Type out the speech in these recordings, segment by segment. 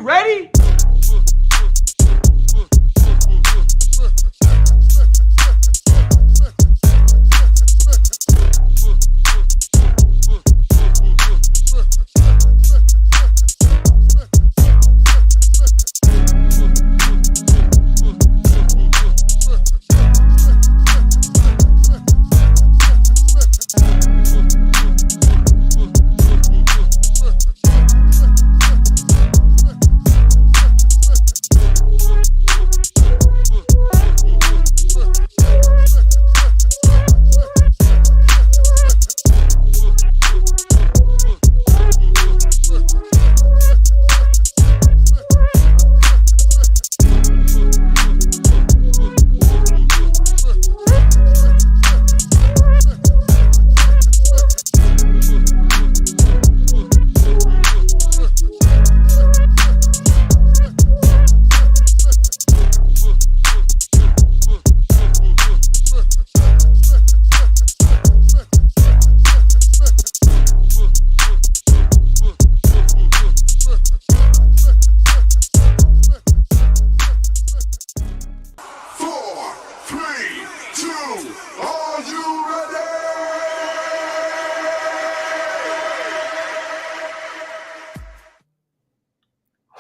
ready?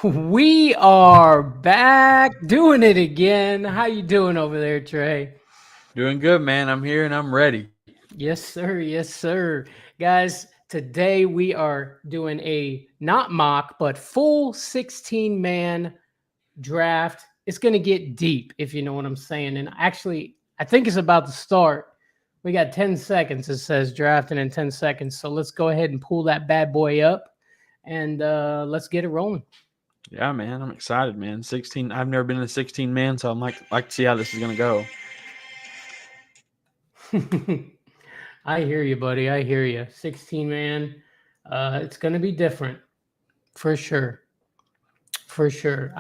We are back doing it again. How you doing over there, Trey? Doing good, man. I'm here and I'm ready. Yes, sir. Yes, sir. Guys, today we are doing a not mock, but full 16-man draft. It's going to get deep, if you know what I'm saying. And actually, I think it's about to start. We got 10 seconds. It says drafting in 10 seconds. So let's go ahead and pull that bad boy up and let's get it rolling. Yeah, man. I'm excited, man. 16. I've never been in a 16-man, so I'm like to see how this is gonna go. I hear you, buddy. I hear you. 16-man. It's gonna be different, for sure. For sure.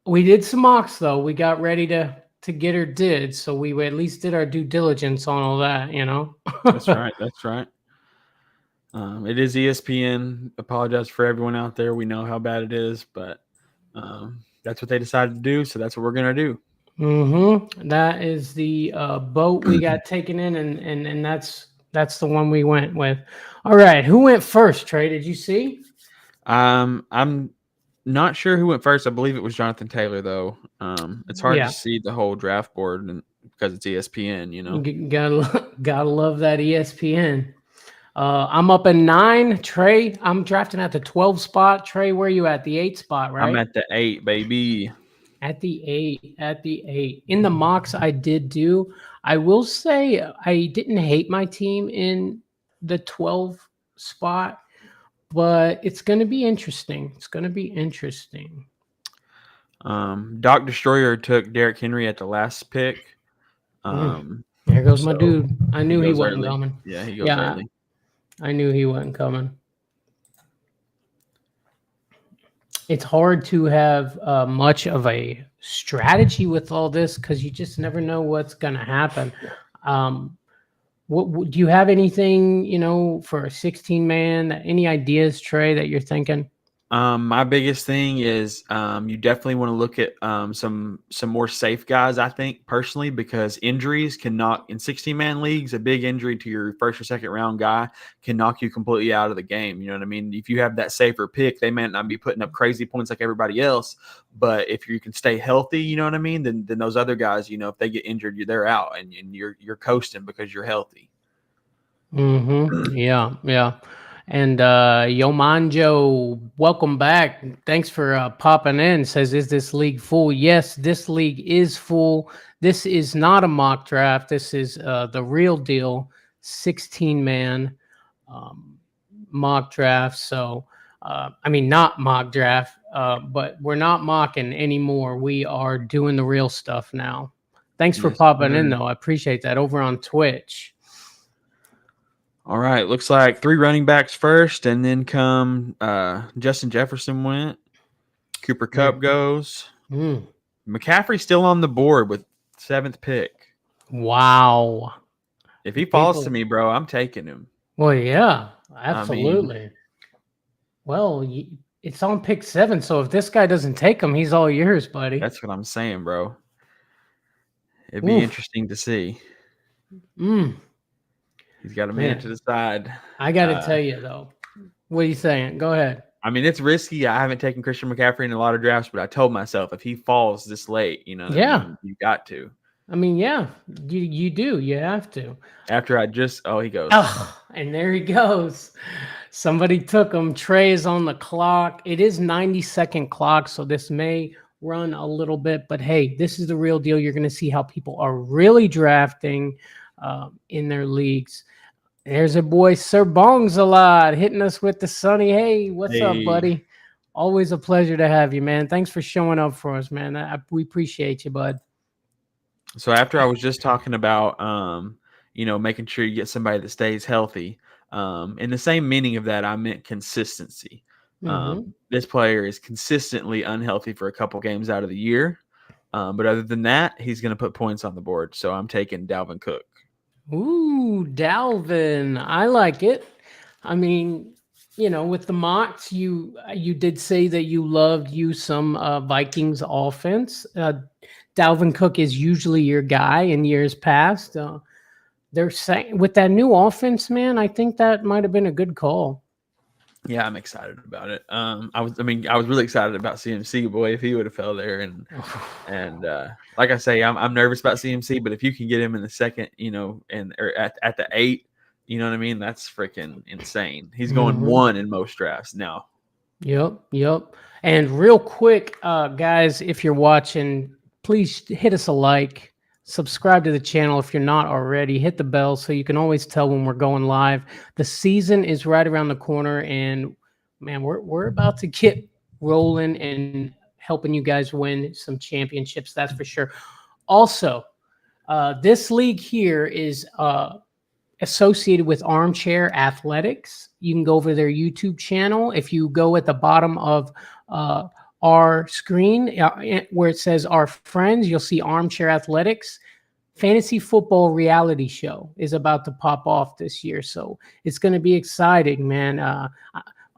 We did some mocks though. We got ready to get her did, so we at least did our due diligence on all that, you know. That's right. That's right. It is ESPN. Apologize for everyone out there. We know how bad it is, but that's what they decided to do, so that's what we're gonna do. Mm-hmm. That is the boat we got taken in, and that's the one we went with. All right, who went first, Trey? Did you see? I'm not sure who went first. I believe it was Jonathan Taylor, though. It's hard to see the whole draft board because it's ESPN, you know. Gotta love that ESPN. I'm up in 9. Trey, I'm drafting at the 12 spot. Trey, where are you at? The 8 spot, right? I'm at the 8, baby. At the 8. In the mocks I did do, I will say I didn't hate my team in the 12 spot, but it's going to be interesting. Doc Destroyer took Derrick Henry at the last pick. There goes my dude. I knew he wasn't coming. Yeah, he goes early. I knew he wasn't coming. It's hard to have much of a strategy with all this because you just never know what's going to happen. What do you have anything, for a 16-man? Any ideas, Trey, that you're thinking? My biggest thing is you definitely want to look at some more safe guys, I think, personally, because injuries can knock in 16-man leagues. A big injury to your first or second round guy can knock you completely out of the game. You know what I mean? If you have that safer pick, they might not be putting up crazy points like everybody else. But if you can stay healthy, you know what I mean, then those other guys, if they get injured, they're out and you're coasting because you're healthy. Mm-hmm. Yeah. And Yomanjo, welcome back. Thanks for popping in. Says, is this league full? Yes, this league is full. This is not a mock draft. This is the real deal, 16-man mock draft. So, not mock draft, but we're not mocking anymore. We are doing the real stuff now. Thanks for popping in, though. I appreciate that over on Twitch. All right, looks like 3 running backs first, and then come Justin Jefferson went. Cooper Kupp goes. McCaffrey's still on the board with 7th pick. Wow. If he falls to me, bro, I'm taking him. Well, yeah, absolutely. It's on pick 7. So if this guy doesn't take him, he's all yours, buddy. That's what I'm saying, bro. It'd be Oof. interesting to see. Mm, He's got a minute man, to decide. I got to tell you, though. What are you saying? Go ahead. I mean, it's risky. I haven't taken Christian McCaffrey in a lot of drafts, but I told myself if he falls this late, you know what I mean? You got to. I mean, yeah, you do. You have to. After I just, he goes. Oh, and there he goes. Somebody took him. Trea is on the clock. It is 90-second clock, so this may run a little bit. But hey, this is the real deal. You're going to see how people are really drafting in their leagues. There's a boy, Sir Bongs a lot, hitting us with the sunny. Hey, what's up, buddy? Always a pleasure to have you, man. Thanks for showing up for us, man. We appreciate you, bud. So after I was just talking about, making sure you get somebody that stays healthy, in the same meaning of that, I meant consistency. This player is consistently unhealthy for a couple games out of the year. But other than that, he's going to put points on the board. So I'm taking Dalvin Cook. Ooh, Dalvin. I like it. I mean, with the mocks, you did say that you loved some Vikings offense. Dalvin Cook is usually your guy in years past. They're saying with that new offense, man, I think that might have been a good call. Yeah, I'm excited about it. I was really excited about CMC, boy, if he would have fell there. And like I say, I'm nervous about CMC, but if you can get him in the second, or at the 8, you know what I mean? That's freaking insane. He's going 1 in most drafts now. Yep. And real quick, guys, if you're watching, please hit us a like. Subscribe to the channel if you're not already. Hit the bell so you can always tell when we're going live. The season is right around the corner, and man, we're about to get rolling and helping you guys win some championships. That's for sure. Also, this league here is associated with Armchair Athletics. You can go over their YouTube channel. If you go at the bottom of our screen where it says our friends, you'll see Armchair Athletics. Fantasy football reality show is about to pop off this year, so it's going to be exciting, man.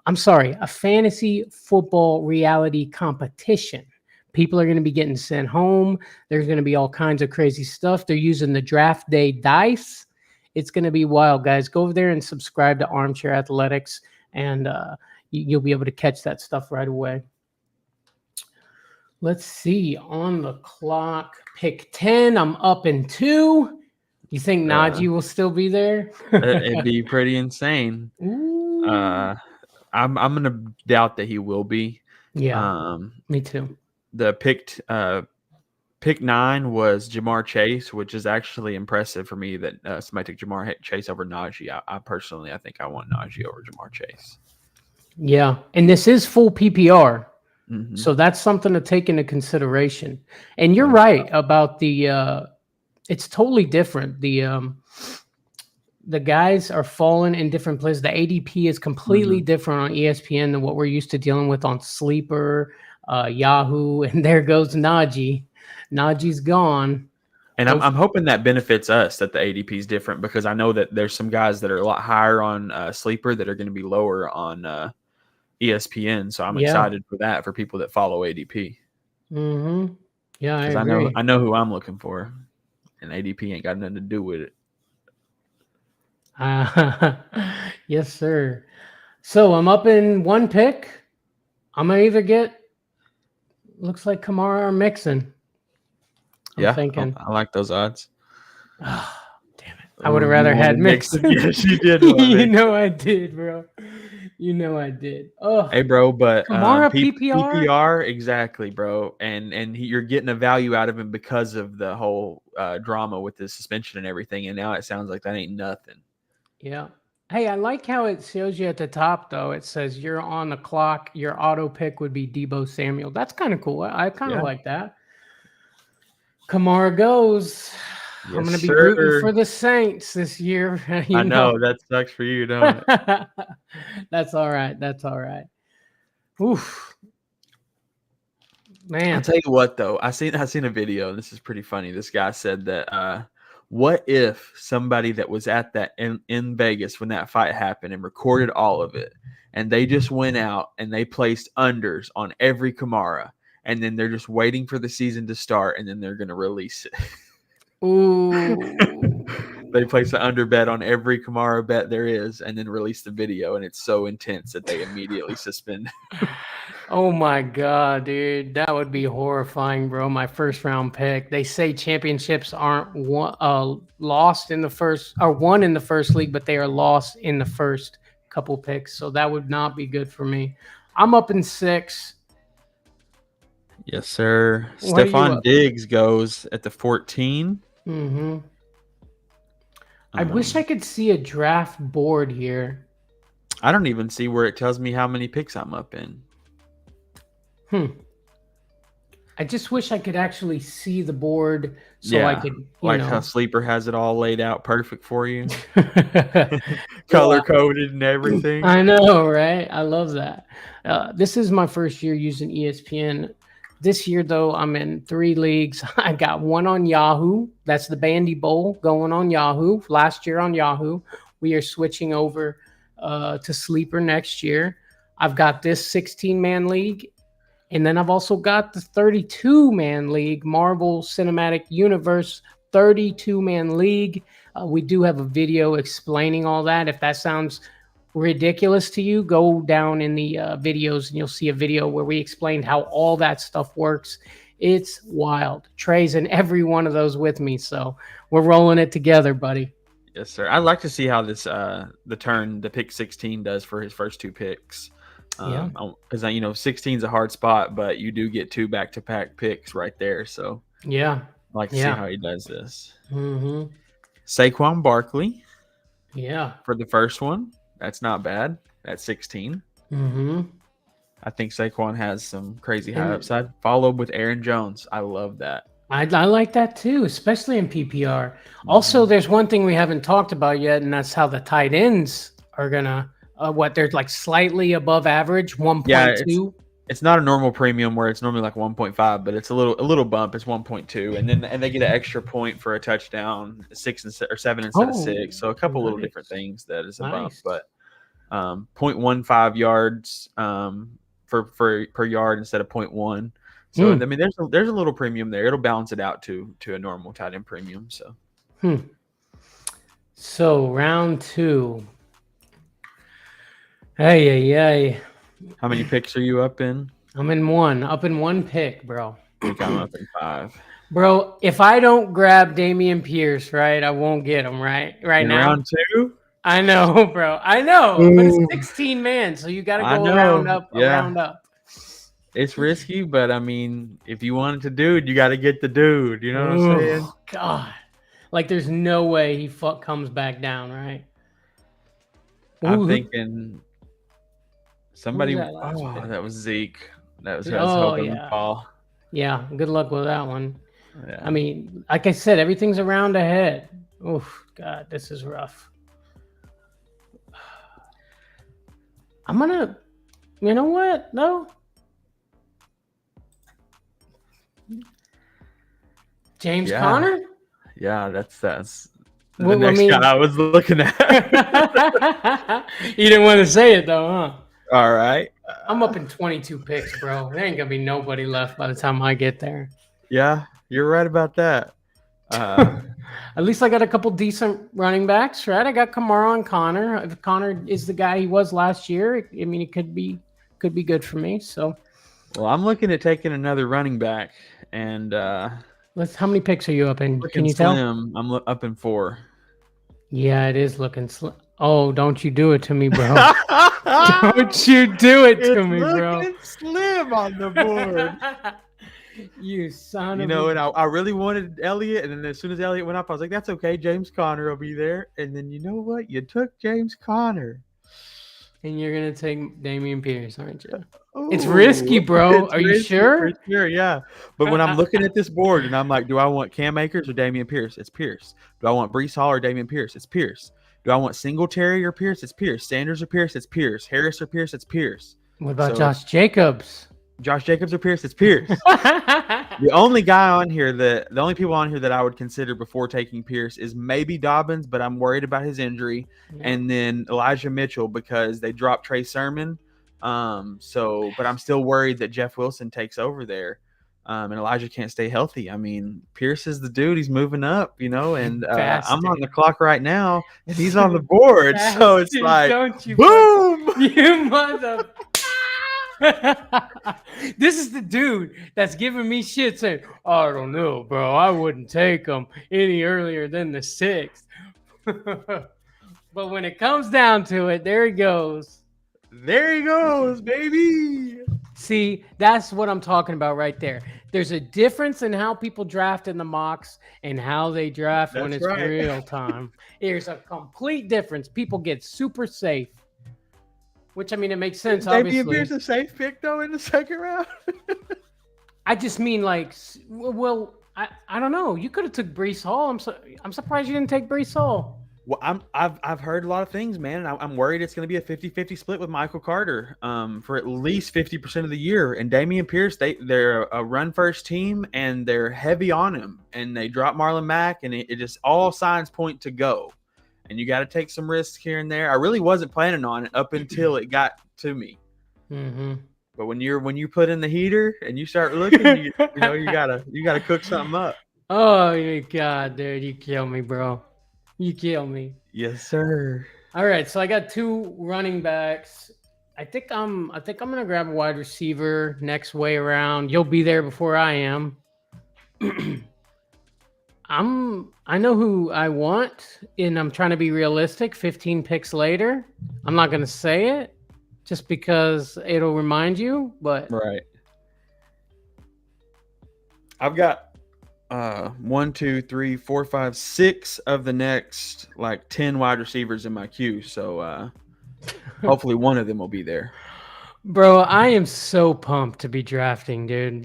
I'm sorry, a fantasy football reality competition. People are going to be getting sent home. There's going to be all kinds of crazy stuff. They're using the draft day dice. It's going to be wild, guys. Go over there and subscribe to Armchair Athletics, and you'll be able to catch that stuff right away. Let's see. On the clock, pick 10. I'm up in 2. You think Najee will still be there? It'd be pretty insane. I'm gonna doubt that he will be. Yeah. Me too. The pick 9 was Jamar Chase, which is actually impressive for me that somebody took Jamar Chase over Najee. I personally, I think I want Najee over Jamar Chase. Yeah, and this is full PPR. So that's something to take into consideration. And you're right about the it's totally different. The guys are falling in different places. The ADP is completely different on ESPN than what we're used to dealing with on Sleeper, Yahoo, and there goes Najee. Najee's gone. And I'm hoping that benefits us that the ADP is different, because I know that there's some guys that are a lot higher on Sleeper that are going to be lower on ESPN, so I'm excited for that for people that follow ADP. Yeah, I agree. I know who I'm looking for, and ADP ain't got nothing to do with it. Yes, sir. So I'm up in 1 pick. I'm gonna either get, looks like Kamara or Mixon. I'm thinking. I like those odds. Oh, damn it! I would have rather had Mixon. Yes, you did. You know I did, bro. You know I did. Oh, hey, bro, but Kamara PPR, exactly, bro, and you're getting a value out of him because of the whole drama with the suspension and everything, and now it sounds like that ain't nothing. Yeah. Hey, I like how it shows you at the top, though. It says you're on the clock. Your auto pick would be Deebo Samuel. That's kind of cool. I kind of like that. Kamara goes. Yes, I'm going to be rooting for the Saints this year. I know that sucks for you, don't it? That's all right. That's all right. Oof. Man. I'll tell you what, though. I seen a video, and this is pretty funny. This guy said that What if somebody that was at that in Vegas when that fight happened and recorded all of it, and they just went out and they placed unders on every Kamara, and then they're just waiting for the season to start, and then they're going to release it. Ooh. They place an under bet on every Kamara bet there is, and then release the video, and it's so intense that they immediately suspend. Oh my God, dude. That would be horrifying, bro. My first round pick. They say championships aren't lost in the first or won in the first league, but they are lost in the first couple picks. So that would not be good for me. I'm up in 6. Yes, sir. What are you Stephon up? Diggs goes at the 14. Mm-hmm. I wish I could see a draft board here. I don't even see where it tells me how many picks I'm up in. I just wish I could actually see the board so I could, how Sleeper has it all laid out perfect for you. Color coded and everything. I know, right? I love that. This is my first year using ESPN. This year, though, I'm in 3 leagues. I got one on Yahoo. That's the Bandy Bowl going on Yahoo. Last year on Yahoo. We are switching over to Sleeper next year. I've got this 16-man league. And then I've also got the 32-man league, Marvel Cinematic Universe 32-man league. We do have a video explaining all that. If that sounds ridiculous to you, go down in the videos and you'll see a video where we explained how all that stuff works. It's wild. Trea's in every one of those with me, so we're rolling it together, buddy. Yes, sir. I'd like to see how this the pick 16 does for his first 2 picks. Because 16 is a hard spot, but you do get 2 back-to-back picks right there. So yeah, I'd like to see how he does this. Mm-hmm. Saquon Barkley, for the first one. That's not bad. That's 16. Mm-hmm. I think Saquon has some crazy high upside. Followed with Aaron Jones. I love that. I like that too, especially in PPR. Also, there's one thing we haven't talked about yet, and that's how the tight ends are gonna. They're like slightly above average, 1.2. Yeah, it's not a normal premium where it's normally like 1.5, but it's a little bump. It's 1.2, and they get an extra point for a touchdown, 7 instead of 6. So a couple little different things that is a bump, but 0.15 yards per yard instead of 0.1. So I mean, there's a little premium there. It'll balance it out to a normal tight end premium. So. So round 2. Hey. How many picks are you up in? I'm in 1. Up in 1 pick, bro. I think I'm up in 5. Bro, if I don't grab Dameon Pierce, right, I won't get him, right now. Round 2? I know, bro. I know. But it's 16 man, so you got to go round up. It's risky, but I mean, if you want the dude, you got to get the dude. You know what I'm saying? God. Like, there's no way he comes back down, right? I'm thinking... Somebody, that was Zeke. That was who I was hoping to fall. Yeah, good luck with that one. Yeah. I mean, like I said, everything's around ahead. Oof, God, this is rough. I'm gonna, you know what, though? James Conner? Yeah, that's the next guy I was looking at. You didn't want to say it, though, huh? All right. I'm up in 22 picks, bro. There ain't going to be nobody left by the time I get there. Yeah, you're right about that. At least I got a couple decent running backs, right? I got Kamara and Connor. If Connor is the guy he was last year, I mean, it could be good for me. So, well, I'm looking at taking another running back, and how many picks are you up in? Can you tell? I'm up in 4. Yeah, it is looking slim. Oh, don't you do it to me, bro. Don't you do it to me, bro. It's slim on the board. You son of and I really wanted Elliott, and then as soon as Elliott went up, I was like, that's okay. James Conner will be there. And then you know what? You took James Conner. And you're going to take Dameon Pierce, aren't you? Ooh, it's risky, bro. Are you sure? For sure, yeah. But when I'm looking at this board and I'm like, do I want Cam Akers or Dameon Pierce? It's Pierce. Do I want Breece Hall or Dameon Pierce? It's Pierce. Do I want Singletary or Pierce? It's Pierce. Sanders or Pierce? It's Pierce. Harris or Pierce? It's Pierce. What about Josh Jacobs? Josh Jacobs or Pierce? It's Pierce. The only people on here that I would consider before taking Pierce is maybe Dobbins, but I'm worried about his injury, and then Elijah Mitchell because they dropped Trey Sermon. But I'm still worried that Jeff Wilson takes over there, and Elijah can't stay healthy. I mean, Pierce is the dude; he's moving up, and I'm on the clock right now, and he's on the board, so it's like, don't you boom, you mother. This is the dude that's giving me shit saying, I don't know, bro. I wouldn't take him any earlier than the 6th. But when it comes down to it, there he goes. There he goes, baby. See, that's what I'm talking about right there. There's a difference in how people draft in the mocks and how they draft when it's real time. There's a complete difference. People get super safe. Which, I mean, it makes sense, obviously. Maybe Pierce a safe pick, though, in the second round? I just mean, like, well, I don't know. You could have took Breece Hall. I'm surprised you didn't take Breece Hall. Well, I've heard a lot of things, man. And I'm worried it's going to be a 50-50 split with Michael Carter for at least 50% of the year. And Dameon Pierce, they're a run-first team, and they're heavy on him. And they drop Marlon Mack, and it just all signs point to go. And you got to take some risks here and there. I really wasn't planning on it up until it got to me. Mm-hmm. But when you put in the heater and you start looking, you gotta cook something up. Oh my God, dude, you kill me, bro. You kill me. Yes, sir. All right, so I got 2 running backs. I think I'm gonna grab a wide receiver next way around. You'll be there before I am. I know who I want, and I'm trying to be realistic. 15 picks later, I'm not going to say it just because it'll remind you, but right. I've got 1, 2, 3, 4, 5, 6 of the next 10 wide receivers in my queue. So hopefully one of them will be there. Bro, I am so pumped to be drafting, dude.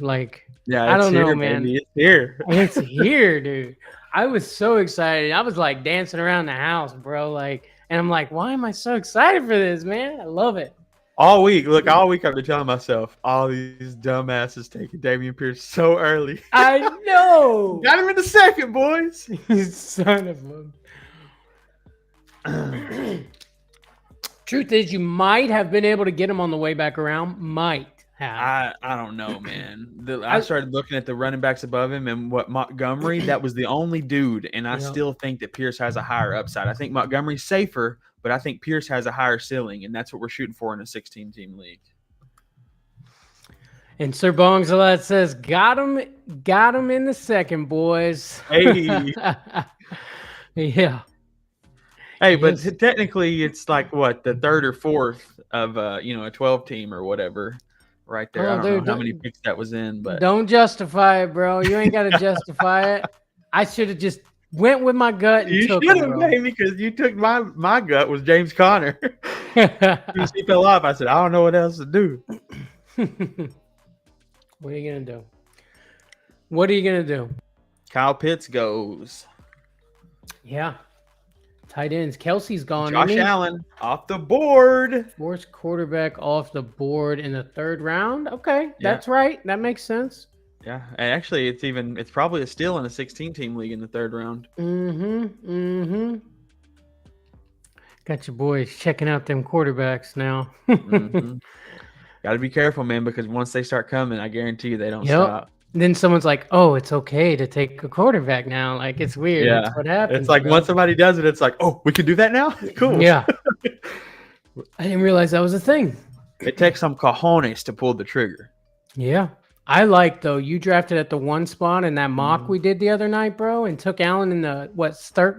Yeah, I don't know, man. Baby. It's here. It's here, dude. I was so excited. I was dancing around the house, bro. And I'm like, why am I so excited for this, man? I love it. All week I've been telling myself, all these dumbasses taking Dameon Pierce so early. I know. Got him in the second, boys. You son of a. Truth is, you might have been able to get him on the way back around. Might have. I don't know, man. I started looking at the running backs above him, and Montgomery, that was the only dude, and I still think that Pierce has a higher upside. I think Montgomery's safer, but I think Pierce has a higher ceiling, and that's what we're shooting for in a 16-team league. And Sir Bongsalat says, got him in the second, boys. Hey. Yeah. Hey, but technically it's the third or fourth of a 12-team or whatever right there. I don't know how many picks that was in, but don't justify it, bro. You ain't got to justify it. I should have just went with my gut. And you should have, baby, because you took my gut was James Conner. He fell off. I said, I don't know what else to do. What are you gonna do? What are you gonna do? Kyle Pitts goes. Yeah. Tight ends. Kelsey's gone. Josh Allen off the board. Fourth quarterback off the board in the 3rd round. Okay, that's right. That makes sense. Yeah, and actually, it's probably a steal in a 16-team league in the 3rd round. Mm-hmm. Got your boys checking out them quarterbacks now. Got to be careful, man, because once they start coming, I guarantee you they don't stop. Then someone's like, "Oh, it's okay to take a quarterback now." It's weird. Yeah. That's what happens. It's once somebody does it, it's like, "Oh, we can do that now." Cool. Yeah. I didn't realize that was a thing. It takes some cojones to pull the trigger. Yeah. I like, though, you drafted at the 1 spot in that mock we did the other night, bro, and took Allen in the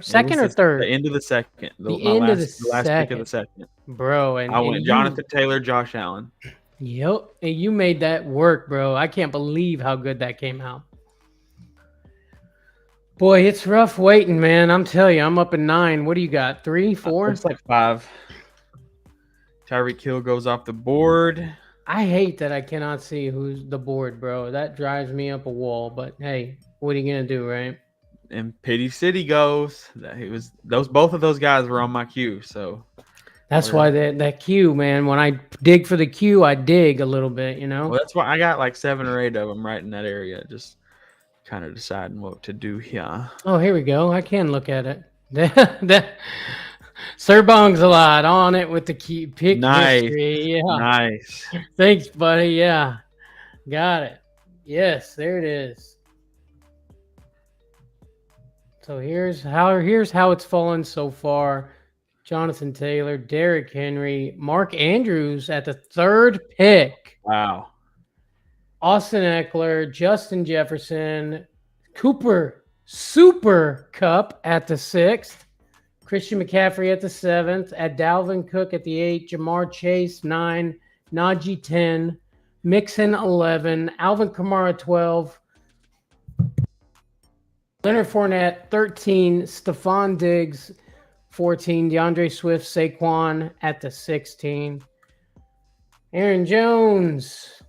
second or third? The end of the second. The last pick of the second. Bro, I went Jonathan Taylor, Josh Allen. Yep, and you made that work, bro. I can't believe how good that came out. Boy, it's rough waiting, man. I'm telling you, I'm up at 9. What do you got? 3, 4? It's 5. Tyreek Hill goes off the board. I hate that I cannot see who's the board, bro. That drives me up a wall. But hey, what are you gonna do, right? And Pity City goes. Both of those guys were on my queue, so That's why that Q, man. When I dig for the Q, I dig a little bit, you know. Well, that's why I got like 7 or 8 of them right in that area. Just kind of deciding what to do here. Oh, here we go. I can look at it. that Sir Bong's a lot on it with the key pick Nice, history. Yeah. nice. Thanks, buddy. Yeah. Got it. Yes, there it is. So here's how it's fallen so far. Jonathan Taylor, Derrick Henry, Mark Andrews at the 3rd pick. Wow. Austin Eckler, Justin Jefferson, Cooper Super Cup at the 6th. Christian McCaffrey at the 7th. At Dalvin Cook at the 8th. Jamar Chase 9. Najee 10. Mixon 11. Alvin Kamara 12. Leonard Fournette 13. Stephon Diggs 14. DeAndre Swift, Saquon at the 16. Aaron Jones,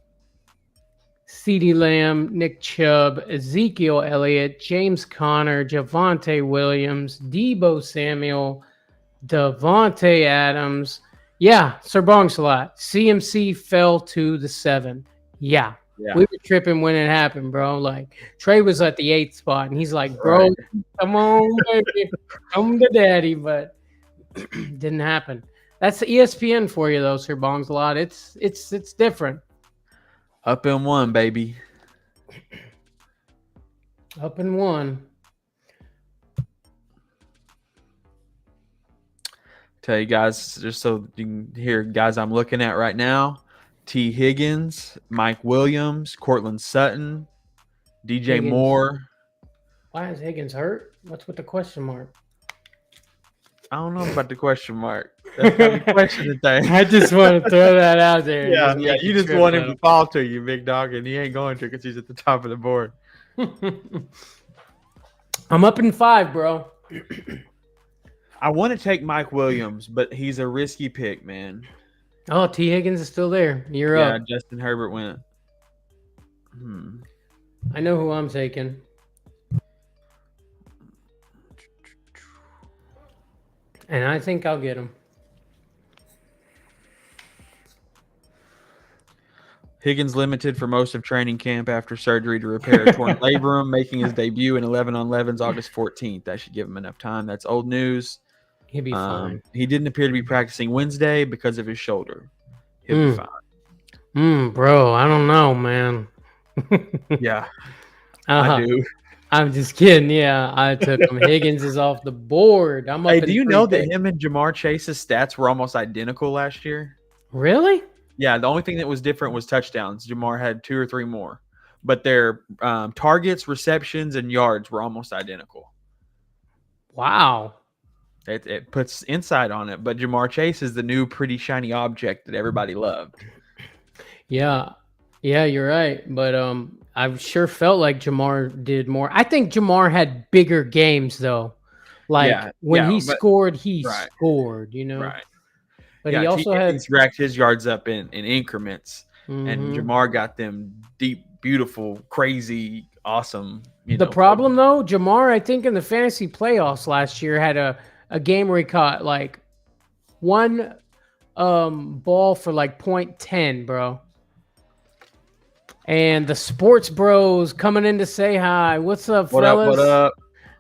CeeDee Lamb, Nick Chubb, Ezekiel Elliott, James Conner, Javonte Williams, Deebo Samuel, Devontae Adams. Yeah, Sir Bong's a lot. CMC fell to the 7. Yeah. We were tripping when it happened, bro. Like, Trey was at the 8th spot, and he's like, bro, come on, baby. Come to daddy. But didn't happen. That's the ESPN for you, though, Sir Bong's a lot. It's different. Up in 1, baby. Up in 1. Tell you guys, just so you can hear guys I'm looking at right now. T. Higgins, Mike Williams, Cortland Sutton, DJ Higgins. Moore. Why is Higgins hurt? What's with the question mark? I don't know about the question mark. That's not the question thing. I just want to throw that out there. Yeah. You just want him to fall to you, big dog, and he ain't going to because he's at the top of the board. I'm up in 5, bro. I want to take Mike Williams, but he's a risky pick, man. Oh, T. Higgins is still there. You're up. Yeah, Justin Herbert went. I know who I'm taking. And I think I'll get him. Higgins limited for most of training camp after surgery to repair a torn labrum, making his debut in 11-on-11s August 14th. That should give him enough time. That's old news. He'll be fine. He didn't appear to be practicing Wednesday because of his shoulder. He'll be fine. Bro, I don't know, man. Yeah, I do. I'm just kidding. Yeah, I took him. Higgins is off the board. I'm up. Hey, do you know that him and Jamar Chase's stats were almost identical last year? Really? Yeah, the only thing that was different was touchdowns. Jamar had 2 or 3 more. But their targets, receptions, and yards were almost identical. Wow. It puts insight on it. But Jamar Chase is the new pretty shiny object that everybody loved. Yeah, you're right. But I sure felt like Jamar did more. I think Jamar had bigger games, though. Like, when he scored, he scored, you know? Right. But he also had racked his yards up in increments, and Jamar got them deep, beautiful, crazy, awesome. The problem, though, Jamar, I think in the fantasy playoffs last year had a game where he caught like one ball for like 0.10, bro. And the sports bros coming in to say hi. What's up, fellas? What up?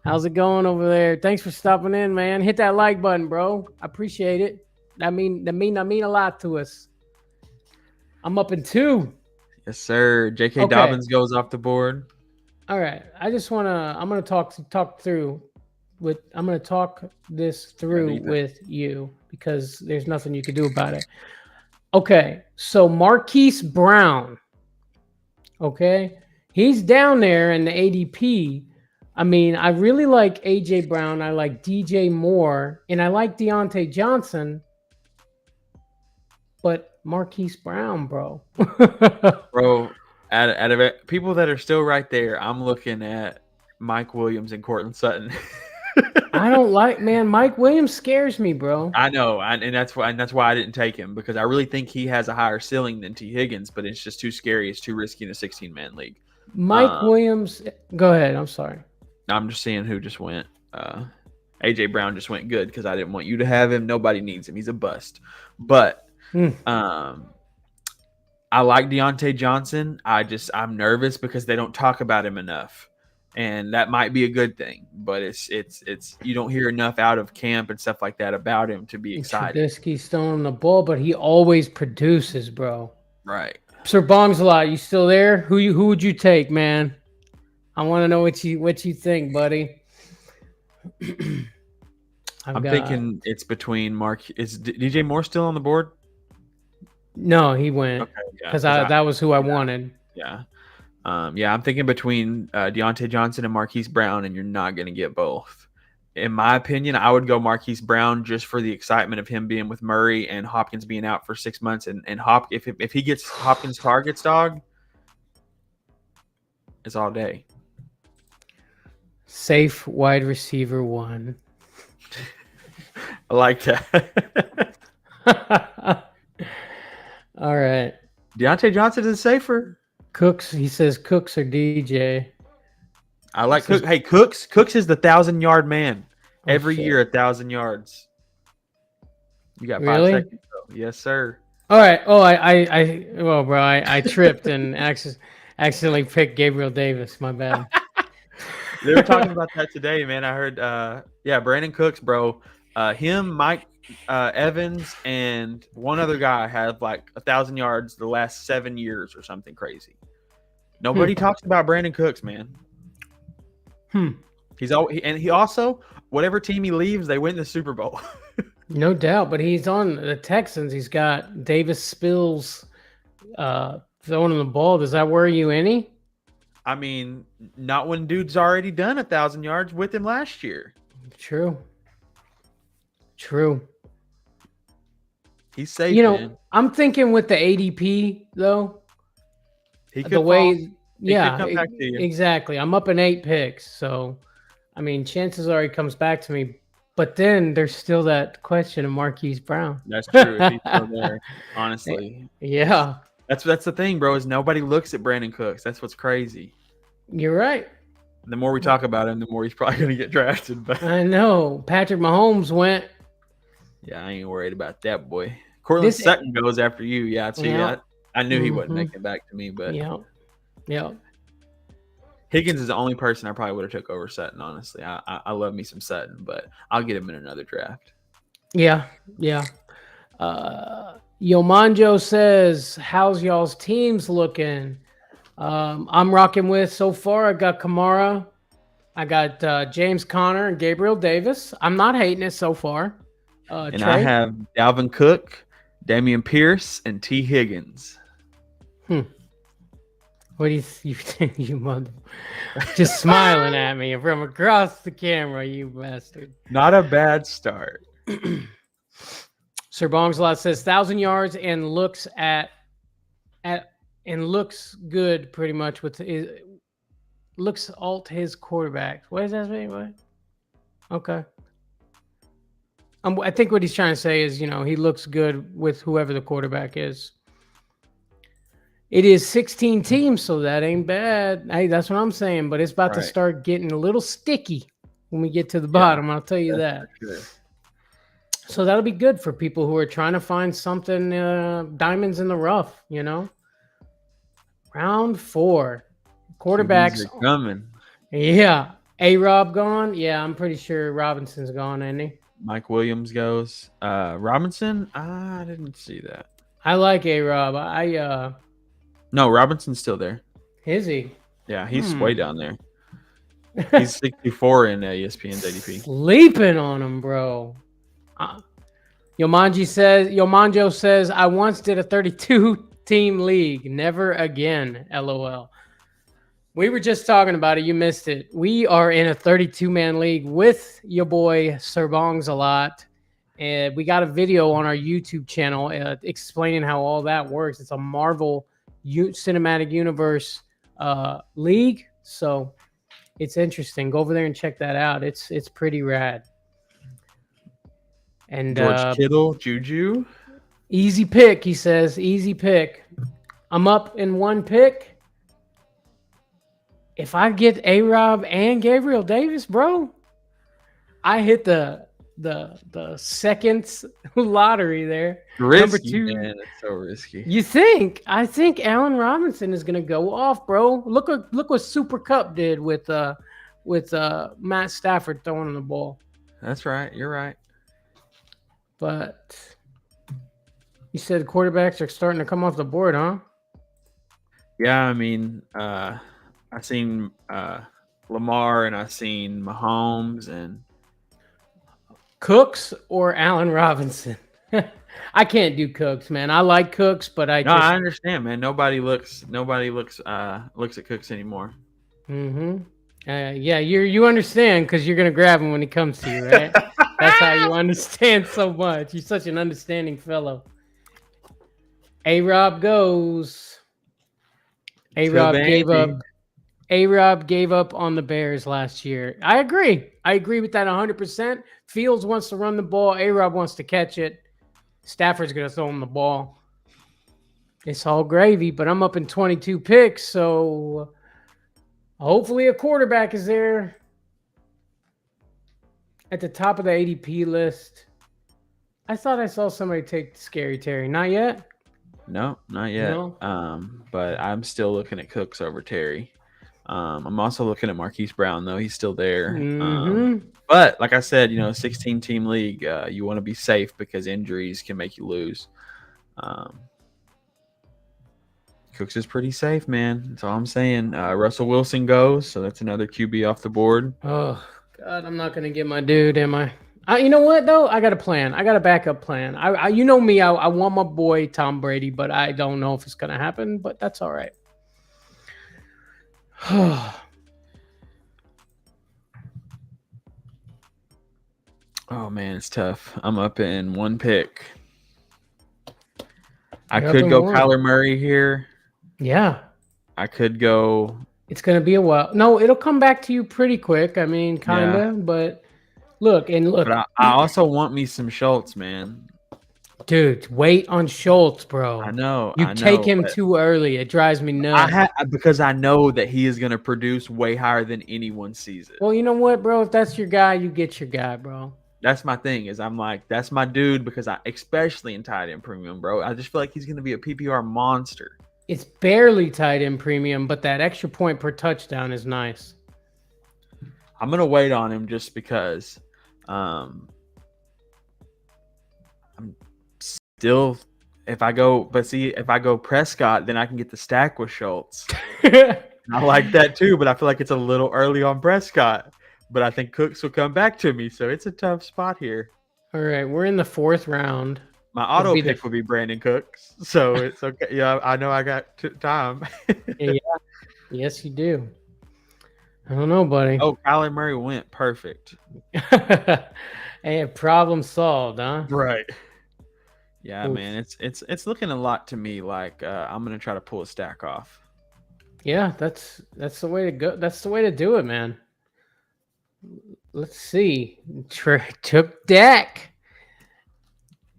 How's it going over there? Thanks for stopping in, man. Hit that like button, bro. I appreciate it. That mean a lot to us. I'm up in 2. Yes, sir. J.K. Dobbins goes off the board. All right. I'm gonna talk this through with you because there's nothing you can do about it. Okay. So Marquise Brown. Okay. He's down there in the ADP. I mean, I really like AJ Brown. I like DJ Moore, and I like Deontay Johnson. But Marquise Brown, bro. Bro, out of it, people that are still right there, I'm looking at Mike Williams and Cortland Sutton. I don't like, man. Mike Williams scares me, bro. I know, and that's why I didn't take him, because I really think he has a higher ceiling than T. Higgins, but it's just too scary. It's too risky in a 16-man league. Mike Williams, go ahead. I'm sorry. I'm just seeing who just went. AJ Brown just went good because I didn't want you to have him. Nobody needs him. He's a bust. But I like Deontay Johnson. I'm nervous because they don't talk about him enough. And that might be a good thing, but it's you don't hear enough out of camp and stuff like that about him to be excited. Trubisky's throwing the ball, but he always produces, bro. Right. Sir Bongsalot, you still there? Who would you take, man? I want to know what you think, buddy. I'm thinking it's between Mark. Is DJ Moore still on the board? No, he went because that was who I wanted. Yeah. I'm thinking between Deontay Johnson and Marquise Brown, and you're not going to get both. In my opinion, I would go Marquise Brown just for the excitement of him being with Murray and Hopkins being out for 6 months. And if he gets Hopkins targets, dog, it's all day. Safe wide receiver 1. I like that. All right. Deontay Johnson is safer. Cooks, he says Cooks or DJ. I like Cooks. Hey, Cooks is the 1,000-yard man. Every year, 1,000 yards. You got 5 seconds. Though. Yes, sir. All right. Oh, well, bro, I tripped and accidentally picked Gabriel Davis. My bad. They were talking about that today, man. I heard, Brandon Cooks, bro. Him, Mike Evans, and one other guy have like 1,000 yards the last 7 years or something crazy. Nobody talks about Brandon Cooks, man. He also, whatever team he leaves, they win the Super Bowl. No doubt, but he's on the Texans. He's got Davis Spills throwing him the ball. Does that worry you any? I mean, not when dude's already done 1,000 yards with him last year. True. He's safe, man. I'm thinking with the ADP, though. He could could come back to you. Exactly. I'm up in 8 picks, so, I mean, chances are he comes back to me. But then there's still that question of Marquise Brown. That's true. If he's still there, honestly. Yeah. That's the thing, bro, is nobody looks at Brandon Cooks. That's what's crazy. You're right. The more we talk about him, the more he's probably going to get drafted. But I know. Patrick Mahomes went. Yeah, I ain't worried about that, boy. Cortland Sutton goes after you. Yeah, I'd see that. I knew he wouldn't make it back to me, but yeah. Higgins is the only person I probably would have took over Sutton, honestly. I love me some Sutton, but I'll get him in another draft. Yeah. Yomanjo says, how's y'all's teams looking? I'm rocking with so far. I got Kamara. I got James Conner and Gabriel Davis. I'm not hating it so far. And Trey? I have Dalvin Cook, Damian Pierce, and T. Higgins. What do you think, you mother? Just smiling at me from across the camera, you bastard. Not a bad start. Sir Bongsalot says 1,000 yards and looks looks good pretty much with his looks alt his quarterback. What does that mean? Okay. I think what he's trying to say is, he looks good with whoever the quarterback is. It is 16 teams, so that ain't bad. Hey, that's what I'm saying. But it's about to start getting a little sticky when we get to the bottom. I'll tell you that. Sure. So that'll be good for people who are trying to find something, diamonds in the rough, Round 4. Quarterbacks are coming. Yeah. A-Rob gone? Yeah, I'm pretty sure Robinson's gone, ain't he? Mike Williams goes. Robinson? I didn't see that. I like A-Rob. No, Robinson's still there. Is he? Yeah, he's way down there. He's 64 in ESPN's ADP. Sleeping on him, bro. Yomanjo says, I once did a 32-team league. Never again. LOL. We were just talking about it. You missed it. We are in a 32-man league with your boy Sir Bongs a lot. And we got a video on our YouTube channel explaining how all that works. It's a Marvel Cinematic Universe league. So it's interesting. Go over there and check that out. It's pretty rad. And George Kittle, Juju. Easy pick, he says. Easy pick. I'm up in 1 pick. If I get A-Rob and Gabriel Davis, bro, I hit the seconds lottery there. Number Risky, 2. man. It's so risky. You think? I think Allen Robinson is gonna go off, bro. Look what Super Cup did with Matt Stafford throwing the ball. That's right. You're right. But you said quarterbacks are starting to come off the board, huh? Yeah, I mean, I seen Lamar and I seen Mahomes and Cooks or Allen Robinson. I can't do Cooks, man. I like Cooks, but I understand, man. Nobody looks at Cooks anymore. Mm-hmm. Yeah, you understand because you're gonna grab him when he comes to you, right? That's how you understand so much. You're such an understanding fellow. A-Rob goes. A-Rob gave up on the Bears last year. I agree with that 100%. Fields wants to run the ball. A-Rob wants to catch it. Stafford's going to throw him the ball. It's all gravy, but I'm up in 22 picks, so hopefully a quarterback is there at the top of the ADP list. I thought I saw somebody take Scary Terry. Not yet? No, not yet. No? But I'm still looking at Cooks over Terry. I'm also looking at Marquise Brown, though. He's still there. Mm-hmm. But like I said, 16-team league, you want to be safe because injuries can make you lose. Cooks is pretty safe, man. That's all I'm saying. Russell Wilson goes, so that's another QB off the board. Oh, God, I'm not going to get my dude, am I? You know what, though? I got a plan. I got a backup plan. You know me. I want my boy Tom Brady, but I don't know if it's going to happen, but that's all right. Oh, man, it's tough. I'm up in one pick. I could go Kyler Murray here. Yeah. I could go. It's going to be a while. No, it'll come back to you pretty quick. I mean, kind of, but look. But I also want me some Schultz, man. Dude, wait on Schultz, bro. I know. You take him too early. It drives me nuts. Because I know that he is going to produce way higher than anyone sees it. Well, you know what, bro? If that's your guy, you get your guy, bro. That's my thing. Is I'm like, that's my dude because especially in tight end premium, bro. I just feel like he's going to be a PPR monster. It's barely tight end premium, but that extra point per touchdown is nice. I'm going to wait on him just because I'm still if I go Prescott, then I can get the stack with Schultz. I like that too, but I feel like it's a little early on Prescott. But I think Cooks will come back to me, so it's a tough spot here. All right, we're in the 4th round. My auto pick will be Brandon Cooks, so it's okay. Yeah, I know I got time. Yeah, yes, you do. I don't know, buddy. Oh, Kyler Murray went perfect. Hey, problem solved, huh? Right. Yeah, man, it's looking a lot to me like I'm gonna try to pull a stack off. Yeah, that's the way to go. That's the way to do it, man. Let's see. Took Dak.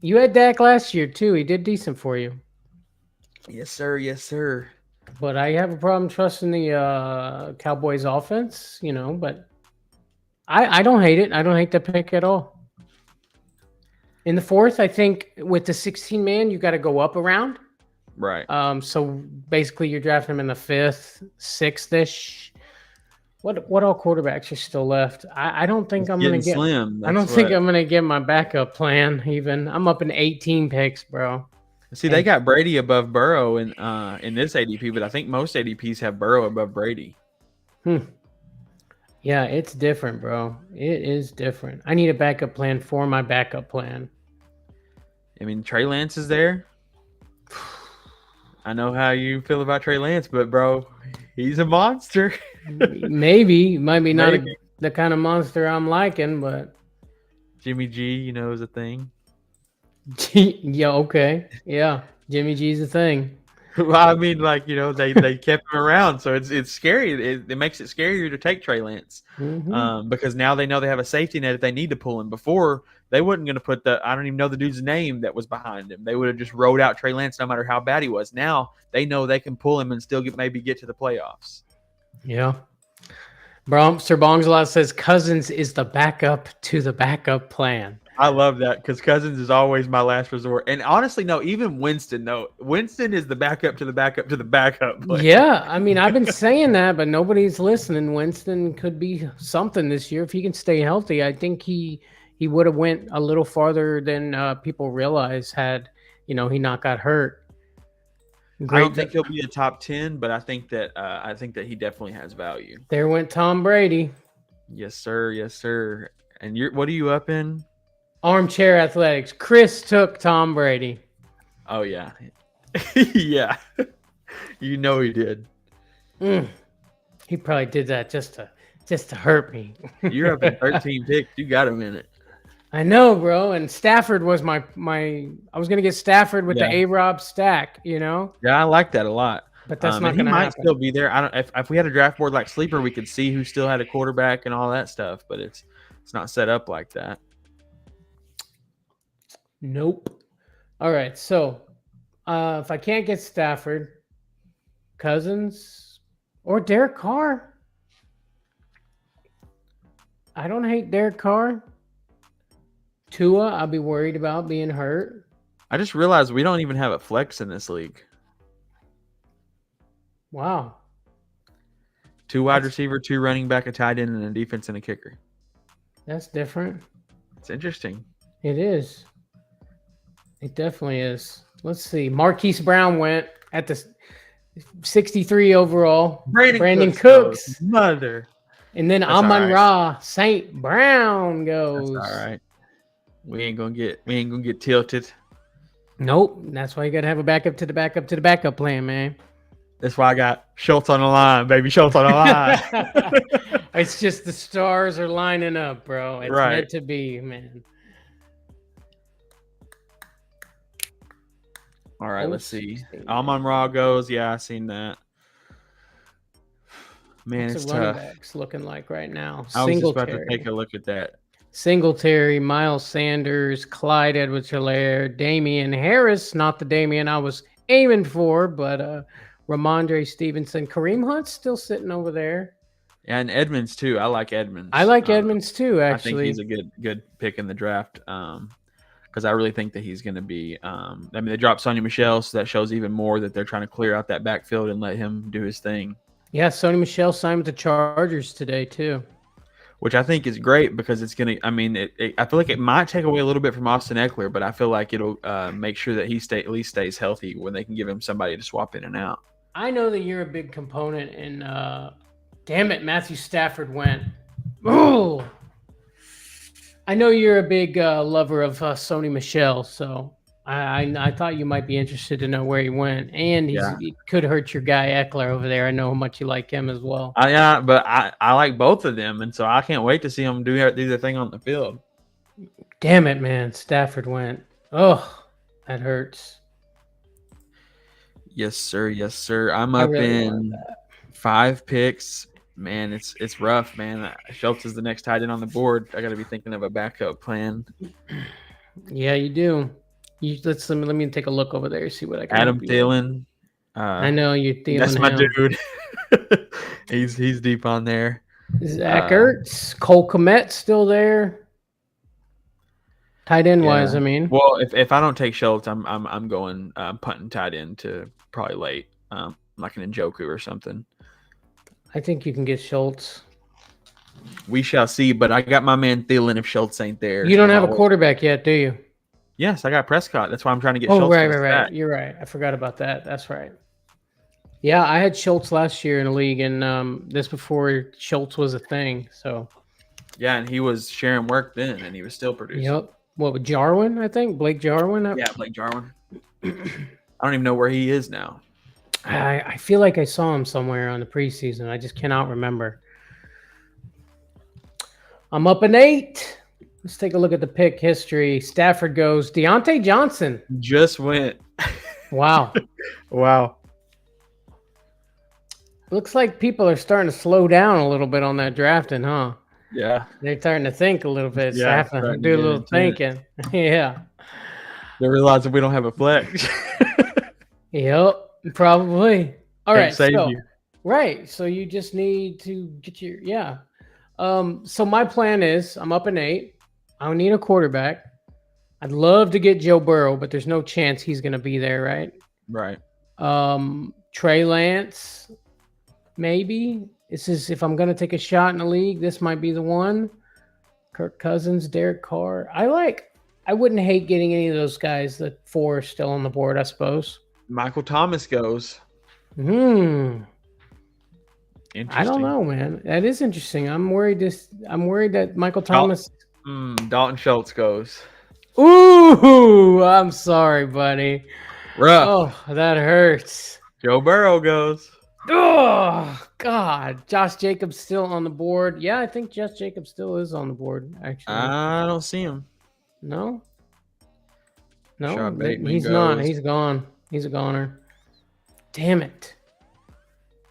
You had Dak last year too. He did decent for you. Yes, sir. Yes, sir. But I have a problem trusting the Cowboys offense, but I don't hate it. I don't hate the pick at all. In the 4th, I think with the 16-man, you got to go up around. Right. So basically you're drafting him in the 5th, 6th-ish. What all quarterbacks are still left? I don't think I'm gonna get slim. I don't think I'm gonna get my backup plan even. I'm up in 18 picks, bro. See, they got Brady above Burrow in this ADP, but I think most ADPs have Burrow above Brady. Yeah, it's different, bro. It is different. I need a backup plan for my backup plan. I mean, Trey Lance is there. I know how you feel about Trey Lance, but bro, he's a monster. Maybe not the kind of monster I'm liking, but Jimmy G, is a thing. Yeah, okay, yeah, Jimmy G's a thing. Well, I mean, they kept him around, so it's scary. It makes it scarier to take Trey Lance because now they know they have a safety net if they need to pull him. Before they wasn't going to put I don't even know the dude's name that was behind him. They would have just rolled out Trey Lance no matter how bad he was. Now they know they can pull him and still maybe get to the playoffs. Yeah. Sir Bongsalot says Cousins is the backup to the backup plan. I love that because Cousins is always my last resort. And honestly, no, even Winston, no. Winston is the backup to the backup to the backup plan. Yeah, I mean, I've been saying that, but nobody's listening. Winston could be something this year if he can stay healthy. I think he would have went a little farther than people realize had he not got hurt. I don't think he'll be a top 10, but I think that he definitely has value. There went Tom Brady. Yes, sir. Yes, sir. And what are you up in? Armchair Athletics. Chris took Tom Brady. Oh yeah, yeah. You know he did. He probably did that just to hurt me. You're up in 13 picks. You got a minute. I know, bro. And Stafford was my. I was gonna get Stafford with the A-Rob stack. Yeah, I like that a lot. But that's not gonna happen. He might still be there. I don't. If we had a draft board like Sleeper, we could see who still had a quarterback and all that stuff. But it's not set up like that. Nope. All right. So, if I can't get Stafford, Cousins, or Derek Carr, I don't hate Derek Carr. Tua, I'll be worried about being hurt. I just realized we don't even have a flex in this league. Wow. 2 wide receiver, 2 running back, a tight end, and a defense and a kicker. That's different. It's interesting. It is. It definitely is. Let's see. Marquise Brown went at the 63 overall. Brandon Cooks. Mother. And then Amon-Ra St. Brown goes. That's all right. We ain't gonna get tilted. Nope. That's why you gotta have a backup to the backup to the backup plan, man. That's why I got Schultz on the line, baby. Schultz on the line. It's just the stars are lining up, bro. It's meant to be, man. All right, let's see. Amon-Ra goes. Yeah, I seen that. Man, What's it's running tough. backs looking like right now? I was just about to take a look at that. Singletary, Miles Sanders, Clyde Edwards-Helaire, Damien Harris, not the Damien I was aiming for, but Ramondre Stevenson. Kareem Hunt's still sitting over there. And Edmonds, too. I like Edmonds. I like Edmonds, too, actually. I think he's a good pick in the draft because I really think that he's going to be they dropped Sonny Michel, so that shows even more that they're trying to clear out that backfield and let him do his thing. Yeah, Sonny Michel signed with the Chargers today, too. Which I think is great because it's going to – I feel like it might take away a little bit from Austin Eckler, but I feel like it'll make sure that he at least stays healthy when they can give him somebody to swap in and out. I know that you're a big component in damn it, Matthew Stafford went. Oh, I know you're a big lover of Sonny Michel, so I thought you might be interested to know where he went, and he could hurt your guy Eckler over there. I know how much you like him as well. But I like both of them, and so I can't wait to see them do their thing on the field. Damn it, man! Stafford went. Oh, that hurts. Yes, sir. Yes, sir. I'm up in 5 picks. Man, it's rough, man. Schultz is the next tight end on the board. I got to be thinking of a backup plan. Yeah, you do. Let me take a look over there, see what I can. Adam Thielen. I know you're Thielen. That's my dude. he's deep on there. Zach Ertz, Cole Kmet still there. Tight end wise, I mean. Well, if I don't take Schultz, I'm going punting tight end to probably late, like an Njoku or something. I think you can get Schultz. We shall see, but I got my man Thielen if Schultz ain't there. You don't have a quarterback yet, do you? Yes, I got Prescott. That's why I'm trying to get Schultz. Right. You're right. I forgot about that. That's right. Yeah, I had Schultz last year in a league, and this before Schultz was a thing. So. Yeah, and he was sharing work then, and he was still producing. Yep. What, with Jarwin, I think? Blake Jarwin? Yeah, Blake Jarwin. I don't even know where he is now. I feel like I saw him somewhere on the preseason. I just cannot remember. I'm up an 8. Let's take a look at the pick history. Stafford goes. Deontay Johnson. Just went. Wow. Wow. Looks like people are starting to slow down a little bit on that drafting, huh? Yeah. They're starting to think a little bit. Yeah, to do a little thinking. Yeah. They're realizing we don't have a flex. Yep. Probably. All right. So Right. So you just need to get So my plan is I'm up in 8. I don't need a quarterback. I'd love to get Joe Burrow, but there's no chance he's going to be there, right? Right. Trey Lance, maybe. This is if I'm going to take a shot in the league, this might be the one. Kirk Cousins, Derek Carr. I wouldn't hate getting any of those guys. The 4 are still on the board, I suppose. Michael Thomas goes. I Interesting. don't know, man. That is interesting. I'm worried that Michael Thomas. Dalton Schultz goes. Ooh, I'm sorry, buddy. Rough. Oh, that hurts. Joe Burrow goes. Oh, God. Josh Jacobs still on the board. Yeah, I think Josh Jacobs still is on the board, actually. I don't see him. No? Sean Bateman He's goes. not. He's gone. He's a goner. Damn it.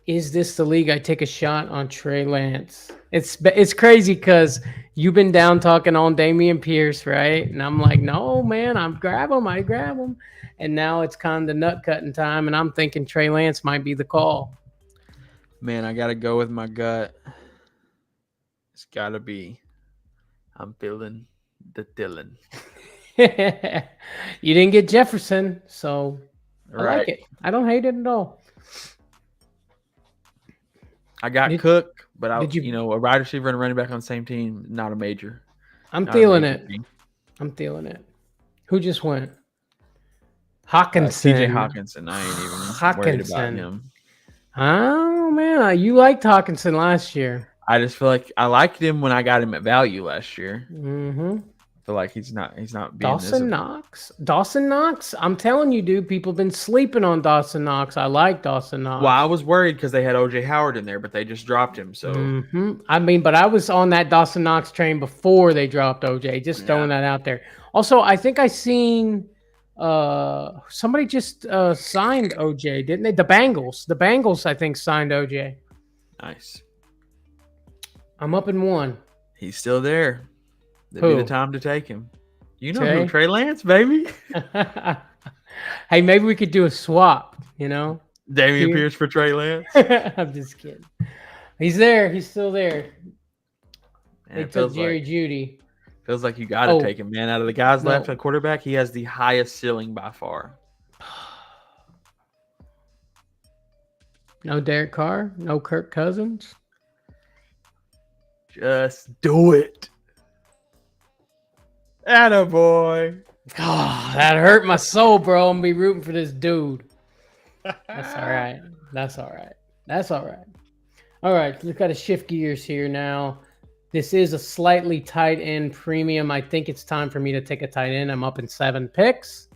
Is this the league I take a shot on Trey Lance? It's crazy because you've been down talking on Dameon Pierce, right? And I'm like, no, man, I grab him. And now it's kind of the nut cutting time, and I'm thinking Trey Lance might be the call. Man, I got to go with my gut. It's got to be. I'm feeling the Dylan. You didn't get Jefferson, so I Right. like it. I don't hate it at all. I got Cook, but a wide receiver and a running back on the same team, not a major. I'm feeling it. I'm feeling it. Who just went? Hawkinson. TJ Hawkinson. I ain't even worried about him. Oh, man. You liked Hawkinson last year. I just feel like I liked him when I got him at value last year. Mm-hmm. I feel like he's not being Dawson Knox. I'm telling you, dude, people have been sleeping on Dawson Knox. I like Dawson Knox. Well, I was worried because they had OJ Howard in there, but they just dropped him. So I mean, but I was on that Dawson Knox train before they dropped OJ. Just throwing that out there. Also, I think I seen somebody just signed OJ, didn't they? The Bengals, I think, signed OJ. Nice. I'm up in 1. He's still there. That'd be the time to take him. You know who? Trey Lance, baby. Hey, maybe we could do a swap, Dameon Pierce for Trey Lance. I'm just kidding. He's there. He's still there. Man, they took Jerry Jeudy. Feels like you got to take him, man. Out of the guys left at quarterback, he has the highest ceiling by far. No Derek Carr. No Kirk Cousins. Just do it. Attaboy. Oh, that hurt my soul, bro. I'm going to be rooting for this dude. That's all right. All right, we've got to shift gears here now. This is a slightly tight end premium. I think it's time for me to take a tight end. I'm up in 7 picks.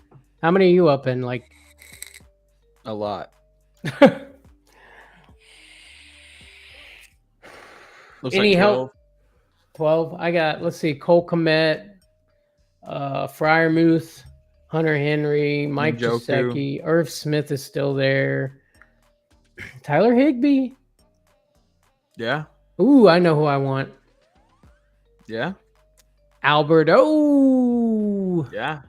How many are you up in? Like a lot. Any help? 12. I got, let's see, Cole Kmet, Freiermuth, Hunter Henry, Mike Gesicki, Irv Smith is still there. Tyler Higbee. Yeah. Ooh, I know who I want. Yeah. Albert. Oh. Yeah.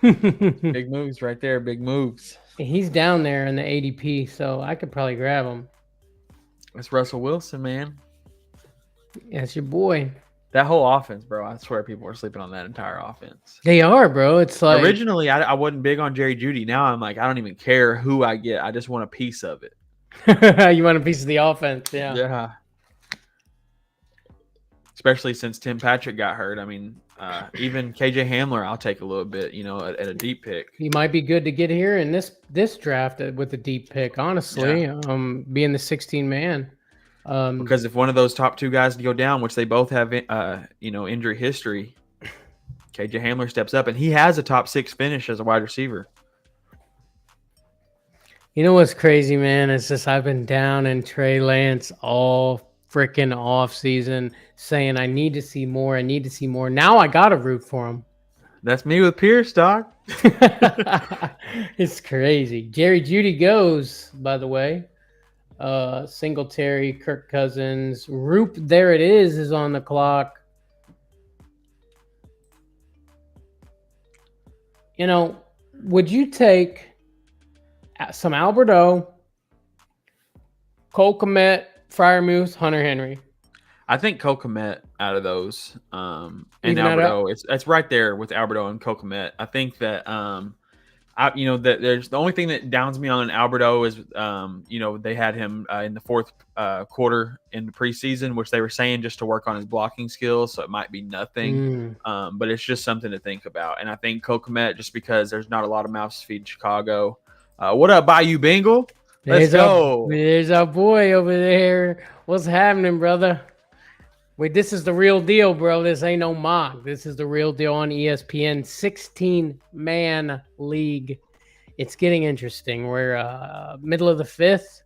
Big moves right there. Big moves. He's down there in the ADP, so I could probably grab him. That's Russell Wilson, man. That's your boy. That whole offense, bro. I swear people are sleeping on that entire offense. They are, bro. It's like originally I wasn't big on Jerry Jeudy. Now I'm like, I don't even care who I get. I just want a piece of it. You want a piece of the offense, yeah. Yeah. Especially since Tim Patrick got hurt. I mean, even KJ Hamler, I'll take a little bit, at a deep pick. He might be good to get here in this draft with a deep pick, honestly. Being the 16-man. Because if one of those top 2 guys go down, which they both have, injury history, KJ Hamler steps up, and he has a top 6 finish as a wide receiver. You know what's crazy, man? It's just I've been down in Trey Lance all freaking off season, saying I need to see more. Now I gotta root for him. That's me with Pierce, Doc. It's crazy. Jerry Jeudy goes, by the way. Singletary, Kirk Cousins, Roop. There it is on the clock. Would you take some Alberto, Cole Kmet, Fryermuth, Hunter Henry. I think Cole Kmet out of those, and Even that up? Alberto, it's right there with Alberto and Cole Kmet. I think that that there's the only thing that downs me on Alberto is they had him in the fourth quarter in the preseason, which they were saying just to work on his blocking skills, so it might be nothing, but it's just something to think about. And I think Cole Kmet, just because there's not a lot of mouths to feed in Chicago. What up, Bayou Bengal? Let's go. There's our boy over there. What's happening, brother? Wait, this is the real deal, bro. This ain't no mock. This is the real deal on ESPN. 16-man league. It's getting interesting. We're middle of the fifth.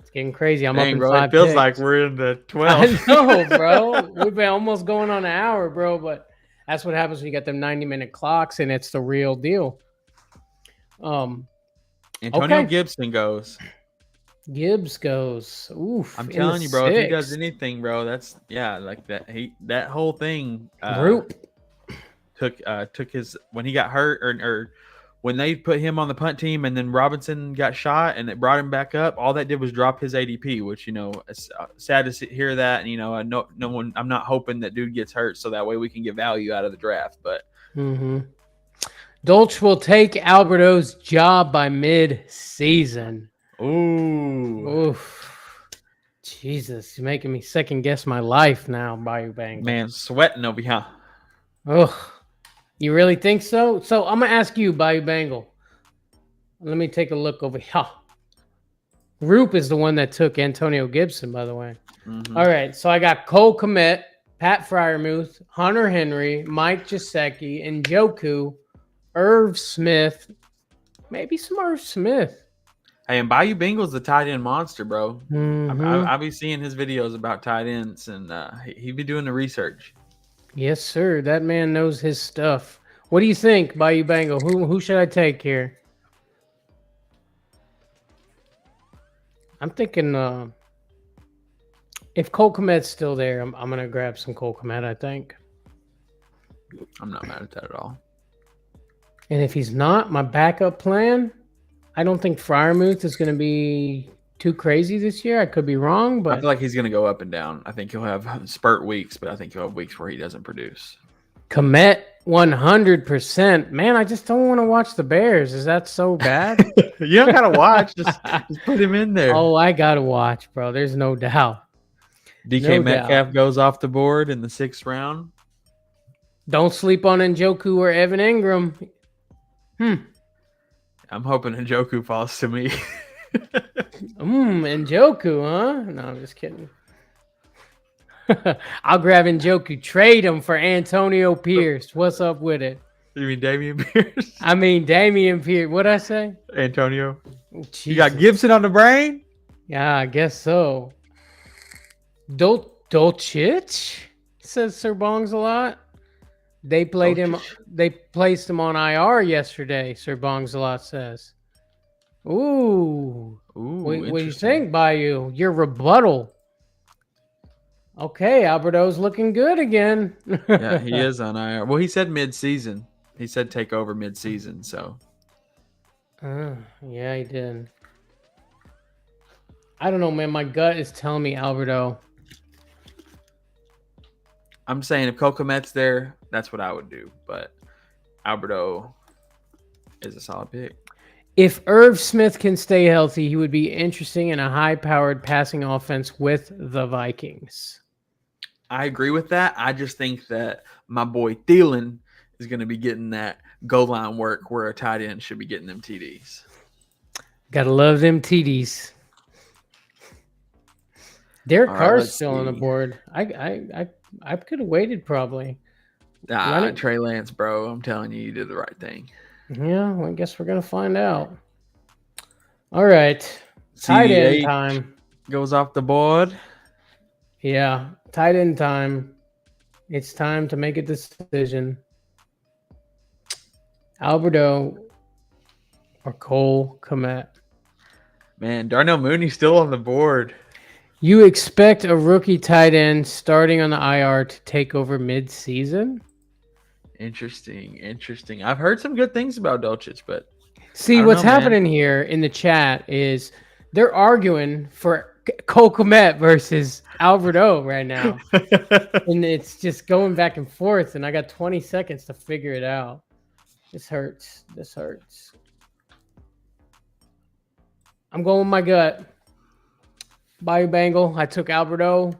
It's getting crazy. I'm up in 5 It feels picks. like we're in the 12th. I know, bro. We've been almost going on an hour, bro. But that's what happens when you got them 90-minute clocks, and it's the real deal. Antonio Gibson goes. Gibbs goes. Oof. I'm telling you, bro. If he does anything, bro, that's like that. That whole thing. Group took his when he got hurt or when they put him on the punt team and then Robinson got shot and it brought him back up. All that did was drop his ADP, which it's sad to hear that. And no one. I'm not hoping that dude gets hurt so that way we can get value out of the draft. But Dolch will take Alberto's job by mid-season. Oof. Jesus, you're making me second guess my life now, Bayou Bang. Man, sweating over here. Ugh. You really think so? So I'm going to ask you, Bayou Bengal. Let me take a look over here. Roop is the one that took Antonio Gibson, by the way. All right, so I got Cole Kmet, Pat Fryermuth, Hunter Henry, Mike Gesicki, Njoku, Irv Smith, maybe some Irv Smith. Hey, and Bayou Bengal's the tight end monster, bro. I'll be seeing his videos about tight ends, and he be doing the research. Yes, sir. That man knows his stuff. What do you think, Bayou Bengal? Who should I take here? I'm thinking if Cole Kmet's still there, I'm going to grab some Cole Kmet, I think. I'm not mad at that at all. And if he's not, my backup plan, I don't think Fryermuth is going to be too crazy this year. I could be wrong, but I feel like he's going to go up and down. I think he'll have spurt weeks, but I think he'll have weeks where he doesn't produce. Kmet 100%. Man, I just don't want to watch the Bears. Is that so bad? You don't got to watch. Just put him in there. Oh, I got to watch, bro. There's no doubt. DK Metcalf goes off the board in the 6th round. Don't sleep on Njoku or Evan Ingram. I'm hoping Njoku falls to me. Njoku, huh? No, I'm just kidding. I'll grab Njoku. Trade him for Antonio Pierce. What's up with it? You mean Dameon Pierce? I mean Dameon Pierce. What'd I say? Antonio. Jesus. You got Gibson on the brain? Yeah, I guess so. Dolchich, says Sir Bongs a lot. They played him. They placed him on IR yesterday. Sir Bongs a lot says. Ooh. What do you think, Bayou? Your rebuttal. Okay, Alberto's looking good again. Yeah, he is on IR. Well, he said mid-season. He said take over mid-season, so. Yeah, he did. I don't know, man. My gut is telling me Alberto. I'm saying if Cole Kmet's there, that's what I would do. But Alberto is a solid pick. If Irv Smith can stay healthy, he would be interesting in a high-powered passing offense with the Vikings. I agree with that. I just think that my boy Thielen is going to be getting that goal line work where a tight end should be getting them TDs. Gotta love them TDs. Derek Carr's still on the board. I could have waited probably. Trey Lance, bro. I'm telling you, you did the right thing. Yeah, well, I guess we're going to find out. All right. Tight end time. Goes off the board. Yeah, tight end time. It's time to make a decision. Alberto or Cole Kmet. Man, Darnell Mooney's still on the board. You expect a rookie tight end starting on the IR to take over mid-season? Interesting. I've heard some good things about Dolchich, but see what's happening here in the chat is they're arguing for Cole Kmet versus Alberto right now. And it's just going back and forth, and I got 20 seconds to figure it out. This hurts. This hurts. I'm going with my gut. Bayou Bengal. I took Alberto.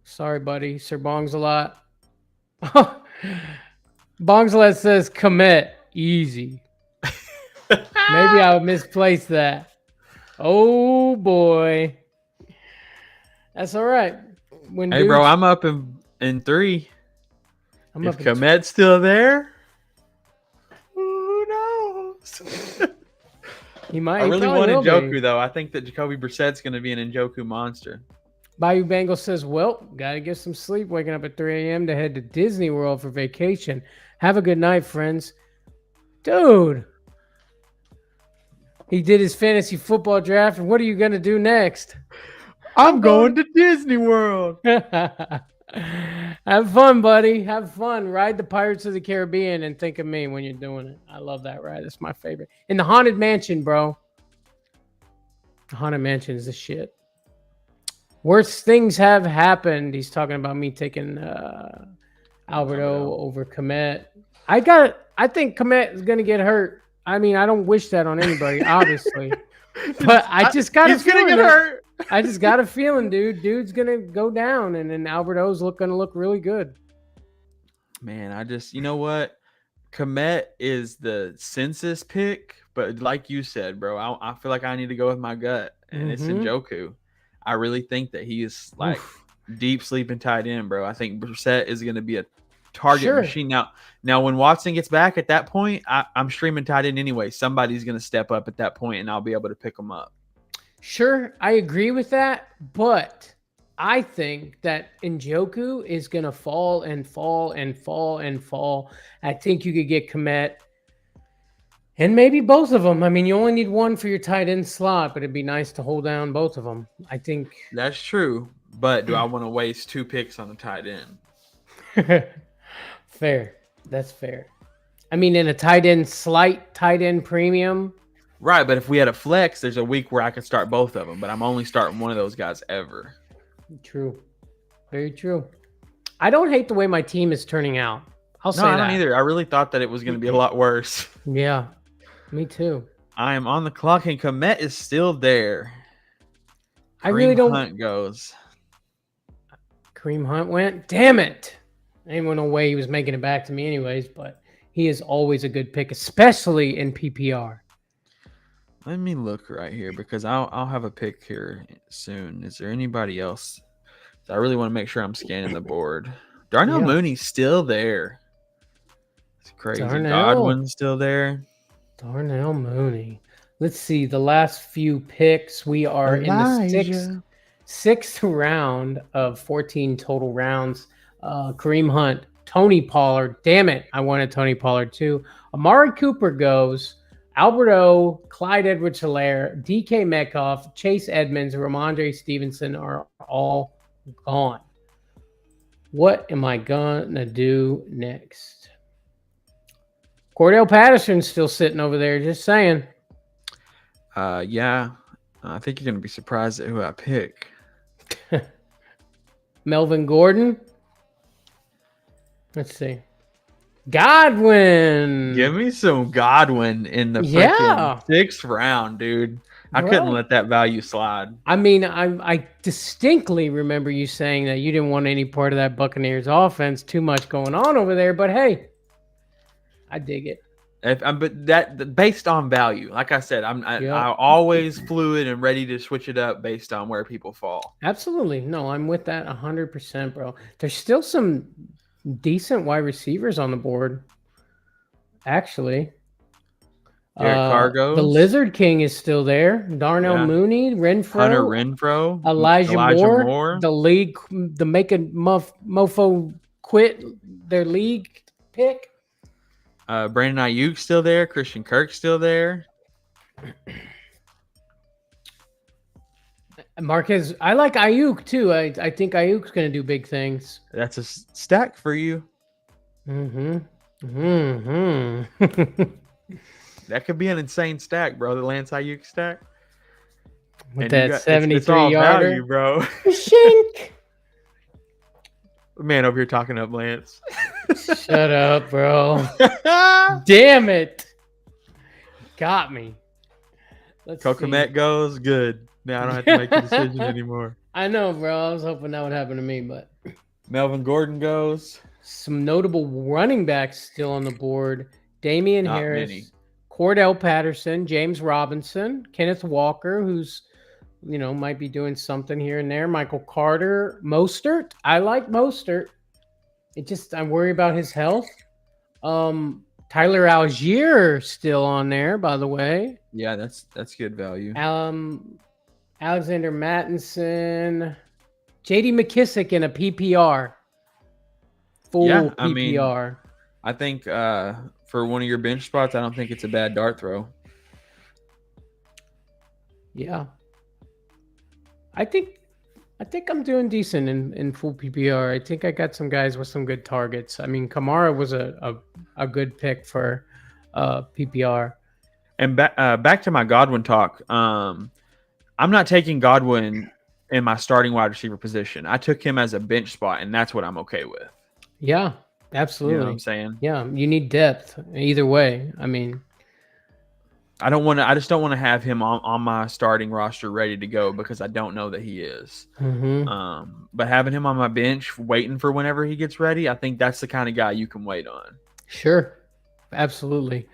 Sorry, buddy. Sir Bongs a lot. Bongsalet says commit. Easy. Maybe I would misplace that. Oh, boy. That's all right. Hey, bro, I'm up in 3. If Komet's still there, who knows? He might. I really want Njoku, though. I think that Jacoby Brissett's going to be an Njoku monster. Bayou Bengal says, well, got to get some sleep, waking up at 3 a.m. to head to Disney World for vacation. Have a good night, friends. Dude. He did his fantasy football draft, and what are you going to do next? I'm going to Disney World. Have fun, buddy. Have fun. Ride the Pirates of the Caribbean and think of me when you're doing it. I love that ride. That's my favorite. In the Haunted Mansion, bro. The Haunted Mansion is the shit. Worst things have happened. He's talking about me taking Alberto over Komet. I think Komet is going to get hurt. I mean, I don't wish that on anybody, obviously. But I just got a feeling. He's going to get hurt. I just got a feeling, dude. Dude's going to go down, and then Alberto's going to look really good. Man, you know what? Komet is the census pick, but like you said, bro, I feel like I need to go with my gut, and it's Njoku. I really think that he is like deep sleeping tight end, bro. I think Brissett is going to be a target machine. Now, when Watson gets back at that point, I'm streaming tight end anyway. Somebody's going to step up at that point, and I'll be able to pick him up. Sure, I agree with that, but I think that Njoku is going to fall and fall and fall and fall. I think you could get Komet and maybe both of them. I mean, you only need one for your tight end slot, but it'd be nice to hold down both of them. I think that's true, but do I want to waste 2 picks on a tight end? Fair. That's fair. I mean, in a slight tight end premium. Right, but if we had a flex, there's a week where I could start both of them, but I'm only starting one of those guys ever. True. Very true. I don't hate the way my team is turning out. I'll say that. No, I don't either. I really thought that it was going to be a lot worse. Yeah, me too. I am on the clock, and Komet is still there. I really don't. Hunt goes. Kareem Hunt went. Damn it. Ain't no way he was making it back to me anyways, but he is always a good pick, especially in PPR. Let me look right here because I'll have a pick here soon. Is there anybody else? I really want to make sure I'm scanning the board. Darnell Mooney's still there. It's crazy. Godwin's still there. Darnell Mooney. Let's see. The last few picks, we are in the sixth round of 14 total rounds. Kareem Hunt, Tony Pollard. Damn it. I wanted Tony Pollard too. Amari Cooper goes. Alberto, Clyde Edwards-Helaire, DK Metcalf, Chase Edmonds, Ramondre Stevenson are all gone. What am I gonna do next? Cordell Patterson's still sitting over there, just saying. Yeah. I think you're gonna be surprised at who I pick. Melvin Gordon. Let's see. Godwin. Give me some Godwin in the freaking 6th round, dude. I couldn't let that value slide. I mean, I distinctly remember you saying that you didn't want any part of that Buccaneers offense. Too much going on over there, but hey, I dig it. But that based on value, like I said, I'm always fluid and ready to switch it up based on where people fall. Absolutely, no, I'm with that 100%, bro. There's still some decent wide receivers on the board, actually. Derek Carr goes. The Lizard King is still there. Darnell Mooney, Hunter Renfrow, Elijah Moore. The league, the make a mofo quit their league pick. Brandon Ayuk still there. Christian Kirk still there. Marquez, I like Ayuk too. I think Ayuk's going to do big things. That's a stack for you. That could be an insane stack, bro. The Lance Ayuk stack. with And that it's all 73-yarder. value, bro. Shink. Man over here talking up Lance. Shut up, bro. Damn it. Got me. Let's see. Kokomet goes good. Now I don't have to make the decision anymore. I know, bro. I was hoping that would happen to me, but Melvin Gordon goes. some notable running backs still on the board. Damien Not Harris, many. Cordell Patterson, James Robinson, Kenneth Walker, who's might be doing something here and there. Michael Carter, Mostert. I like Mostert. I worry about his health. Tyler Algier still on there, by the way. Yeah, that's good value. Alexander Mattinson, JD McKissick in a PPR. Full Yeah, PPR. I think for one of your bench spots, I don't think it's a bad dart throw. Yeah. I think I'm doing decent in full PPR. I think I got some guys with some good targets. I mean, Kamara was a good pick for PPR. And back to my Godwin talk. I'm not taking Godwin in my starting wide receiver position. I took him as a bench spot, and that's what I'm okay with. Yeah, absolutely. You know what I'm saying? Yeah, you need depth either way. I mean, I just don't want to have him on my starting roster ready to go because I don't know that he is. mm-hmm. But having him on my bench waiting for whenever he gets ready, I think that's the kind of guy you can wait on. Sure. Absolutely.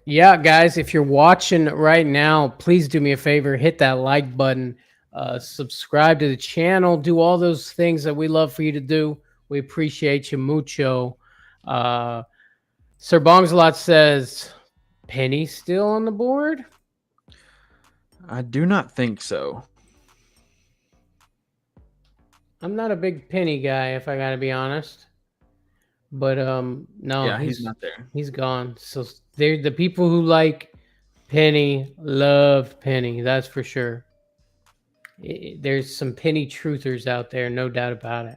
Yeah, guys, if you're watching right now, please do me a favor, hit that like button, subscribe to the channel, do all those things that we love for you to do. We appreciate you mucho. Sir Bongsalot says, Penny still on the board? I do not think so. I'm not a big Penny guy, if I gotta be honest. But no, yeah, he's not there. He's gone. So they're the people who like Penny love Penny. That's for sure. There's some Penny truthers out there, no doubt about it.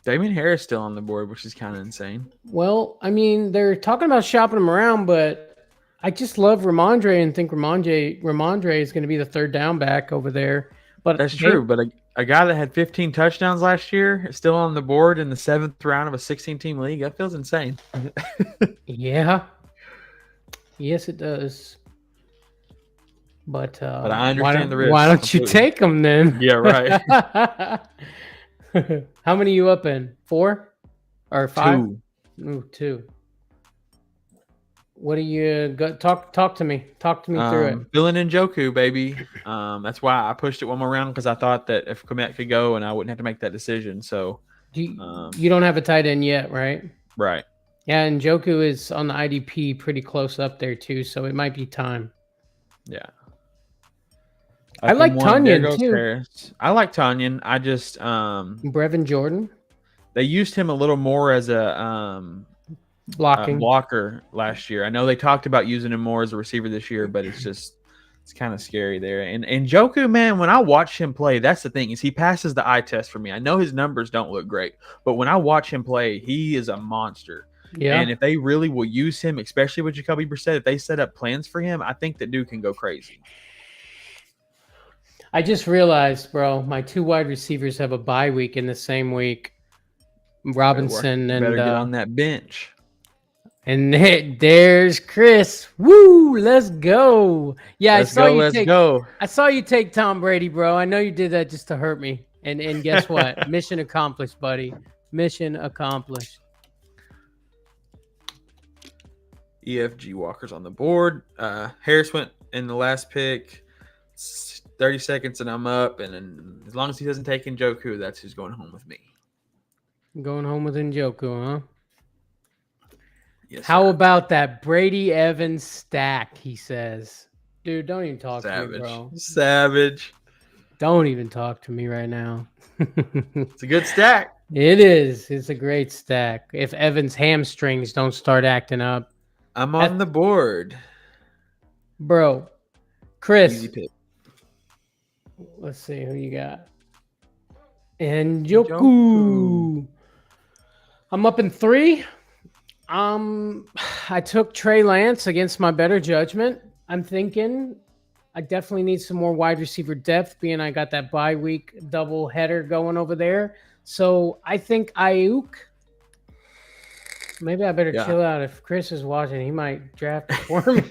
Damien Harris still on the board, which is kind of insane. Well, I mean, they're talking about shopping him around, but I just love Ramondre and think Ramondre is going to be the third down back over there. But that's true. But a guy that had 15 touchdowns last year is still on the board in the 7th round of a 16-team league. That feels insane. Yeah. Yes, it does. But I understand the risk. Why don't you take him then? Yeah, right. How many you up in? 4 or 5? 2. Ooh, 2. What do you got? Talk to me. Talk to me through it. Filling in Njoku, baby. That's why I pushed it one more round because I thought that if Komet could go and I wouldn't have to make that decision. So you don't have a tight end yet, right? Right. Yeah, and Njoku is on the IDP pretty close up there too, so it might be time. Yeah. I like Tanyan too. Harris. I like Tanyan. I just Brevin Jordan. They used him a little more as a blocker last year. I know they talked about using him more as a receiver this year, but it's kind of scary there. And Njoku, man, when I watch him play, that's the thing is he passes the eye test for me. I know his numbers don't look great, but when I watch him play, he is a monster. Yeah. And if they really will use him, especially with Jacoby Brissett, if they set up plans for him, I think that dude can go crazy. I just realized, bro, my 2 wide receivers have a bye week in the same week. Robinson and better get on that bench. And there's Chris. Woo! Let's go. Yeah, let's go. I saw you take Tom Brady, bro. I know you did that just to hurt me. And guess what? Mission accomplished, buddy. Mission accomplished. EFG Walker's on the board. Harris went in the last pick. 30 seconds and I'm up. And then as long as he doesn't take Njoku, that's who's going home with me. Going home with Njoku, huh? Yes, how about that Brady Evans stack, he says. Dude, don't even talk to me, bro. Savage. Don't even talk to me right now. It's a good stack. It is. It's a great stack. If Evans' hamstrings don't start acting up. I'm on the board. Bro. Chris. Easy pick. Let's see who you got. Njoku. I'm up in 3. I took Trey Lance against my better judgment. I'm thinking I definitely need some more wide receiver depth, being I got that bye week double header going over there. So I think Ayuk. Maybe I better Yeah. chill out. If Chris is watching, he might draft it for me.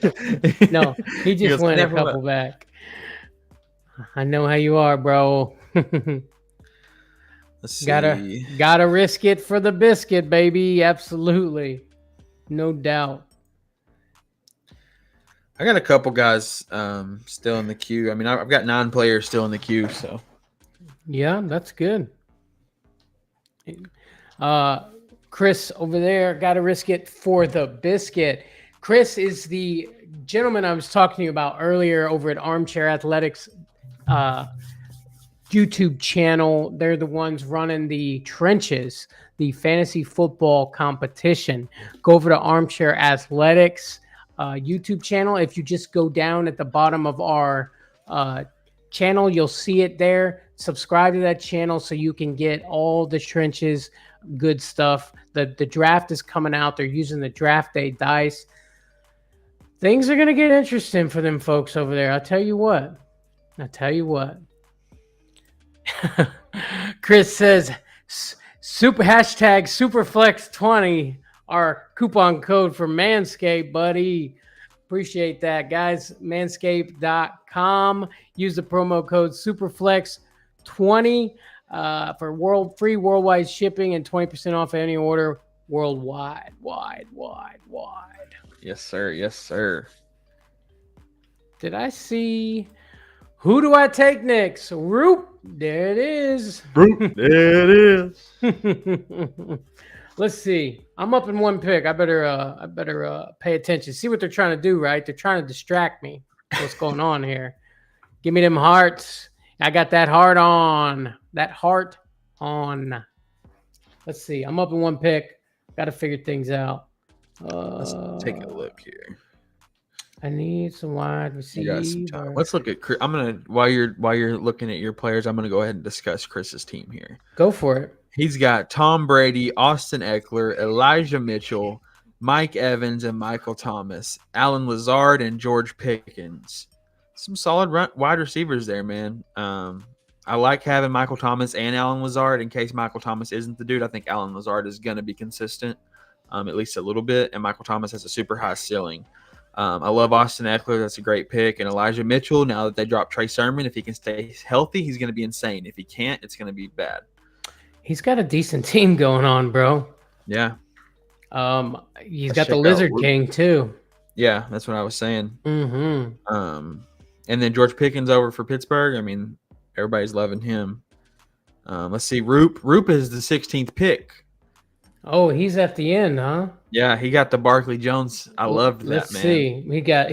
No, he just goes, went a "Never couple back. I know how you are, bro. Let's see. Gotta risk it for the biscuit, baby. Absolutely. No doubt. I got a couple guys still in the queue. I mean, I've got 9 players still in the queue. So Yeah, that's good. Chris over there, got to risk it for the biscuit. Chris is the gentleman I was talking to you about earlier over at Armchair Athletics YouTube channel. They're the ones running the trenches, the fantasy football competition. Go over to Armchair Athletics YouTube channel. If you just go down at the bottom of our channel, you'll see it there. Subscribe to that channel so you can get all the trenches good stuff. The draft is coming out. They're using the draft day dice. Things are going to get interesting for them folks over there. I'll tell you what. Chris says super hashtag superflex20 our coupon code for Manscaped, buddy. Appreciate that, guys. Manscaped.com. Use the promo code superflex20 for free worldwide shipping and 20% off any order worldwide. Wide. yes, sir. Yes, sir. Did I see? Who do I take next? Roop. There it is. Roop. There it is. Let's see. I'm up in one pick. I better pay attention. See what they're trying to do, right? They're trying to distract me. What's going on here? Give me them hearts. I got that heart on. Let's see. I'm up in one pick. Got to figure things out. Let's take a look here. I need some wide receivers. Let's look at Chris. I'm gonna while you're looking at your players, I'm gonna go ahead and discuss Chris's team here. Go for it. He's got Tom Brady, Austin Eckler, Elijah Mitchell, Mike Evans, and Michael Thomas, Alan Lazard, and George Pickens. Some solid wide receivers there, man. I like having Michael Thomas and Alan Lazard in case Michael Thomas isn't the dude. I think Alan Lazard is going to be consistent, at least a little bit, and Michael Thomas has a super high ceiling. I love Austin Eckler. That's a great pick. And Elijah Mitchell, now that they dropped Trey Sermon, if he can stay healthy, he's going to be insane. If he can't, it's going to be bad. He's got a decent team going on, bro. Yeah. He's got the Lizard King, too. Yeah, that's what I was saying. Mm-hmm. And then George Pickens over for Pittsburgh. I mean, everybody's loving him. Let's see. Roop is the 16th pick. Oh, he's at the end, huh? Yeah, he got the Barkley Jones. I loved that, Let's man. see.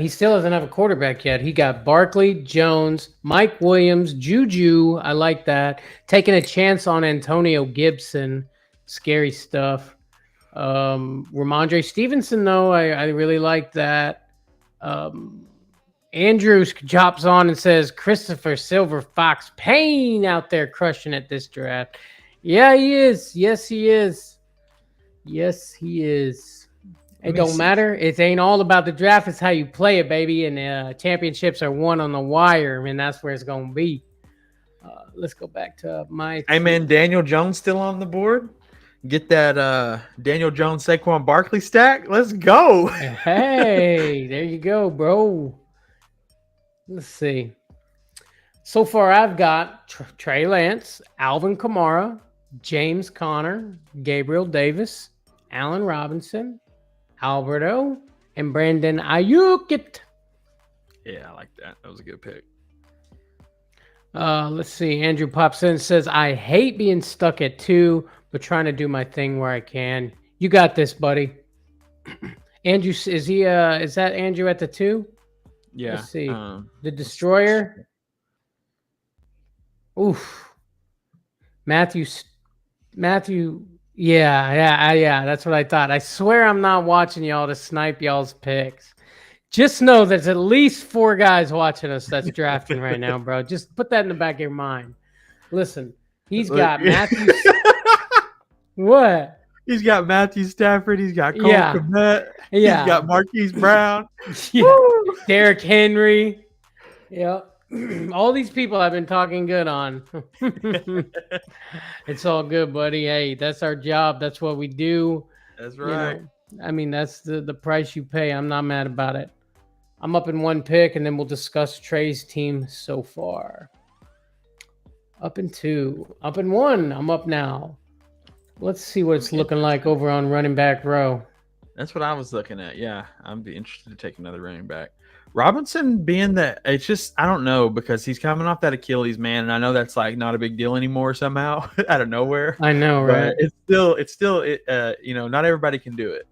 He still doesn't have a quarterback yet. He got Barkley, Jones, Mike Williams, Juju. I like that. Taking a chance on Antonio Gibson. Scary stuff. Ramondre Stevenson, though, I really like that. Andrews chops on and says Christopher Silver Fox Payne out there crushing it this draft. Yeah, he is. Yes, he is. It don't matter. It ain't all about the draft. It's how you play it, baby. And championships are won on the wire. I mean, that's where it's going to be. Let's go back to my... Hey, man, Daniel Jones still on the board? Get that Daniel Jones, Saquon Barkley stack. Let's go. Hey, there you go, bro. Let's see. So far, I've got Trey Lance, Alvin Kamara, James Conner, Gabriel Davis, Allen Robinson, Alberto, and Brandon Ayuk. Yeah, I like that. That was a good pick. Let's see. Andrew pops in and says, I hate being stuck at 2, but trying to do my thing where I can. You got this, buddy. Andrew, is that Andrew at the 2? Yeah. Let's see. The Destroyer. Oof. Matthew. Yeah. That's what I thought. I swear I'm not watching y'all to snipe y'all's picks. Just know there's at least 4 guys watching us that's drafting right now, bro. Just put that in the back of your mind. Listen, he's got Matthew. What? He's got Matthew Stafford. He's got Cole Kmet. Yeah. He's got Marquise Brown. Yeah. Derrick Henry. Yep. All these people I've been talking good on. It's all good, buddy. Hey, that's our job. That's what we do. That's You right. know, I mean, that's the price you pay. I'm not mad about it. I'm up in one pick, and then we'll discuss Trea's team so far. Up in two. Up in one. I'm up now. Let's see what it's looking like over on running back row. That's what I was looking at. Yeah, I'd be interested to take another running back. Robinson being that, it's just, I don't know, because he's coming off that Achilles, man, and I know that's like not a big deal anymore somehow out of nowhere. I know, right? But it's still you know, not everybody can do it.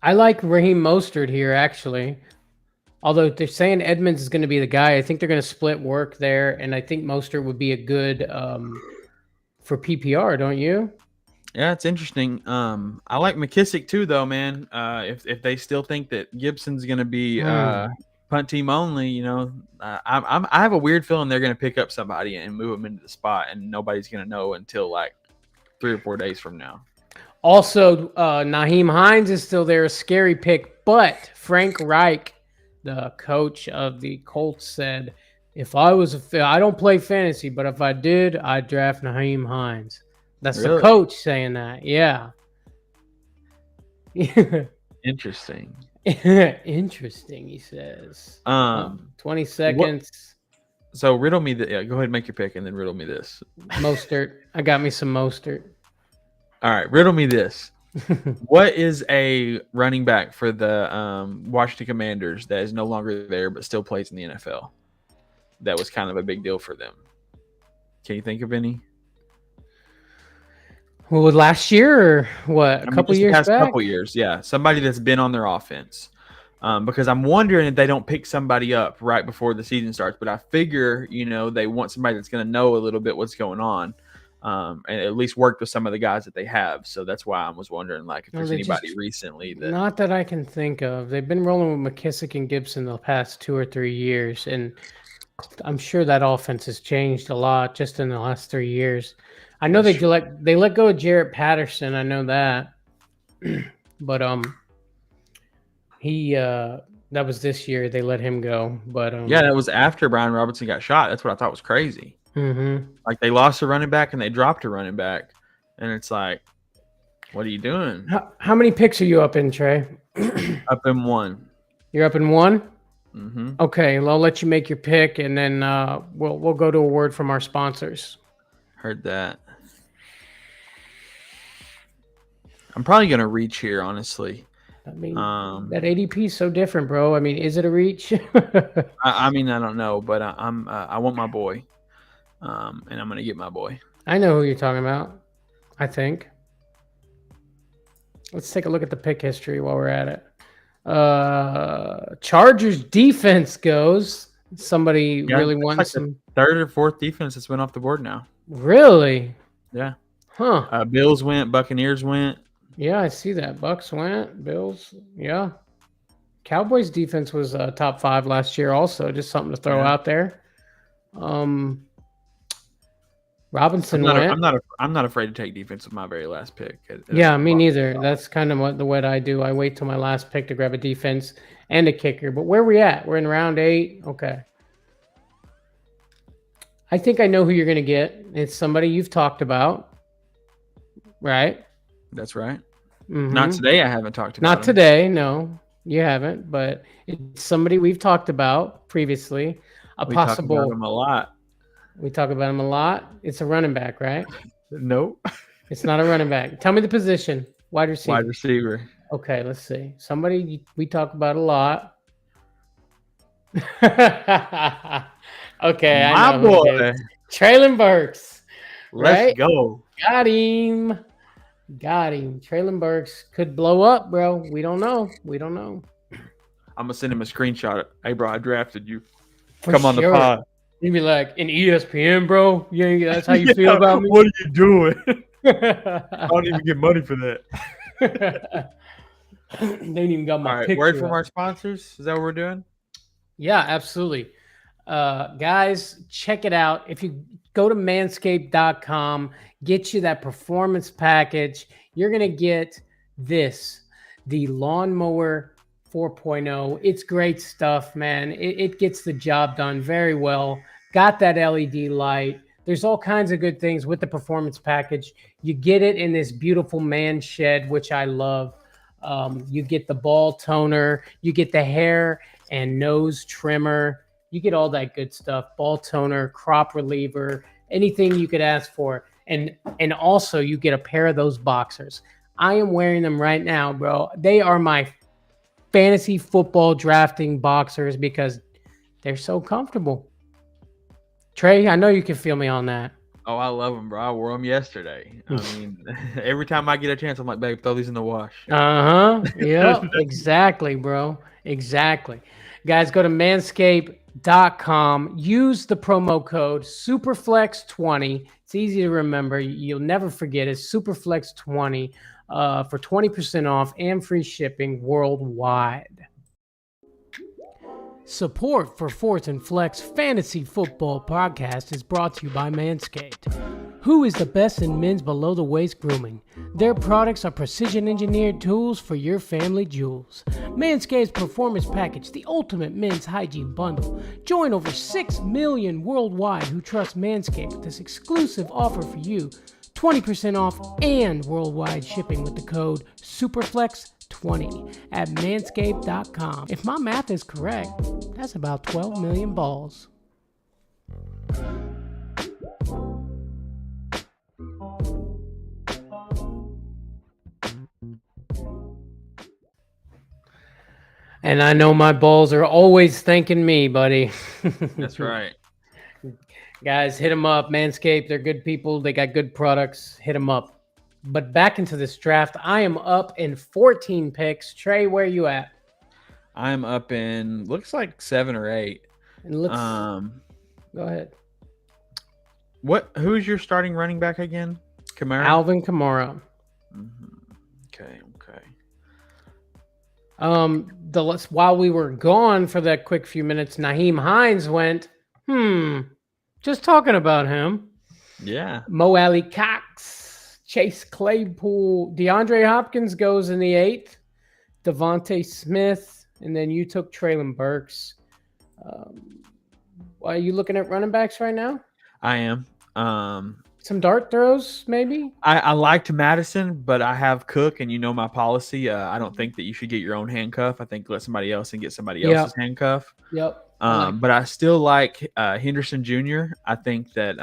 I like Raheem Mostert here, actually. Although they're saying Edmonds is going to be the guy, I think they're going to split work there, and I think Mostert would be a good for PPR, don't you? Yeah, it's interesting. I like McKissick too, though, man. If they still think that Gibson's going to be punt team only, you know, I have a weird feeling they're going to pick up somebody and move them into the spot, and nobody's going to know until like 3 or 4 days from now. Also, Nyheim Hines is still there, a scary pick, but Frank Reich, the coach of the Colts, said, if I don't play fantasy, but if I did, I'd draft Nyheim Hines. That's Really? the coach saying that. Yeah. Interesting. Interesting, he says. 20 seconds. So riddle me the. Yeah, go ahead and make your pick, and then riddle me this. Mostert. I got me some Mostert. All right, riddle me this. What is a running back for the Washington Commanders that is no longer there but still plays in the NFL? That was kind of a big deal for them. Can you think of any? Well, last year or what? A couple years back? Couple years, yeah. Somebody that's been on their offense. Because I'm wondering if they don't pick somebody up right before the season starts. But I figure, you know, they want somebody that's going to know a little bit what's going on. And at least worked with some of the guys that they have. So that's why I was wondering, like, if there's anybody recently that. Not that I can think of. They've been rolling with McKissick and Gibson the past 2 or 3 years. And I'm sure that offense has changed a lot just in the last 3 years. I know they let go of Jarrett Patterson. I know that. But he that was this year. They let him go. But yeah, that was after Brian Robinson got shot. That's what I thought was crazy. Mm-hmm. Like they lost a running back and they dropped a running back, and it's like, what are you doing? How many picks are you up in, Trey? Up in one. You're up in one? Mm-hmm. Okay, well, I'll let you make your pick, and then we'll go to a word from our sponsors. Heard that. I'm probably gonna reach here, honestly. I mean, that ADP is so different, bro. I mean, is it a reach? I mean, I don't know, but I want my boy. And I'm going to get my boy. I know who you're talking about, I think. Let's take a look at the pick history while we're at it. Chargers defense goes. Somebody really wants like some. Third or fourth defense that's went off the board now. Really? Yeah. Huh. Bills went. Buccaneers went. Yeah, I see that. Bucks went. Bills. Yeah. Cowboys defense was top 5 last year also. Just something to throw out there. Robinson went. I'm not afraid to take defense with my very last pick. Yeah, me neither. That's kind of what I do. I wait till my last pick to grab a defense and a kicker. But where are we at? We're in round 8. Okay. I think I know who you're going to get. It's somebody you've talked about, right? That's right. Mm-hmm. Not today. I haven't talked about. Not today. No, you haven't. But it's somebody we've talked about previously. We talk about him a lot. We talk about him a lot. It's a running back, right? Nope. It's not a running back. Tell me the position. Wide receiver. Wide receiver. Okay, let's see. Somebody we talk about a lot. Okay, my boy. Traylon Burks. Let's go. Got him. Traylon Burks could blow up, bro. We don't know. I'm gonna send him a screenshot. Hey, bro, I drafted you. Come on the pod. You'd be like, in ESPN, bro? Yeah, that's how you feel about me? What are you doing? I don't even get money for that. They ain't even got my picture. Word from our sponsors? Is that what we're doing? Yeah, absolutely. Guys, check it out. If you go to manscaped.com, get you that performance package, you're going to get the Lawnmower 4.0. It's great stuff, man. It gets the job done very well. Got that LED light. There's all kinds of good things with the performance package. You get it in this beautiful man shed, which I love. You get the ball toner. You get the hair and nose trimmer. You get all that good stuff. Ball toner, crop reliever, anything you could ask for. And also you get a pair of those boxers. I am wearing them right now, bro. They are my fantasy football drafting boxers because they're so comfortable. Trey, I know you can feel me on that. Oh, I love them, bro. I wore them yesterday. I mean, every time I get a chance, I'm like, babe, throw these in the wash. Yeah, exactly, bro. Exactly. Guys, go to manscaped.com. Use the promo code SUPERFLEX20. It's easy to remember. You'll never forget it. SUPERFLEX20 for 20% off and free shipping worldwide. Support for Force and Flex Fantasy Football Podcast is brought to you by Manscaped. Who is the best in men's below-the-waist grooming? Their products are precision-engineered tools for your family jewels. Manscaped's Performance Package, the ultimate men's hygiene bundle. Join over 6 million worldwide who trust Manscaped with this exclusive offer for you. 20% off and worldwide shipping with the code SUPERFLEX20 at manscaped.com. If my math is correct, that's about 12 million balls. And I know my balls are always thanking me, buddy. That's right. Guys, hit them up. Manscaped, they're good people. They got good products. Hit them up. But back into this draft, I am up in 14 picks. Trey, where are you at? I'm up in, looks like 7 or 8. And let's go ahead. Who's your starting running back again? Kamara? Alvin Kamara. Okay. While we were gone for that quick few minutes, Naheem Hines went, just talking about him. Yeah. Mo Alley Cox, Chase Claypool, DeAndre Hopkins goes in the 8th, Devontae Smith, and then you took Treylon Burks. Are you looking at running backs right now? I am. Some dart throws, maybe? I liked Madison, but I have Cook, and you know my policy. I don't think that you should get your own handcuff. I think let somebody else and get somebody else's handcuff. Yep. But I still like Henderson Jr. I think that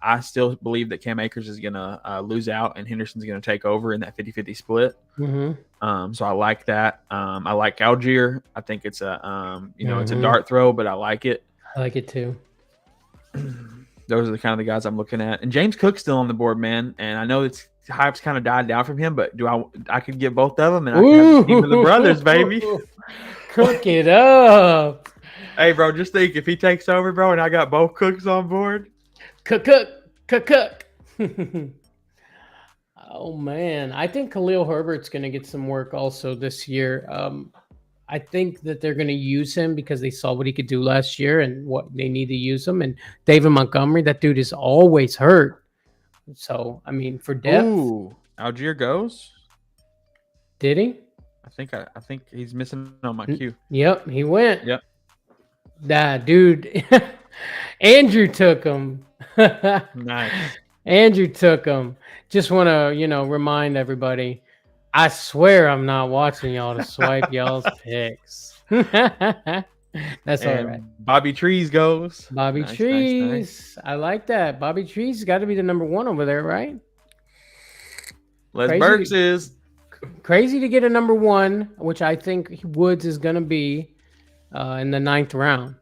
I still believe that Cam Akers is going to lose out, and Henderson's going to take over in that 50-50 split. Mm-hmm. So I like that. I like Algier. I think it's a it's a dart throw, but I like it. I like it too. Those are the kind of the guys I'm looking at. And James Cook's still on the board, man. And I know it's hype's kind of died down from him, but I could get both of them, and I can have the team of the brothers, baby. Cook it up. Hey, bro, just think if he takes over, bro, and I got both Cooks on board. Cook. Oh, man. I think Khalil Herbert's going to get some work also this year. I think that they're going to use him because they saw what he could do last year and what they need to use him. And David Montgomery, that dude is always hurt. So, I mean, for depth. Ooh, Algier goes? Did he? I think he's missing on my queue. Yep, he went. Yep. Nah, dude. Andrew took him. Nice. Andrew took him. Just want to, remind everybody. I swear I'm not watching y'all to swipe y'all's picks. That's all right. Bobby Trees goes. Bobby Trees. Nice. I like that. Bobby Trees got to be the number 1 over there, right? Les Burks is. Crazy to get a number 1, which I think Woods is going to be in the 9th round.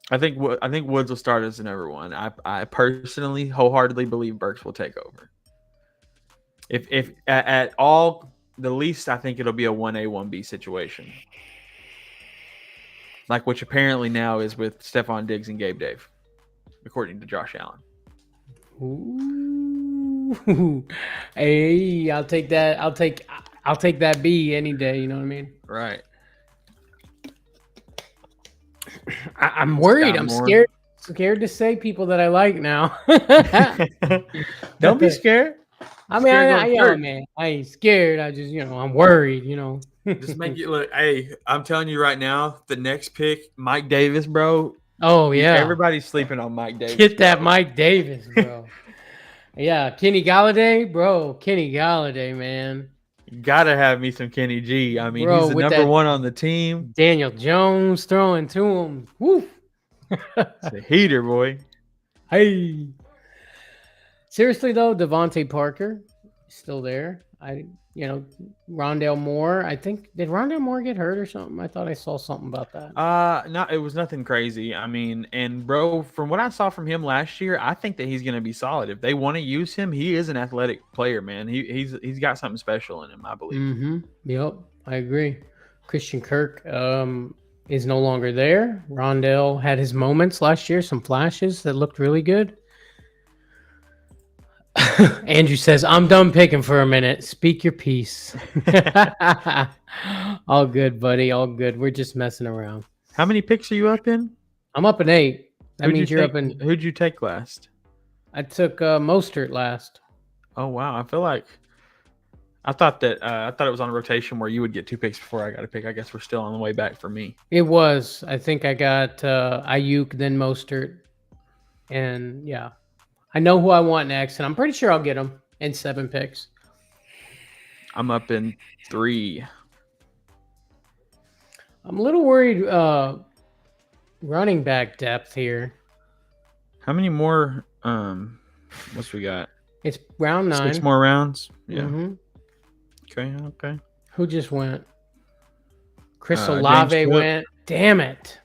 I think Woods will start as the number 1. I personally wholeheartedly believe Burks will take over. If at all the least, I think it'll be a 1A 1B situation, like which apparently now is with Stephon Diggs and Gabe Dave, according to Josh Allen. Ooh. Hey, I'll take that. I'll take that B any day. You know what I mean? Right. I'm worried. I'm scared to say people that I like now. Don't be scared. I mean, I ain't scared. I just, I'm worried, Just make it look. Hey, I'm telling you right now, the next pick, Mike Davis, bro. Oh yeah, Everybody's sleeping on Mike Davis. get that Mike Davis, bro. Yeah, Kenny Galladay, bro. Kenny Galladay, man. Gotta have me some Kenny G. I mean, Bro, he's the with number that one on the team. Daniel Jones throwing to him. Woo. It's a heater, boy. Hey. Seriously though, Devontae Parker still there. Rondale Moore. I think did Rondale Moore get hurt or something? I thought I saw something about that. No, it was nothing crazy. I mean, and bro, from what I saw from him last year, I think that he's gonna be solid. If they want to use him, he is an athletic player, man. He's got something special in him, I believe. Mm-hmm. Yep, I agree. Christian Kirk is no longer there. Rondale had his moments last year, some flashes that looked really good. Andrew says, I'm done picking for a minute. Speak your piece. All good, buddy. All good. We're just messing around. How many picks are you up in? I'm up in 8. That means you're up in. Who'd you take last? I took Mostert last. Oh, wow. I feel like I thought it was on a rotation where you would get 2 picks before I got a pick. I guess we're still on the way back for me. It was. I think I got Ayuk, then Mostert. And yeah. I know who I want next, and I'm pretty sure I'll get him in 7 picks. I'm up in 3. I'm a little worried running back depth here. How many more what's we got? It's round 9. 6 more rounds? Yeah. Mm-hmm. Okay. Who just went? Chris Olave went. Damn it.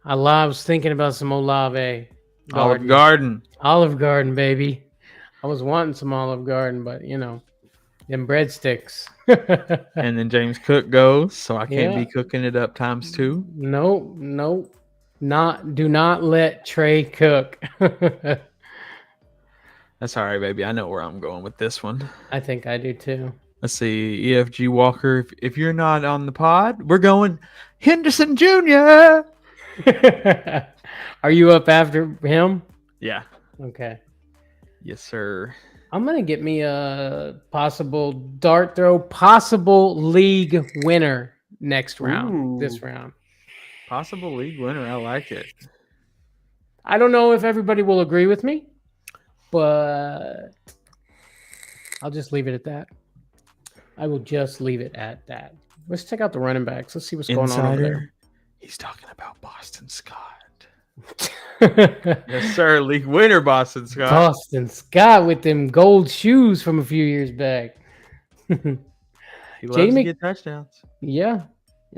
I was thinking about some Olave. Olive Garden. Olive Garden, baby. I was wanting some Olive Garden, but them breadsticks. And then James Cook goes, so I can't be cooking it up times 2. Nope. Do not let Trea cook. That's all right, baby. I know where I'm going with this one. I think I do too. Let's see. EFG Walker, if you're not on the pod, we're going Henderson Jr. Are you up after him? Yeah. Okay. Yes, sir. I'm going to get me a possible dart throw, possible league winner next round. This round. Possible league winner. I like it. I don't know if everybody will agree with me, but I'll just leave it at that. I will just leave it at that. Let's check out the running backs. Let's see what's going on over there. He's talking about Boston Scott. Yes, sir. League winner, Boston Scott. Boston Scott with them gold shoes from a few years back. He loves to get touchdowns. Yeah.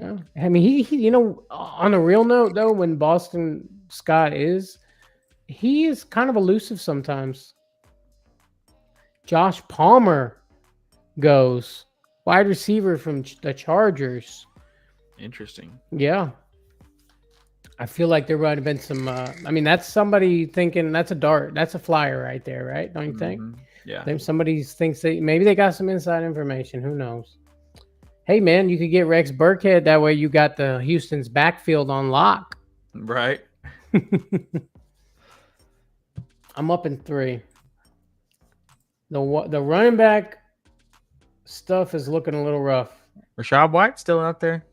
I mean, he on a real note, though, when Boston Scott he is kind of elusive sometimes. Josh Palmer goes. Wide receiver from the Chargers. Interesting. Yeah. I feel like there might have been some. That's somebody thinking that's a dart. That's a flyer right there, right? Don't you think? Yeah. Then somebody thinks maybe they got some inside information. Who knows? Hey, man, you could get Rex Burkhead. That way you got the Houston's backfield on lock. Right. I'm up in 3. The running back stuff is looking a little rough. Rashad White still out there?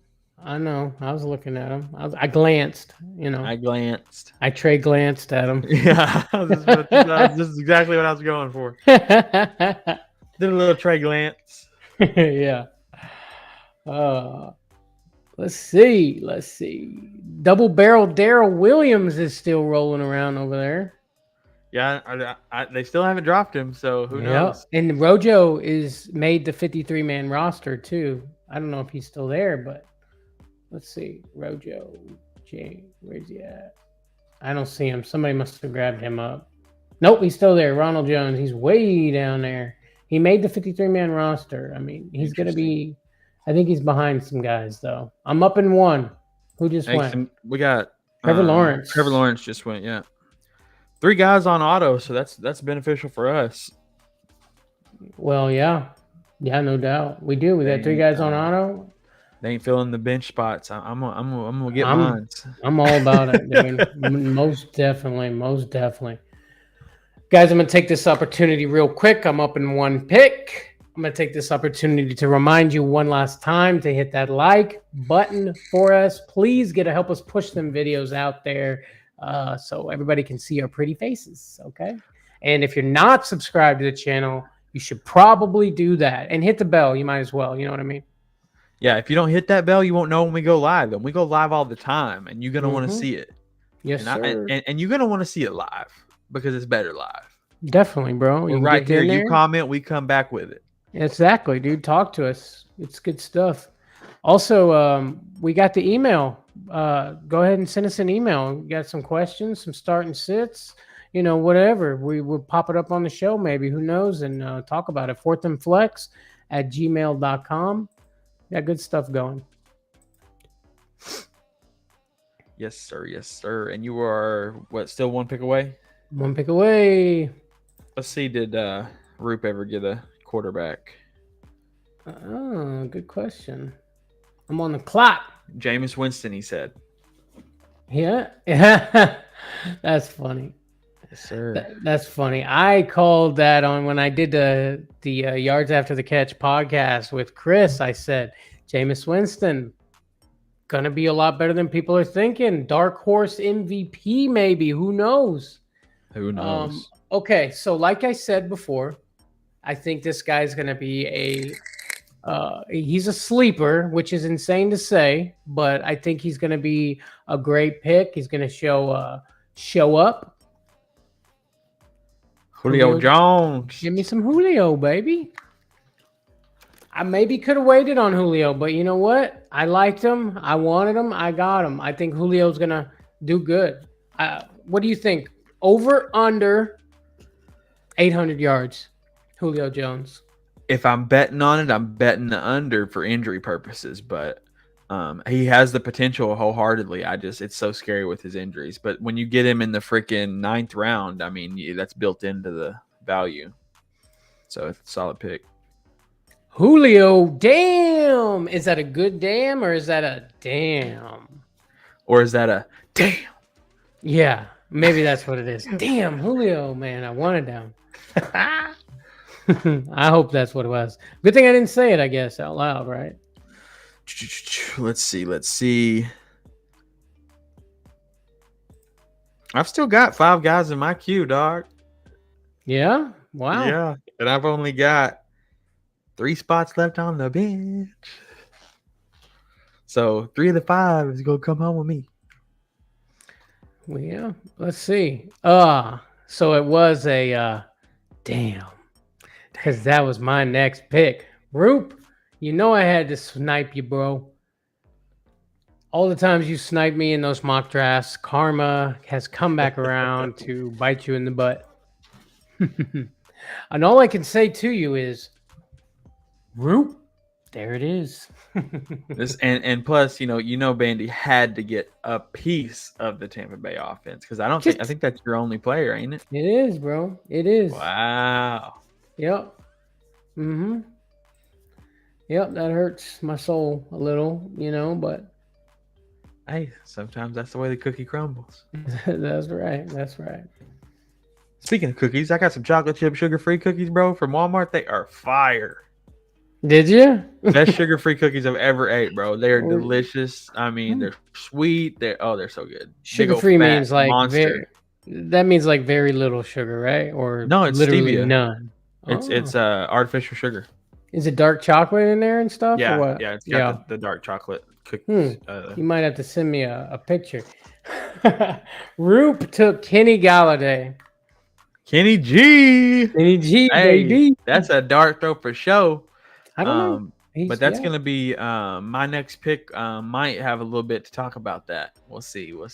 I know. I was looking at him. I glanced, I glanced. I Trea glanced at him. Yeah. This is exactly what I was going for. Did a little Trea glance. Yeah. Let's see. Double barrel Darrell Williams is still rolling around over there. Yeah, they still haven't dropped him, so who knows? And Rojo is made the 53-man roster too. I don't know if he's still there, but let's see. Rojo, where's he at? I don't see him. Somebody must have grabbed him up. Nope, he's still there. Ronald Jones, he's way down there. He made the 53-man roster. I mean, he's going to be – I think he's behind some guys, though. I'm up in 1. Who just went? We got Trevor Lawrence. Trevor Lawrence just went, yeah. 3 guys on auto, so that's beneficial for us. Well, yeah. Yeah, no doubt. We do. We got 3 guys on auto. They ain't filling the bench spots. I'm gonna get mine. I'm all about it, dude. Most definitely. Guys, I'm gonna take this opportunity real quick. I'm up in 1 pick. I'm I'm going to take this opportunity to remind you one last time to hit that like button for us. Please help us push them videos out there so everybody can see our pretty faces, okay? And if you're not subscribed to the channel, you should probably do that. And hit the bell. You might as well. You know what I mean? Yeah, if you don't hit that bell, you won't know when we go live. And we go live all the time, and you're going to want to see it. Yes, sir. And you're going to want to see it live because it's better live. Definitely, bro. We're right here. You comment, we come back with it. Exactly, dude. Talk to us. It's good stuff. Also, we got the email. Go ahead and send us an email. We got some questions, some start and sits, whatever. We'll pop it up on the show, maybe. Who knows? And talk about it. fourthandflex@gmail.com. Got good stuff going. Yes, sir. Yes, sir. And you are, still one pick away? One pick away. Let's see, did Roop ever get a quarterback? Oh, good question. I'm on the clock. Jameis Winston, he said. Yeah. That's funny. Yes, sir. That's funny. I called that on when I did the Yards After the Catch podcast with Chris. I said, Jameis Winston, going to be a lot better than people are thinking. Dark horse MVP, maybe. Who knows? Who knows? Okay, so like I said before, I think this guy's going to be he's a sleeper, which is insane to say, but I think he's going to be a great pick. He's going to show up. Julio Jones. Give me some Julio, baby. I maybe could have waited on Julio, but you know what? I liked him. I wanted him. I got him. I think Julio's going to do good. What do you think? Over, under 800 yards, Julio Jones. If I'm betting on it, I'm betting the under for injury purposes, but he has the potential wholeheartedly. It's so scary with his injuries. But when you get him in the freaking 9th round, I mean, that's built into the value. So it's a solid pick. Julio, damn. Is that a good damn or is that a damn? Or is that a damn? Yeah, maybe that's what it is. Damn, Julio, man, I wanted him. I hope that's what it was. Good thing I didn't say it, I guess, out loud, right? Let's see. I've still got 5 guys in my queue, dog. Yeah? Wow. Yeah, and I've only got 3 spots left on the bench. So 3 of the 5 is going to come home with me. Well, yeah, let's see. So it was a damn. Because that was my next pick. Roop, you know I had to snipe you, bro. All the times you sniped me in those mock drafts, karma has come back around to bite you in the butt. And all I can say to you is, Roop, there it is. This and plus, Bandy had to get a piece of the Tampa Bay offense because I think that's your only player, ain't it? It is, bro. It is. Wow. Yep. Mm-hmm. Yep, that hurts my soul a little, but hey, sometimes that's the way the cookie crumbles. That's right. That's right. Speaking of cookies, I got some chocolate chip sugar-free cookies, bro, from Walmart. They are fire. Did you? Best sugar-free cookies I've ever ate, bro. They are delicious. I mean, they're sweet. They're so good. Sugar-free means like that means like very little sugar, right? Or no, it's literally stevia. None. It's artificial sugar. Is it dark chocolate in there and stuff? Yeah, or what? yeah, it's got the dark chocolate cookies. You might have to send me a picture. Roop took Kenny Galladay. Kenny G, baby. That's a dart throw for show. I don't know. But that's going to be my next pick. Might have a little bit to talk about that. We'll see. Oh,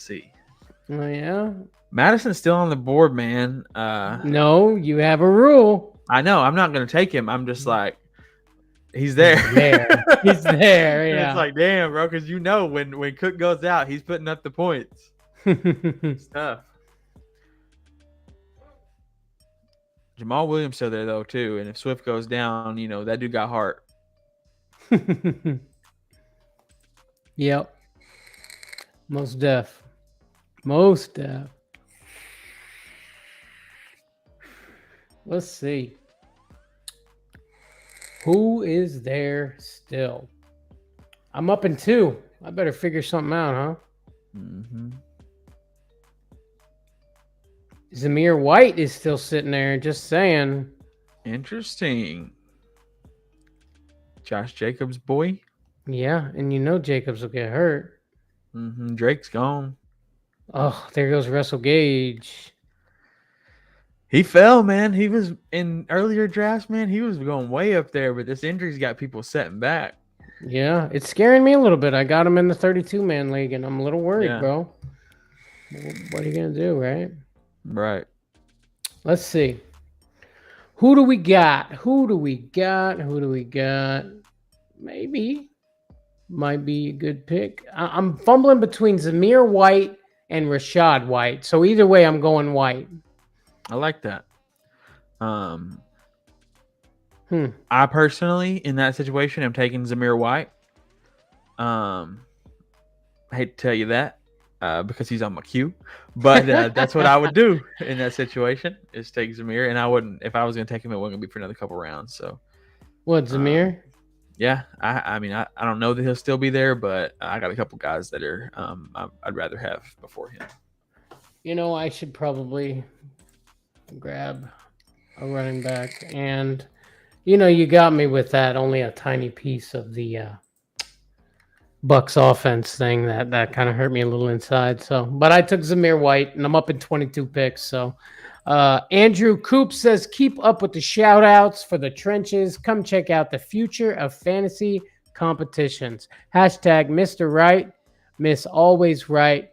yeah? Madison's still on the board, man. No, you have a rule. I know. I'm not going to take him. I'm just like, he's there. He's there, yeah. It's like, damn, bro, because when Cook goes out, he's putting up the points. It's tough. Jamal Williams still there, though, too. And if Swift goes down, that dude got heart. Yep. Most def. Let's see. Who is there still? I'm up in 2. I better figure something out, huh? Mm-hmm. Zamir White is still sitting there. Just saying. Interesting. Josh Jacobs, boy. Yeah, and you know Jacobs will get hurt. Mm-hmm. Drake's gone. Oh, there goes Russell Gage. He fell, man. He was in earlier drafts, man. He was going way up there, but this injury's got people setting back. Yeah, it's scaring me a little bit. I got him in the 32-man league, and I'm a little worried, Yeah. bro. What are you going to do, right? Right. Let's see. Who do we got? Who do we got? Who do we got? Maybe. Might be a good pick. I'm fumbling between Zamir White and Rashad White. So either way, I'm going White. I like that. I personally, in that situation, am taking Zamir White. I hate to tell you that because he's on my queue, but that's what I would do in that situation is take Zamir, and I wouldn't if I was going to take him. It wasn't going to be for another couple rounds. So, what, Zamir? Yeah, I mean, I don't know that he'll still be there, but I got a couple guys that are I'd rather have before him. You know, I should probably grab a running back, and you know, you got me with that. Only a tiny piece of the Bucks offense thing that kind of hurt me a little inside. So, but I took Zamir White, and I'm up in 22 picks. So, Andrew Coop says, keep up with the shout outs for the trenches. Come check out the future of fantasy competitions. Hashtag Mr. Right, Miss Always Right,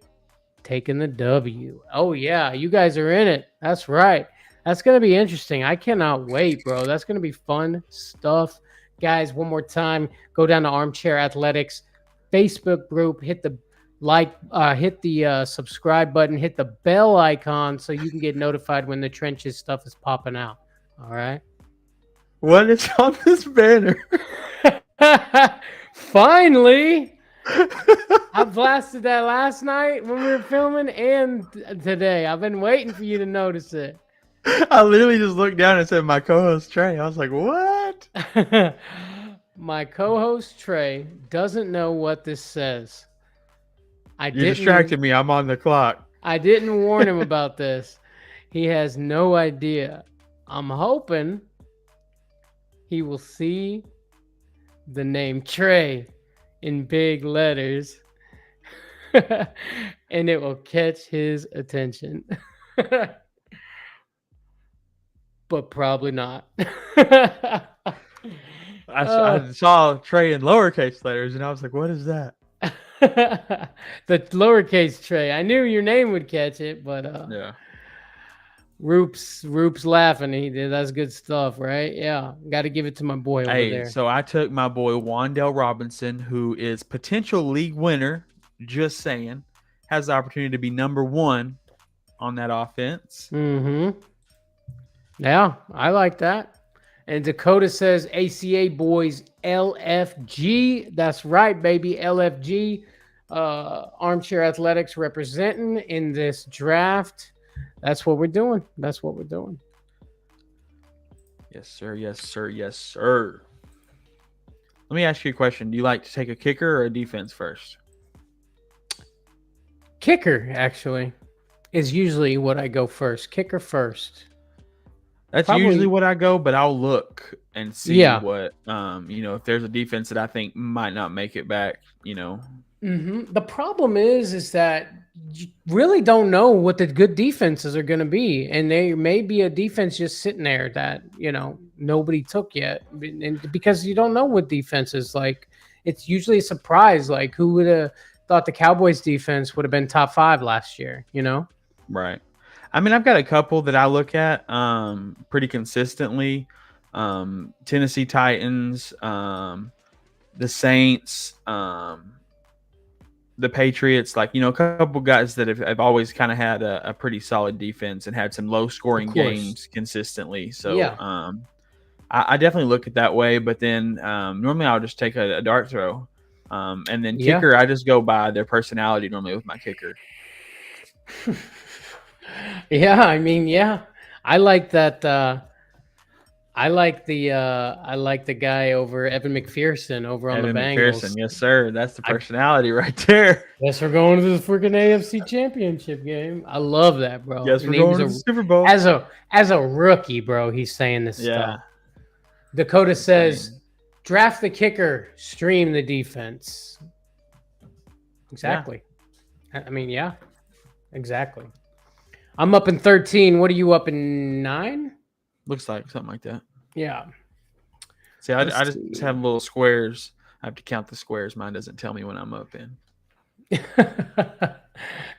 taking the W. Oh, yeah, you guys are in it. That's right. That's going to be interesting. I cannot wait, bro. That's going to be fun stuff. Guys, one more time, go down to Armchair Athletics Facebook group, hit the hit the subscribe button, hit the bell icon so you can get notified when the trenches stuff is popping out. All right. What is on this banner? Finally, I blasted that last night when we were filming and today. I've been waiting for you to notice it. I literally just looked down and said my co-host Trey. I was like, what? My co-host Trey doesn't know what this says. You distracted me. I'm on the clock. I didn't warn him about this. He has no idea. I'm hoping he will see the name Trey in big letters and it will catch his attention. But probably not. I saw Trey in lowercase letters and I was like, what is that? The lowercase Trey. I knew your name would catch it, but yeah. Roop's laughing. He did. That's good stuff, right? Yeah. Got to give it to my boy over there. So I took my boy Wandale Robinson, who is potential league winner. Just saying, has the opportunity to be number 1 on that offense. Mm-hmm. Yeah, I like that. And Dakota says ACA boys LFG. That's right, baby. LFG. Armchair Athletics representing in this draft. That's what we're doing. That's what we're doing. Yes, sir. Yes, sir. Yes, sir. Let me ask you a question. Do you like to take a kicker or a defense first? Kicker, actually, is usually what I go first. Kicker first. That's usually what I go, but I'll look and see what, if there's a defense that I think might not make it back, The problem is that you really don't know what the good defenses are going to be. And there may be a defense just sitting there that, nobody took yet. And because you don't know what defense is like, it's usually a surprise. Like, who would have thought the Cowboys defense would have been top 5 last year, Right. I mean, I've got a couple that I look at pretty consistently. Tennessee Titans, the Saints, the Patriots, a couple guys that have always kind of had a pretty solid defense and had some low-scoring games consistently. So I definitely look at that way. But then normally I'll just take a dart throw. And then kicker, I just go by their personality normally with my kicker. I like that. I like the guy over Evan McPherson over on Evan the McPherson, Bengals. yes, sir. That's the I personality right there. guess we're going to the freaking AFC Championship game. I love that, bro. Yes, And we're he was going to the Super Bowl. as a rookie, bro. He's saying this Yeah, stuff. Dakota says, insane. "Draft the kicker, stream the defense." Exactly. I mean, yeah, exactly. I'm up in 13. What are you up in 9? Looks like something like that. Yeah. See, Let's I just see. have little squares. I have to count the squares. Mine doesn't tell me when I'm up in.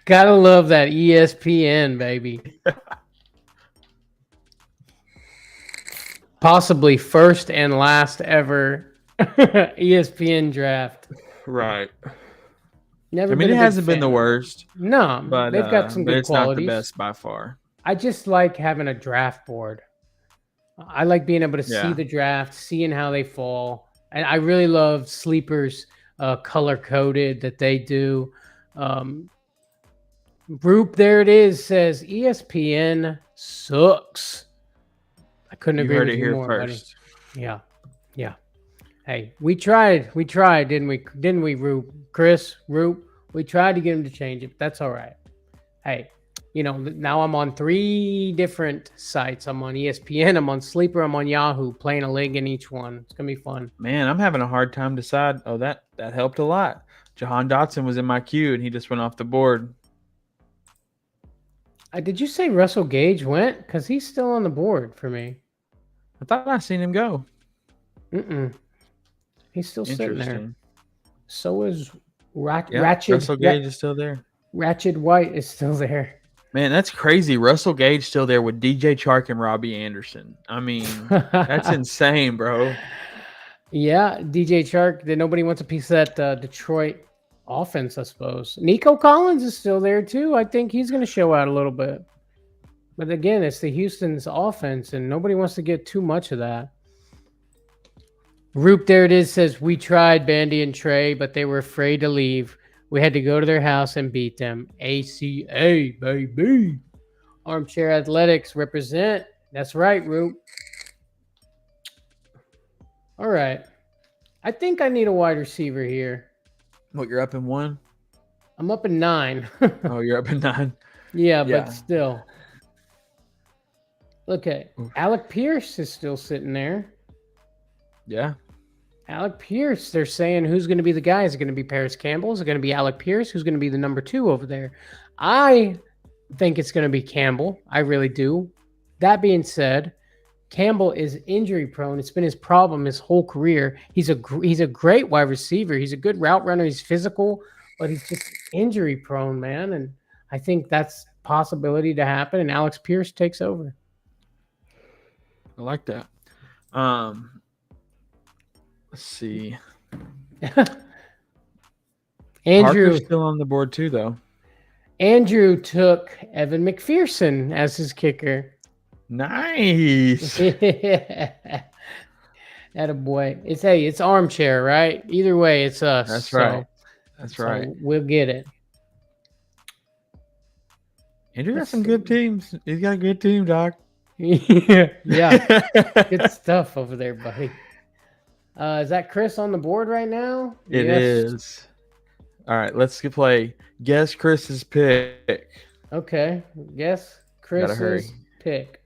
Gotta love that ESPN, baby. Possibly first and last ever ESPN draft. Right. Never I mean, been it a big hasn't been the fan. worst, No, but they've got some good it's not the qualities. best by far. I just like having a draft board. I like being able to see Yeah. the draft, seeing how they fall. And I really love sleepers color coded that they do. Roop, there it is, says ESPN sucks. I couldn't You agree heard with it you here more, first. buddy. Yeah. Yeah. Hey, we tried, didn't we? Didn't we, Roop? Chris, Roop, we tried to get him to change it. But that's all right. Hey, now I'm on 3 different sites. I'm on ESPN, I'm on Sleeper, I'm on Yahoo, playing a league in each one. It's gonna be fun. Man, I'm having a hard time decide. Oh, that helped a lot. Jahan Dotson was in my queue, and he just went off the board. Did you say Russell Gage went? Because he's still on the board for me. I thought I seen him go. He's still sitting there. Interesting. So is Yeah, Ratchet. Russell Gage is still there. Ratchet White is still there. Man, that's crazy. Russell Gage still there with DJ Chark and Robbie Anderson. I mean, that's insane, bro. Yeah, DJ Chark. Nobody wants a piece of that Detroit offense, I suppose. Nico Collins is still there too. I think he's going to show out a little bit. But again, it's the Houston's offense, and nobody wants to get too much of that. Roop, there it is, says, we tried Bandy and Trea, but they were afraid to leave. We had to go to their house and beat them. ACA, baby. Armchair Athletics represent. That's right, Roop. All right. I think I need a wide receiver here. What, you're up in 1? I'm up in 9. Oh, you're up in 9. Yeah, Yeah. but still. Okay. Alec Pierce is still sitting there. Yeah. Alec Pierce, they're saying who's going to be the guy? Is it going to be Paris Campbell? Is it going to be Alec Pierce? Who's going to be the number 2 over there? I think it's going to be Campbell. I really do. That being said, Campbell is injury prone. It's been his problem his whole career. He's a great wide receiver. He's a good route runner. He's physical, but he's just injury prone, man. And I think that's a possibility to happen. And Alex Pierce takes over. I like that. Let's see. Andrew Parker's still on the board too, though. Andrew took Evan McPherson as his kicker. Nice. Attaboy. It's Armchair, right? Either way, it's us. That's right. That's right. We'll get it. Andrew got some good teams. He's got a good team, Doc. Yeah. Good stuff over there, buddy. Is that Chris on the board right now? It is. All right, let's play Guess Chris's Pick. Okay. Guess Chris's pick.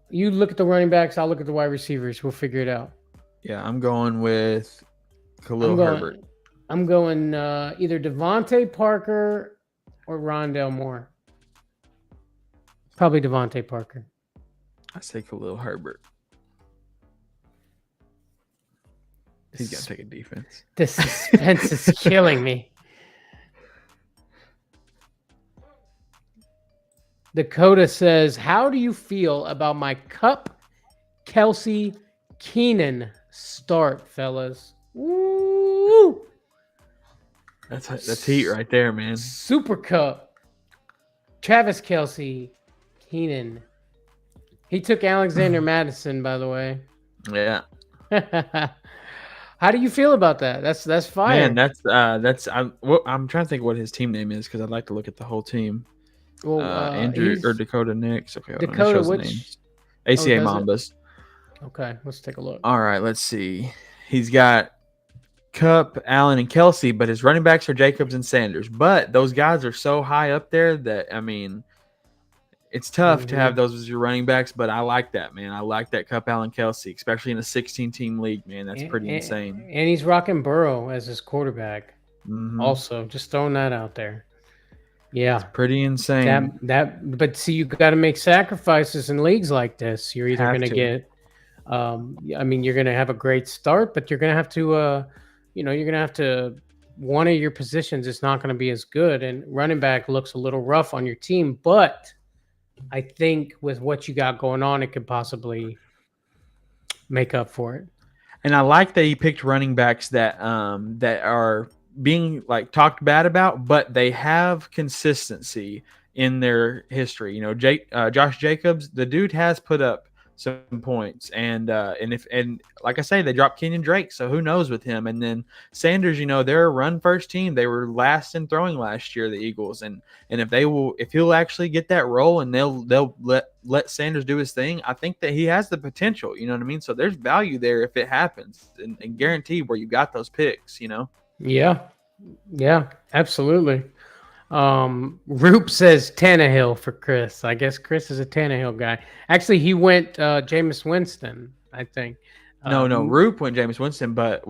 You look at the running backs, I'll look at the wide receivers. We'll figure it out. Yeah, I'm going with Khalil Herbert. I'm going either Devontae Parker or Rondale Moore. Probably Devontae Parker. I say Khalil Herbert. He's got to take a defense. The suspense is killing me. Dakota says, how do you feel about my Cup Kelsey Keenan start, fellas? Woo! That's heat right there, man. Super Cup. Travis Kelsey Keenan. He took Alexander Madison, by the way. Yeah. How do you feel about that? That's fire. Man, I'm trying to think what his team name is because I'd like to look at the whole team. Well, Andrew or he's Dakota Nix. Okay, hold on. It Dakota. shows the Which? names. Oh, ACA does it? Mambas. Okay, let's take a look. All right, let's see. He's got Cup, Allen, and Kelsey, but his running backs are Jacobs and Sanders. But those guys are so high up there that, I mean, it's tough to have those as your running backs, but I like that, man. I like that Cup, Allen, Kelsey, especially in a 16-team league, man. That's pretty insane. And he's rocking Burrow as his quarterback. Mm-hmm. Also, just throwing that out there. Yeah, it's pretty insane. But see, you got to make sacrifices in leagues like this. You're either going to get, I mean, you're going to have a great start, but you're going to have to, you're going to have to. One of your positions is not going to be as good, and running back looks a little rough on your team, but I think with what you got going on, it could possibly make up for it. And I like that he picked running backs that that are being like talked bad about, but they have consistency in their history. You know, Josh Jacobs, the dude has put up some points, and like I say, they dropped Kenyon Drake, so who knows with him. And then Sanders, you know, they're a run first team. They were last in throwing last year, the Eagles, and if he'll actually get that role and they'll let Sanders do his thing, I think that he has the potential. You know what I mean? So there's value there if it happens, and guaranteed where you got those picks. You know? Yeah, absolutely. Roop says Tannehill for Chris. I guess Chris is a Tannehill guy. Actually, he went Jameis Winston, I think. No, Roop went Jameis Winston, but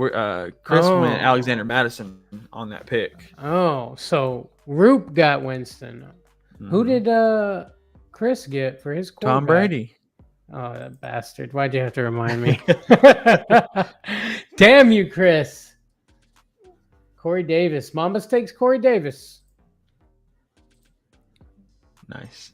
Chris went Alexander Madison on that pick. Oh, so Roop got Winston. Mm-hmm. Who did Chris get for his quarterback? Tom Brady. Oh, that bastard. Why'd you have to remind me? Damn you, Chris. Corey Davis. Mambas takes Corey Davis. Nice.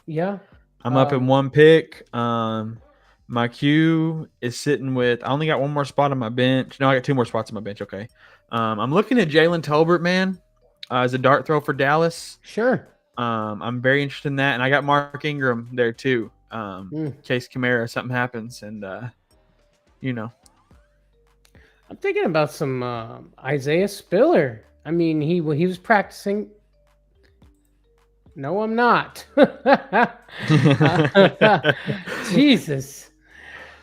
Yeah. I'm up in one pick. My queue is sitting with, I only got one more spot on my bench. No, I got two more spots on my bench. Okay. I'm looking at Jalen Tolbert, man, as a dart throw for Dallas. Sure. I'm very interested in that. And I got Mark Ingram there too. In case Kamara, something happens. And, you know. I'm thinking about some Isaiah Spiller. I mean, he was practicing. No, I'm not. Jesus.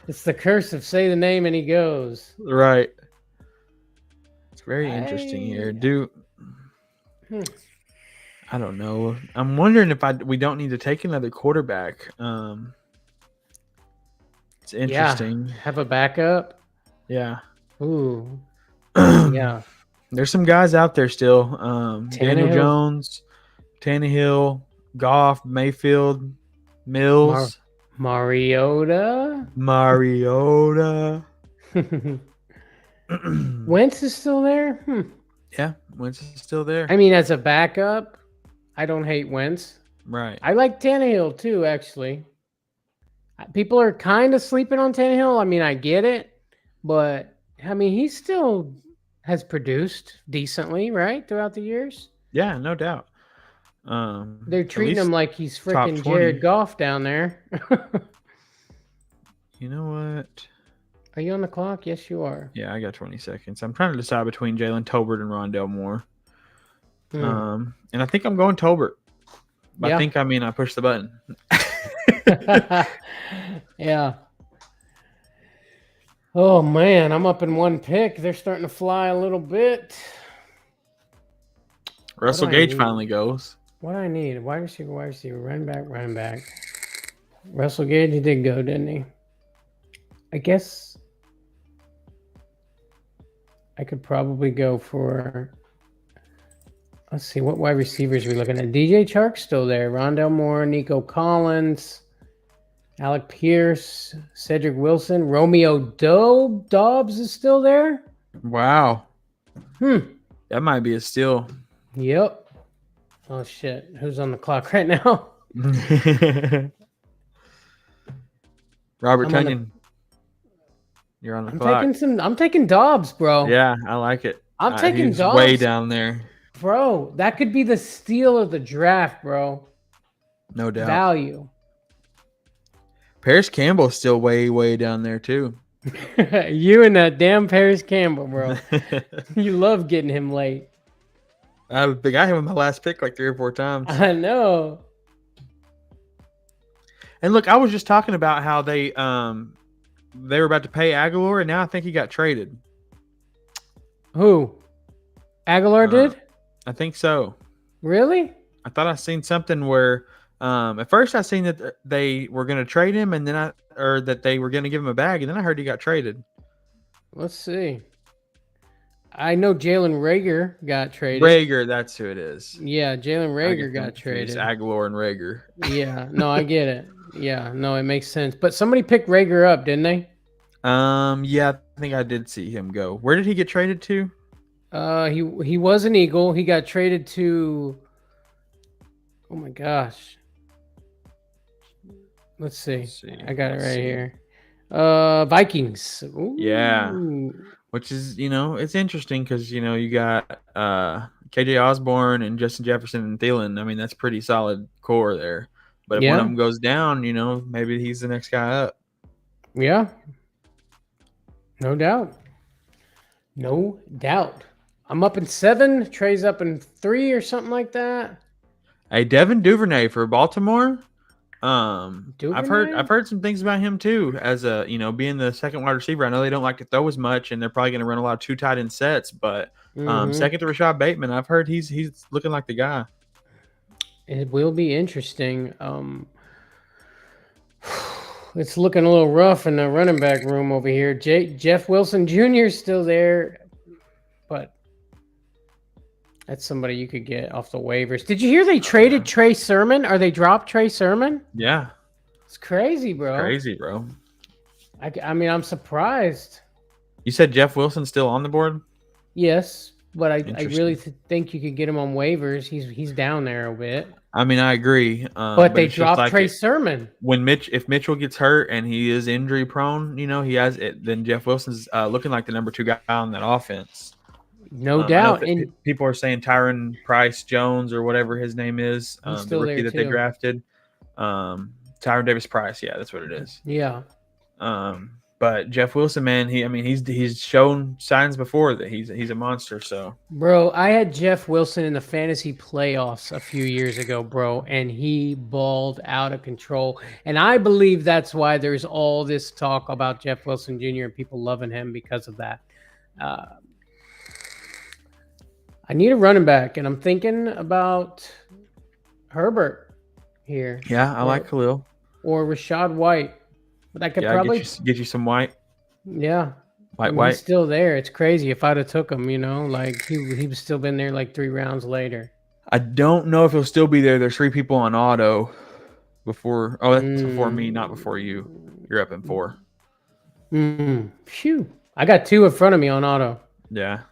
It's the curse of say the name and he goes. Right. It's very interesting here. I don't know. I'm wondering if we don't need to take another quarterback. It's interesting. Yeah. Have a backup. Yeah. Ooh. Yeah. There's some guys out there still. Daniel Jones, Tannehill, Goff, Mayfield, Mills, Mariota. Wentz is still there? Yeah, Wentz is still there. I mean, as a backup, I don't hate Wentz. Right. I like Tannehill too, actually. People are kind of sleeping on Tannehill. I mean, I get it. But, I mean, he still has produced decently, right, throughout the years? Yeah, no doubt. They're treating him like he's freaking Jared Goff down there. You know what? Are you on the clock? Yes, you are. Yeah, I got 20 seconds. I'm trying to decide between Jalen Tolbert and Rondale Moore. And I think I'm going Tolbert. Yeah. I pushed the button. Yeah. Oh, man, I'm up in one pick. They're starting to fly a little bit. Russell Gage finally goes. What do I need? Wide receiver, running back. Russell Gage did go, didn't he? I guess I could probably go for, let's see, what wide receivers are we looking at? DJ Chark's still there. Rondale Moore, Nico Collins, Alec Pierce, Cedric Wilson, Romeo Dobbs is still there. Wow. That might be a steal. Yep. Oh, shit. Who's on the clock right now? Robert Tunyon. You're on the clock. I'm taking Dobbs, bro. Yeah, I like it. I'm taking Dobbs. Way down there. Bro, that could be the steal of the draft, bro. No doubt. Value. Paris Campbell's still way, way down there, too. You and that damn Paris Campbell, bro. You love getting him late. I think I have him my last pick like 3 or 4 times. I know. And look, I was just talking about how they were about to pay Aguilar, and now I think he got traded. Who? Aguilar did? I think so. Really? I thought I seen something where at first I seen that they were going to trade him, and then that they were going to give him a bag, and then I heard he got traded. Let's see. I know Jalen Rager got traded. Rager, that's who it is. Yeah, Jalen Rager got traded. Aguilar and Rager. Yeah, no, I get it. Yeah, no, it makes sense. But somebody picked Rager up, didn't they? Yeah, I think I did see him go. Where did he get traded to? He was an Eagle. He got traded to. Oh my gosh. Let's see. I got it right here. Vikings. Ooh. Yeah. Which is, it's interesting because, you got KJ Osborne and Justin Jefferson and Thielen. I mean, that's pretty solid core there. But if one of them goes down, maybe he's the next guy up. Yeah. No doubt. No doubt. I'm up in 7. Trea's up in 3 or something like that. Hey, Devin Duvernay for Baltimore. Duvernay? I've heard some things about him too. As a being the second wide receiver, I know they don't like to throw as much, and they're probably going to run a lot of 2 tight end sets. But second to Rashad Bateman, I've heard he's looking like the guy. It will be interesting. It's looking a little rough in the running back room over here. Jeff Wilson Jr. is still there, but that's somebody you could get off the waivers. Did you hear they traded Trey Sermon? Or they dropped Trey Sermon? Yeah. It's crazy, bro. Crazy, bro. I mean, I'm surprised. You said Jeff Wilson's still on the board? Yes, but I really think you could get him on waivers. He's down there a bit. I mean, I agree. But they dropped Trey Sermon. If Mitchell gets hurt and he is injury prone, he has it. Then Jeff Wilson's looking like the number 2 guy on that offense. No doubt. And people are saying Tyron Price Jones or whatever his name is, the rookie that they drafted. Tyron Davis Price, yeah, that's what it is. Yeah. But Jeff Wilson, man, he's shown signs before that he's a monster. So, bro, I had Jeff Wilson in the fantasy playoffs a few years ago, bro, and he balled out of control. And I believe that's why there's all this talk about Jeff Wilson Jr. and people loving him because of that. I need a running back, and I'm thinking about Herbert here. Yeah, I like Khalil or Rashad White. But I could probably get you some White. Yeah, White. He's still there. It's crazy. If I'd have took him, like he was still been there like 3 rounds later. I don't know if he'll still be there. There's 3 people on auto before. Oh, that's before me, not before you. You're up in 4. Phew. I got 2 in front of me on auto. Yeah.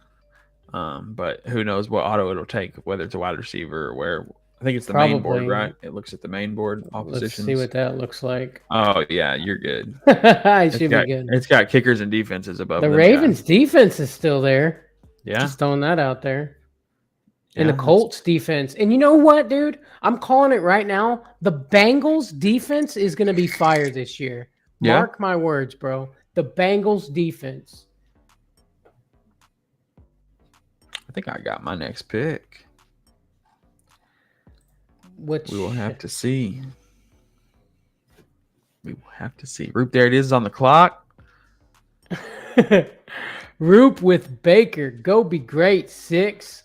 But who knows what auto it'll take, whether it's a wide receiver or where. I think it's the main board, right? It looks at the main board, all positions. Let's see what that looks like. Oh, yeah, you're good. I should be good. It's got kickers and defenses above the Ravens' defense is still there. Yeah. Just throwing that out there. And the Colts defense. And you know what, dude? I'm calling it right now. The Bengals defense is going to be fired this year. Mark my words, bro. The Bengals defense. I think I got my next pick. Which we will have to see. We will have to see. Roop, there it is on the clock. Roop with Baker. Go be great, 6.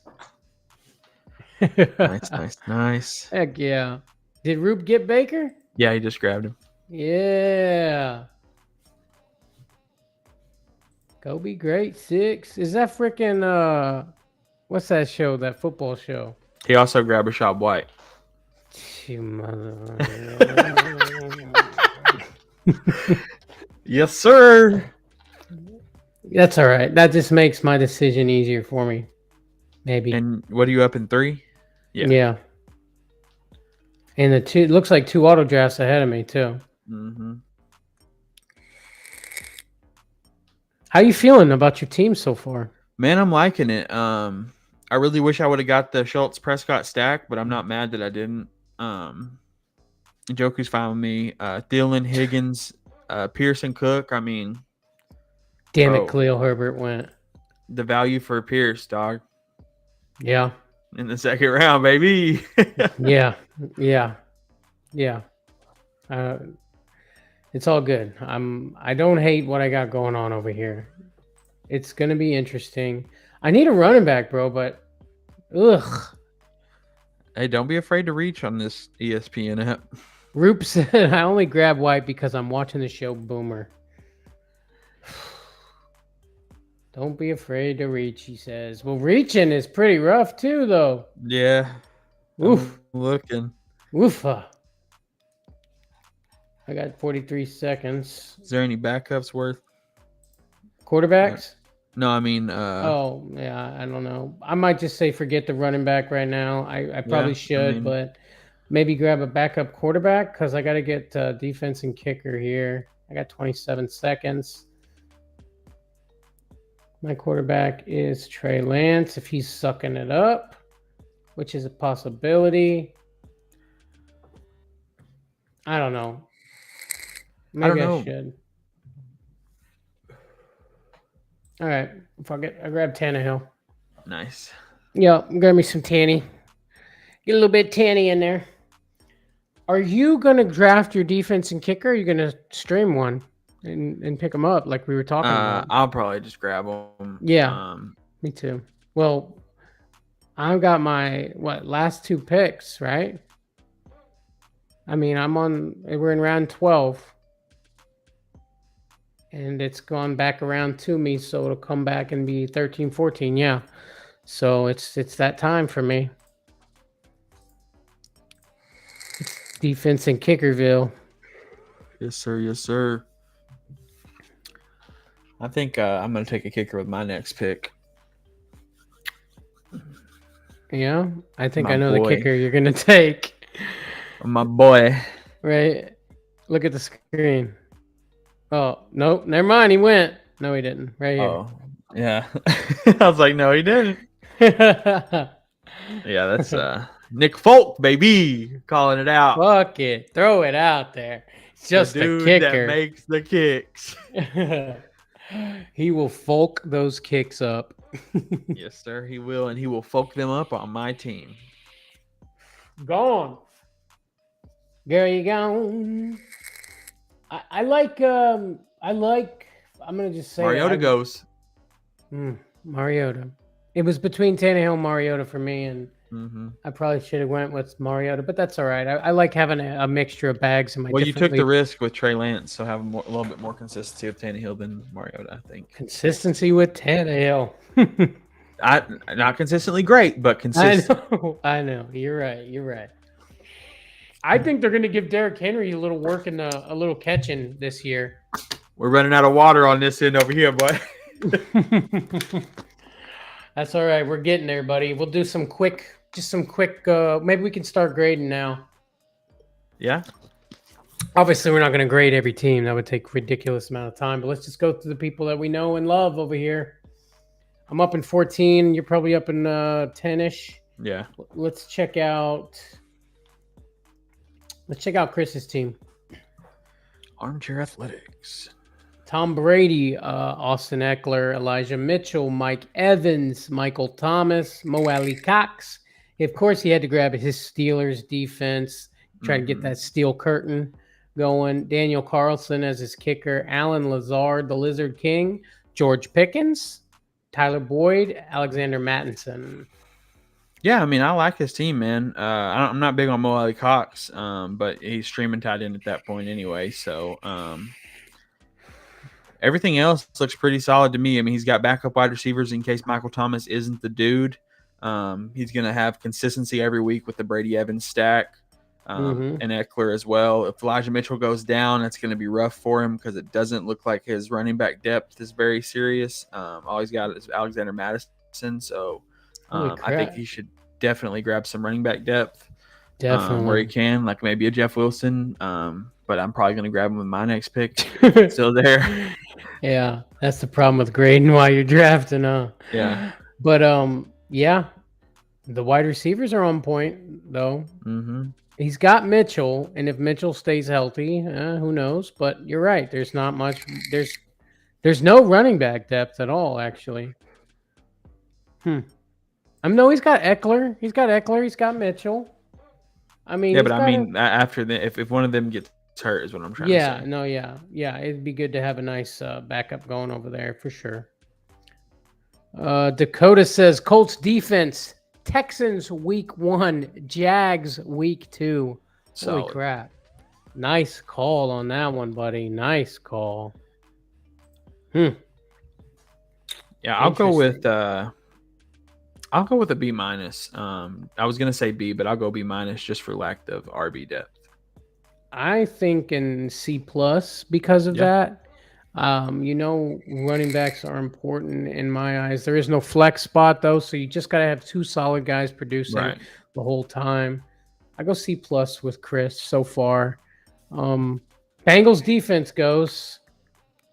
Nice. Heck yeah. Did Roop get Baker? Yeah, he just grabbed him. Yeah. Go be great, 6. Is that freaking what's that show? That football show? He also grabbed Rashad White. You mother. Yes, sir. That's all right. That just makes my decision easier for me. Maybe. And what are you up in 3? Yeah. And the 2 looks like 2 auto drafts ahead of me too. How you feeling about your team so far? Man, I'm liking it. I really wish I would have got the Schultz Prescott stack, but I'm not mad that I didn't. Njoku's fine with me. Thielen, Higgins, Pearson, Cook. I mean, damn it, Khalil Herbert went. The value for Pierce, dog. Yeah. in the second round, baby. Yeah. Uh, it's all good. I don't hate what I got going on over here. It's gonna be interesting. I need a running back, bro, but ugh. Hey, don't be afraid to reach on this ESPN app. Roop said I only grab White because I'm watching the show Boomer. Don't be afraid to reach, he says. Well, reaching is pretty rough too, though. Yeah. Oof. I'm looking. Oofa. I got 43 seconds. Is there any backups worth? Quarterbacks? No, I mean. Oh, yeah, I don't know. I might just say forget the running back right now. I probably should, but maybe grab a backup quarterback because I got to get defense and kicker here. I got 27 seconds. My quarterback is Trey Lance if he's sucking it up, which is a possibility. I don't know. Maybe I should. All right. Fuck it. I grabbed Tannehill. Nice. Yeah, grab me some Tanny. Get a little bit Tanny in there. Are you going to draft your defense and kicker? Or are you going to stream one and pick them up like we were talking about? I'll probably just grab them. Yeah, me too. Well, I've got my, last two picks, right? I mean, we're in round 12. And it's gone back around to me, so it'll come back and be 13, 14, yeah. So it's that time for me. It's defense and kickerville. Yes, sir. Yes, sir. I think I'm going to take a kicker with my next pick. Yeah, I think I know the kicker you're going to take. My boy. Right. Look at the screen. Oh, nope. Never mind. He went. No, he didn't. Right here. Oh, yeah. I was like, no, he didn't. Yeah, that's Nick Folk, baby. Calling it out. Fuck it. Throw it out there. It's just the dude a kicker. that makes the kicks. He will folk those kicks up. Yes, sir. He will, and he will folk them up on my team. Gone. Gary gone. I like I'm gonna just say Mariota goes. Mariota. It was between Tannehill and Mariota for me, and I probably should have went with Mariota, but that's all right. I like having a mixture of bags in my. Well, you took the risk with Trey Lance, so have a little bit more consistency with Tannehill than Mariota, I think. Consistency with Tannehill. Not consistently great, but consistent. I know. You're right. I think they're going to give Derrick Henry a little work and a little catching this year. We're running out of water on this end over here, boy. That's all right. We're getting there, buddy. We'll do some quick. Maybe we can start grading now. Yeah. Obviously, we're not going to grade every team. That would take a ridiculous amount of time. But let's just go through the people that we know and love over here. I'm up in 14. You're probably up in 10-ish. Yeah. Let's check out Chris's team. Armchair Athletics. Tom Brady, Austin Eckler, Elijah Mitchell, Mike Evans, Michael Thomas, Mo Alley Cox. Of course, he had to grab his Steelers defense, try to get that steel curtain going. Daniel Carlson as his kicker, Alan Lazard, the Lizard King, George Pickens, Tyler Boyd, Alexander Mattinson. Yeah, I mean, I like his team, man. I'm not big on Mo Alley Cox, but he's streaming tight end at that point anyway. So everything else looks pretty solid to me. I mean, he's got backup wide receivers in case Michael Thomas isn't the dude. He's going to have consistency every week with the Brady Evans stack and Eckler as well. If Elijah Mitchell goes down, it's going to be rough for him because it doesn't look like his running back depth is very serious. All he's got is Alexander Madison, so I think he should definitely grab some running back depth where he can, like maybe a Jeff Wilson. But I'm probably going to grab him with my next pick. If it's still there. Yeah, that's the problem with grading while you're drafting, huh? Yeah. But yeah, the wide receivers are on point though. He's got Mitchell, and if Mitchell stays healthy, who knows? But you're right. There's not much. There's no running back depth at all, actually. No, he's got Eckler. He's got Eckler. He's got Mitchell. I mean, Yeah, he's but I got mean, after if one of them gets hurt, is what I'm trying to yeah, say. no, yeah. It'd be good to have a nice backup going over there for sure. Dakota says Colts defense, Texans week 1, Jags week 2. Holy Solid. crap! Nice call on that one, buddy. Nice call. Yeah, I'll go with Interesting. a B minus. I was gonna say B, but I'll go B minus just for lack of RB depth. I think in C plus because of Yeah. that. Running backs are important in my eyes. There is no flex spot though, so you just gotta have 2 solid guys producing Right. the whole time. I go C plus with Chris so far. Bengals defense goes.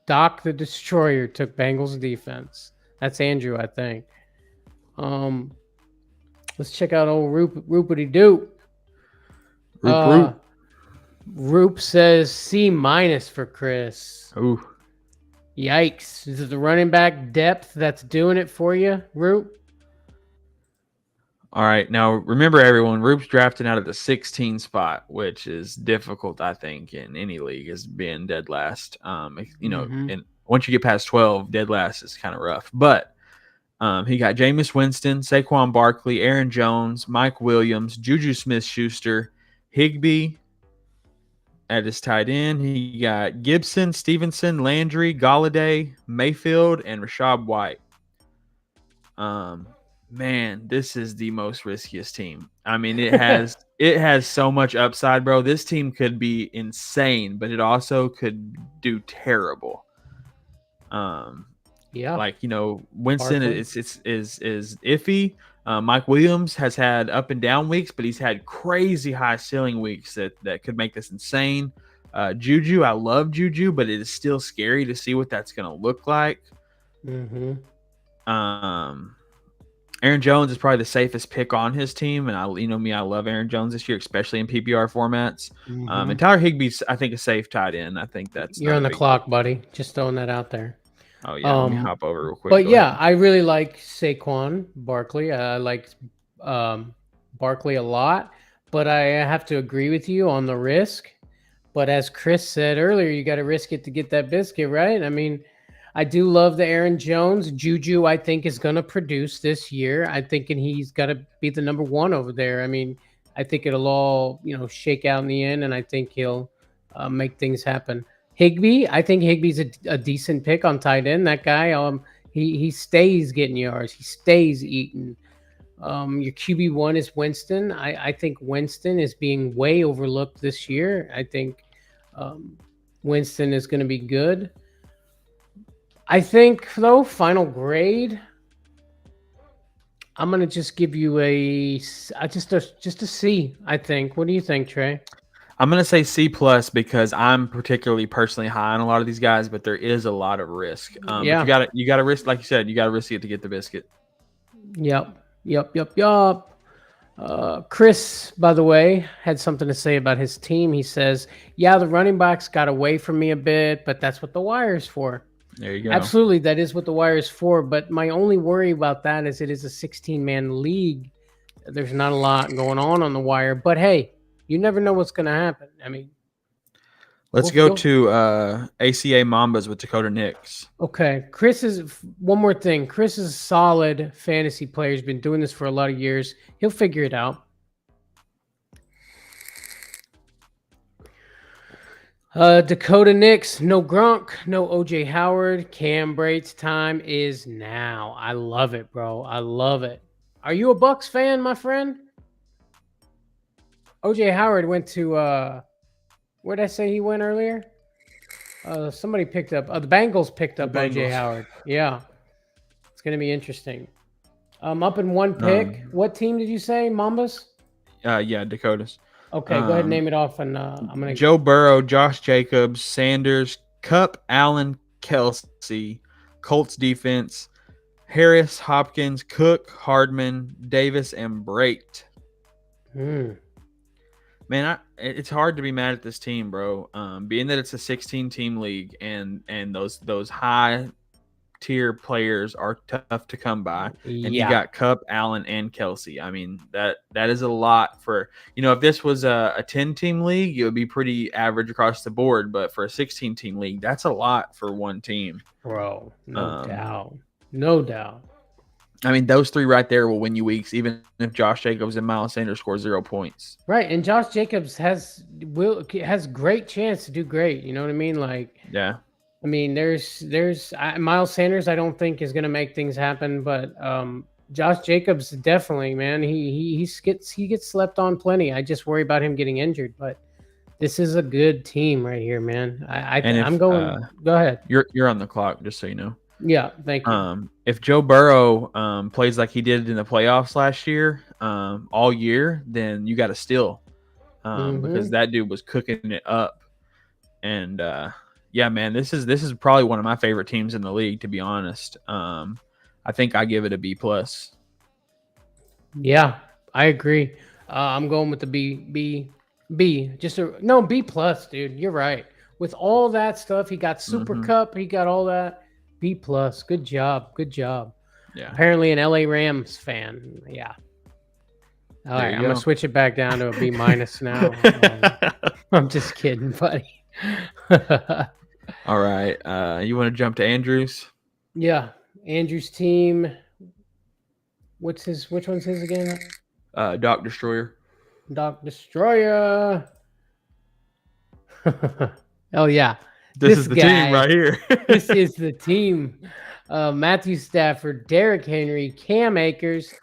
Doc the Destroyer took Bengals defense. That's Andrew, I think. Let's check out old Roopity Doop. Roop. Roop says C minus for Chris. Ooh. Yikes. Is it the running back depth that's doing it for you, Roop? All right. Now remember, everyone, Roop's drafting out of the 16 spot, which is difficult, I think, in any league, is being dead last. And once you get past 12, dead last is kind of rough. But he got Jameis Winston, Saquon Barkley, Aaron Jones, Mike Williams, Juju Smith-Schuster, Higbee at his tight end. He got Gibson, Stevenson, Landry, Galladay, Mayfield, and Rashad White. Man, this is the most riskiest team. I mean, it has so much upside, bro. This team could be insane, but it also could do terrible. Yeah. Like, Winston Barkley. is iffy. Mike Williams has had up and down weeks, but he's had crazy high ceiling weeks that could make this insane. Juju, I love Juju, but it is still scary to see what that's going to look like. Aaron Jones is probably the safest pick on his team, and I love Aaron Jones this year, especially in PPR formats. And Tyler Higbee's, I think, a safe tight end. I think that's you're on the clock, buddy. Just throwing that out there. Oh yeah, let me hop over real quick. But yeah, I really like Saquon Barkley. I like Barkley a lot, but I have to agree with you on the risk. But as Chris said earlier, you got to risk it to get that biscuit, right? I mean, I do love the Aaron Jones. Juju, I think, is going to produce this year. I think he's got to be the number 1 over there. I mean, I think it'll all, shake out in the end, and I think he'll make things happen. Higbee, I think Higbee's a decent pick on tight end. That guy, he stays getting yards. He stays eating. Your QB1 is Winston. I think Winston is being way overlooked this year. I think Winston is going to be good. I think, though, final grade, I'm going to just give you just a C, I think. What do you think, Trey? I'm going to say C plus because I'm particularly personally high on a lot of these guys, but there is a lot of risk. Yeah. But you got to risk, like you said, you got to risk it to get the biscuit. Yep. Chris, by the way, had something to say about his team. He says, yeah, the running backs got away from me a bit, but that's what the wire's for. There you go. Absolutely, that is what the wire is for. But my only worry about that is it is a 16-man league. There's not a lot going on the wire. But hey, you never know what's going to happen. I mean, let's go to ACA Mambas with Dakota Nix. Okay, one more thing. Chris is a solid fantasy player. He's been doing this for a lot of years. He'll figure it out. Dakota Nix, no Gronk, no OJ Howard. Cam Brate's time is now. I love it, bro. I love it. Are you a Bucks fan, my friend? OJ Howard went to where did I say he went earlier? Somebody picked up the Bengals picked up OJ Howard. Yeah. It's gonna be interesting. Up in one pick. What team did you say? Mambas? Yeah, Dakotas. Okay, go ahead and name it off, and I'm gonna. Joe Burrow, Josh Jacobs, Sanders, Cup, Allen, Kelsey, Colts defense, Harris, Hopkins, Cook, Hardman, Davis, and Brate. Man, it's hard to be mad at this team, bro. Being that it's a 16-team league and those high tier players are tough to come by. And you Yeah. got Cup, Allen, and Kelsey. I mean, that is a lot for, if this was a 10-team league, it would be pretty average across the board. But for a 16-team league, that's a lot for one team. Bro, no doubt. No doubt. I mean, those three right there will win you weeks, even if Josh Jacobs and Miles Sanders score 0 points. Right, and Josh Jacobs has great chance to do great. You know what I mean? Like, yeah. I mean, there's Miles Sanders. I don't think is going to make things happen, but Josh Jacobs definitely, man. He gets slept on plenty. I just worry about him getting injured, but this is a good team right here, man. I'm going. Go ahead. You're on the clock, just so you know. Yeah, thank you. If Joe Burrow plays like he did in the playoffs last year, all year, then you got to steal, because that dude was cooking it up. And yeah, man, this is probably one of my favorite teams in the league, to be honest. I think I give it a B+. Yeah, I agree. I'm going with the B. B+, dude. You're right. With all that stuff, he got Super Cup, he got all that. B+. Good job. Yeah. Apparently an LA Rams fan. Yeah. All right, I'm gonna switch it back down to a B- now. I'm just kidding, buddy. All right. You want to jump to Andrews? Yeah, Andrew's team. Which one's his again? Doc Destroyer. Doc Destroyer. Oh yeah. This is the team right here. This is the team. Matthew Stafford, Derrick Henry, Cam Akers,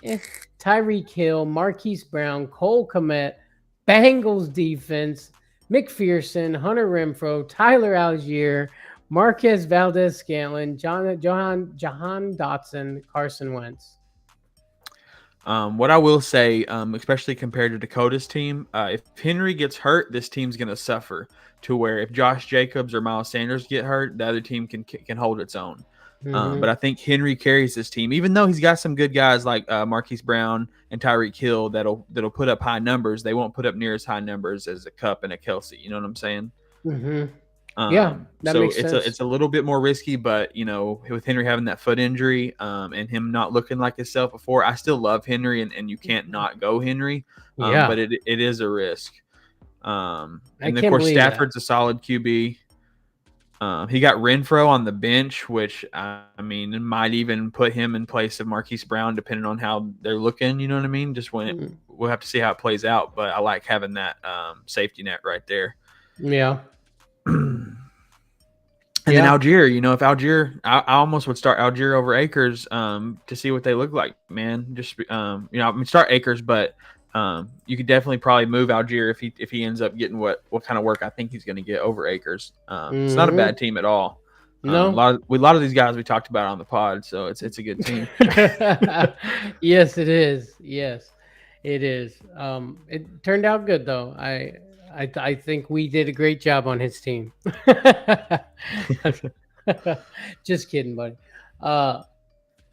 Tyreek Hill, Marquise Brown, Cole Kmet, Bengals defense, McPherson, Hunter Renfrow, Tyler Algier, Marquez Valdez-Scantling, Jahan Dotson, Carson Wentz. What I will say, especially compared to Dakota's team, if Henry gets hurt, this team's going to suffer. To where if Josh Jacobs or Miles Sanders get hurt, the other team can hold its own. But I think Henry carries this team, even though he's got some good guys like Marquise Brown and Tyreek Hill that'll put up high numbers. They won't put up near as high numbers as a Cup and a Kelsey. You know what I'm saying? Yeah, that makes sense. It's a little bit more risky, but with Henry having that foot injury and him not looking like himself before, I still love Henry, and you can't not go Henry. But it is a risk. And then, of course, Stafford's a solid QB. He got Renfrow on the bench, which I mean, it might even put him in place of Marquise Brown, depending on how they're looking. You know what I mean? Just we'll have to see how it plays out. But I like having that safety net right there. Yeah. And then Algier, if Algier, I almost would start Algier over Akers to see what they look like, man. Just start Akers, but you could definitely probably move Algier if he ends up getting what kind of work I think he's going to get over Akers. It's not a bad team at all. No, a lot of these guys we talked about on the pod, so it's a good team. Yes, it is. Yes, it is. It turned out good though. I think we did a great job on his team. Just kidding, buddy.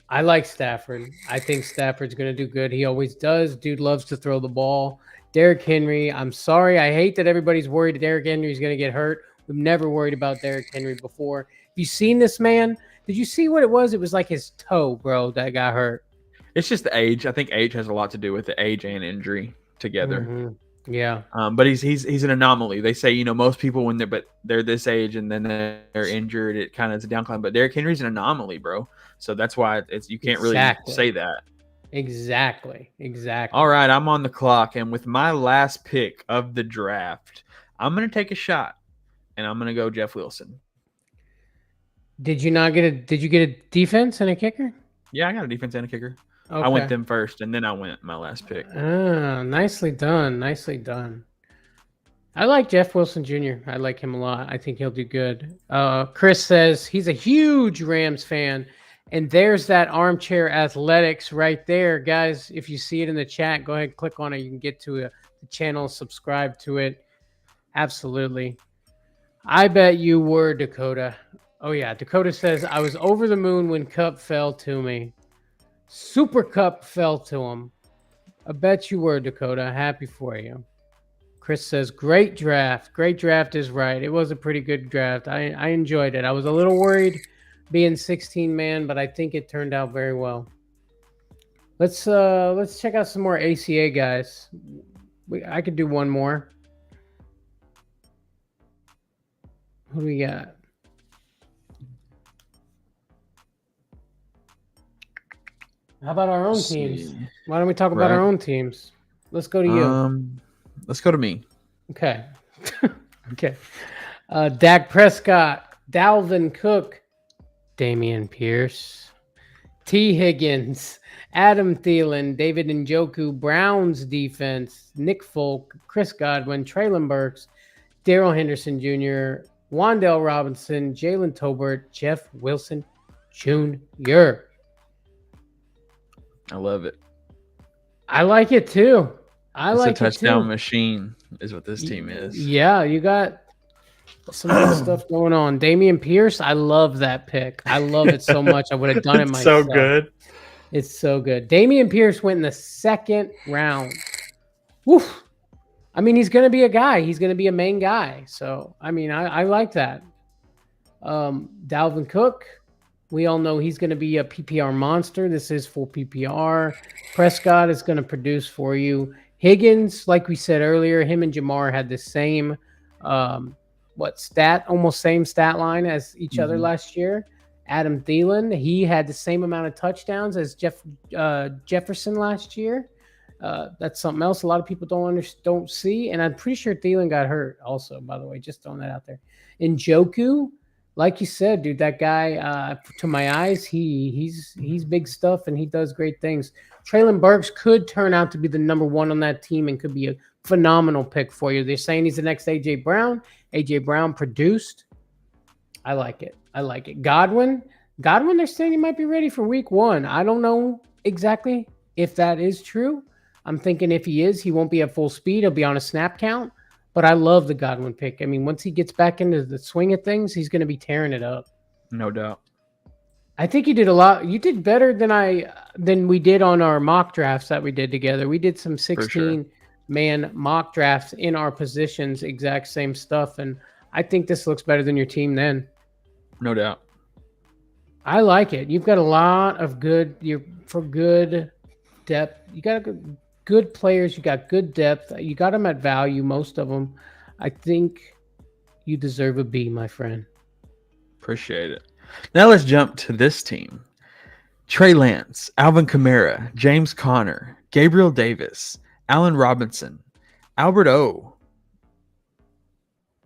I like Stafford. I think Stafford's going to do good. He always does. Dude loves to throw the ball. Derrick Henry, I'm sorry. I hate that everybody's worried Derrick Henry's going to get hurt. We've never worried about Derrick Henry before. Have you seen this man? Did you see what it was? It was like his toe, bro, that got hurt. It's just the age. I think age has a lot to do with the age and injury together. Yeah. But he's an anomaly. They say, most people when they're this age and then they're injured, it kind of is a downcline. But Derrick Henry's an anomaly, bro. So that's why you can't really say that. Exactly. All right, I'm on the clock, and with my last pick of the draft, I'm going to take a shot, and I'm going to go Jeff Wilson. Did you get a defense and a kicker? Yeah, I got a defense and a kicker. Okay. I went them first, and then I went my last pick. Nicely done. I like Jeff Wilson Jr. I like him a lot. I think he'll do good. Chris says he's a huge Rams fan. And there's that Armchair Athletics right there. Guys, if you see it in the chat, go ahead and click on it. You can get to the channel, subscribe to it. Absolutely. I bet you were, Dakota. Oh, yeah. Dakota says, I was over the moon when Cup fell to me. Super Cup fell to him. I bet you were, Dakota. Happy for you. Chris says, great draft. Great draft is right. It was a pretty good draft. I enjoyed it. I was a little worried being 16 man, but I think it turned out very well. Let's check out some more ACA guys. I could do one more. Who do we got? How about our own teams? Why don't we talk about our own teams? Let's go to you. Let's go to me. Okay. Okay. Dak Prescott, Dalvin Cook, Dameon Pierce, T. Higgins, Adam Thielen, David Njoku, Browns defense, Nick Folk, Chris Godwin, Traylon Burks, Darrell Henderson Jr., Wan'Dale Robinson, Jalen Tolbert, Jeff Wilson Jr. I love it. I like it too. It's a touchdown machine is what this team is. Yeah, you got some good stuff going on. Dameon Pierce, I love that pick. I love it so much. I would have done it myself. So good. It's so good. Dameon Pierce went in the second round. Woof. I mean, he's going to be a guy. He's going to be a main guy. So, I mean, I like that. Dalvin Cook, we all know he's going to be a PPR monster. This is full PPR. Prescott is going to produce for you. Higgins, like we said earlier, him and Jamar had the same, almost same stat line as each other last year. Adam Thielen, he had the same amount of touchdowns as Jefferson last year. That's something else a lot of people don't see, and I'm pretty sure Thielen got hurt also, by the way, just throwing that out there. Njoku, like you said, dude, that guy, to my eyes, he's big stuff, and he does great things. Traylon Burks could turn out to be the number one on that team and could be a phenomenal pick for you. They're saying he's the next A.J. Brown. A.J. Brown produced. I like it. Godwin, they're saying he might be ready for week 1. I don't know exactly if that is true. I'm thinking if he is, he won't be at full speed. He'll be on a snap count. But I love the Godwin pick. I mean, once he gets back into the swing of things, he's going to be tearing it up. No doubt. I think you did a lot. You did better than we did on our mock drafts that we did together. We did some 16-man mock drafts in our positions, exact same stuff. And I think this looks better than your team then. No doubt. I like it. You've got a lot of good depth. You got good players. You got good depth. You got them at value, most of them. I think you deserve a B, my friend. Appreciate it. Now let's jump to this team. Trey Lance, Alvin Kamara, James Conner, Gabriel Davis, Allen Robinson, Albert O.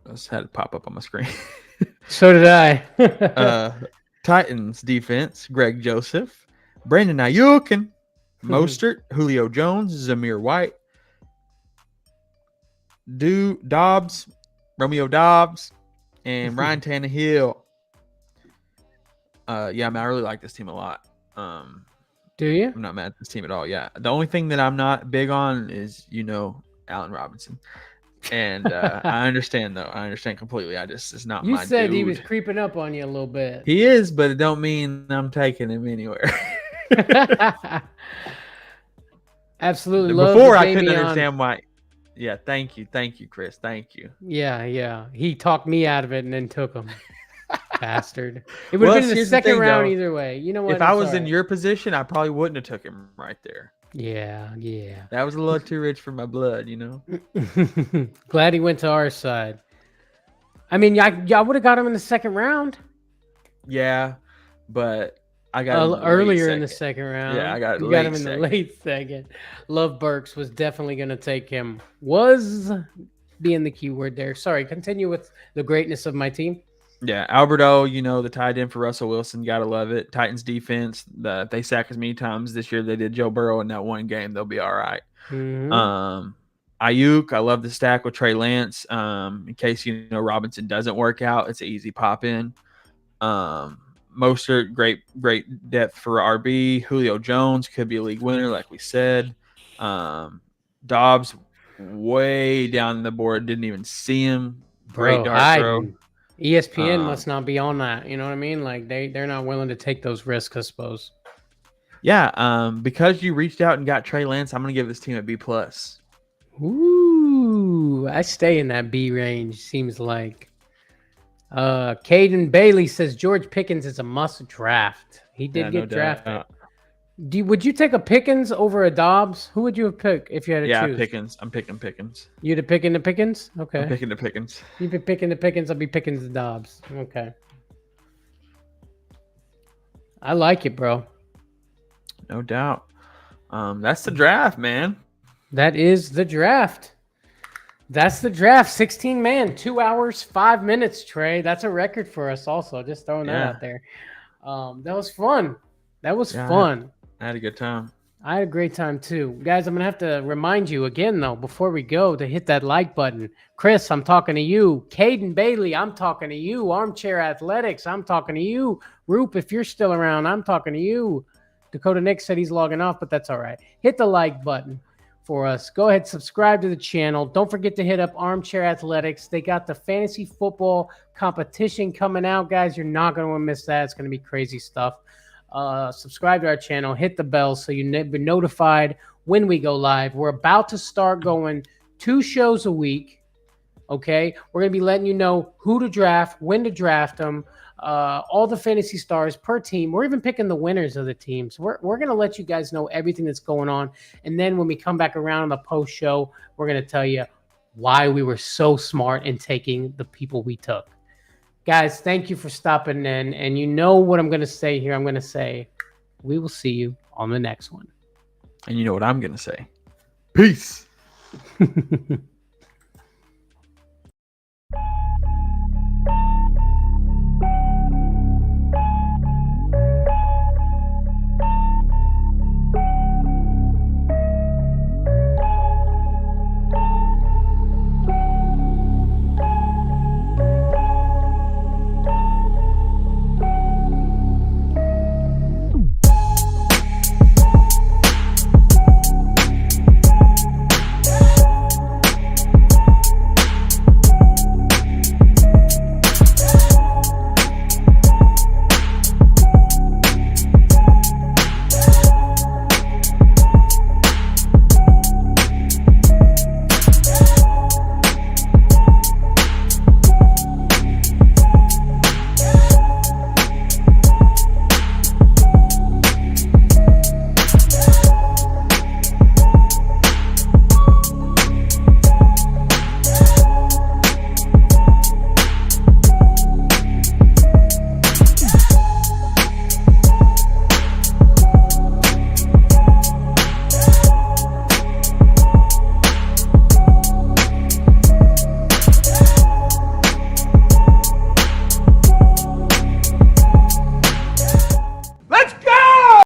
I just had it pop up on my screen. So did I. Titans defense, Greg Joseph, Brandon Ayuk, and Mostert, Julio Jones, Zamir White, Romeo Dobbs, and Ryan Tannehill. I really like this team a lot. Do you? I'm not mad at this team at all. Yeah. The only thing that I'm not big on is, Allen Robinson. And I understand, though. I understand completely. It's not my dude. You said he was creeping up on you a little bit. He is, but it don't mean I'm taking him anywhere. Absolutely. Before I couldn't understand why. Yeah, thank you, Chris. Thank you. Yeah. He talked me out of it and then took him. Bastard. It would have been in the second round either way. You know what? If I was in your position, I probably wouldn't have took him right there. Yeah. That was a little too rich for my blood, Glad he went to our side. I mean, y'all would have got him in the second round. Yeah, but I got him earlier in the second round. Yeah, I got him in the late second. Love Burks was definitely going to take him. Was being the key word there. Sorry, continue with the greatness of my team. Yeah, Alberto, the tight end for Russell Wilson, gotta love it. Titans defense, if they sack as many times this year they did Joe Burrow in that one game, they'll be all right. Mm-hmm. Ayuk, I love the stack with Trey Lance. In case Robinson doesn't work out, it's an easy pop in. Mostert, great depth for RB. Julio Jones could be a league winner, like we said. Dobbs, way down the board, didn't even see him. Great dart throw. ESPN must not be on that. You know what I mean? Like they're not willing to take those risks, I suppose. Yeah. Because you reached out and got Trey Lance, I'm gonna give this team a B+. Ooh, I stay in that B range. Seems like Caden Bailey says George Pickens is a must draft. He did get drafted. Would you take a Pickens over a Dobbs? Who would you have picked if you had to choose? Pickens. I'm picking Pickens. You'd have picking the Pickens? Okay. I'm picking the Pickens. You'd be picking the Pickens. I'll be picking the Dobbs. Okay. I like it, bro. No doubt. That's the draft, man. That is the draft. That's the draft. 16 man, 2 hours, 5 minutes, Trey. That's a record for us also. Just throwing that out there. That was fun. That was fun. I had a good time. I had a great time too. Guys, I'm going to have to remind you again, though, before we go, to hit that like button. Chris, I'm talking to you. Caden Bailey, I'm talking to you. Armchair Athletics, I'm talking to you. Roop, if you're still around, I'm talking to you. Dakota Nick said he's logging off, but that's all right. Hit the like button for us. Go ahead, subscribe to the channel. Don't forget to hit up Armchair Athletics. They got the fantasy football competition coming out, guys. You're not going to miss that. It's going to be crazy stuff. Subscribe to our channel, hit the bell so you be notified when we go live. We're about to start going 2 shows a week. Okay, we're gonna be letting you know who to draft, when to draft them, all the fantasy stars per team. We're even picking the winners of the teams. We're gonna let you guys know everything that's going on, and then when we come back around on the post show, we're gonna tell you why we were so smart in taking the people we took. Guys, thank you for stopping in. And you know what I'm going to say here. I'm going to say, we will see you on the next one. And you know what I'm going to say. Peace.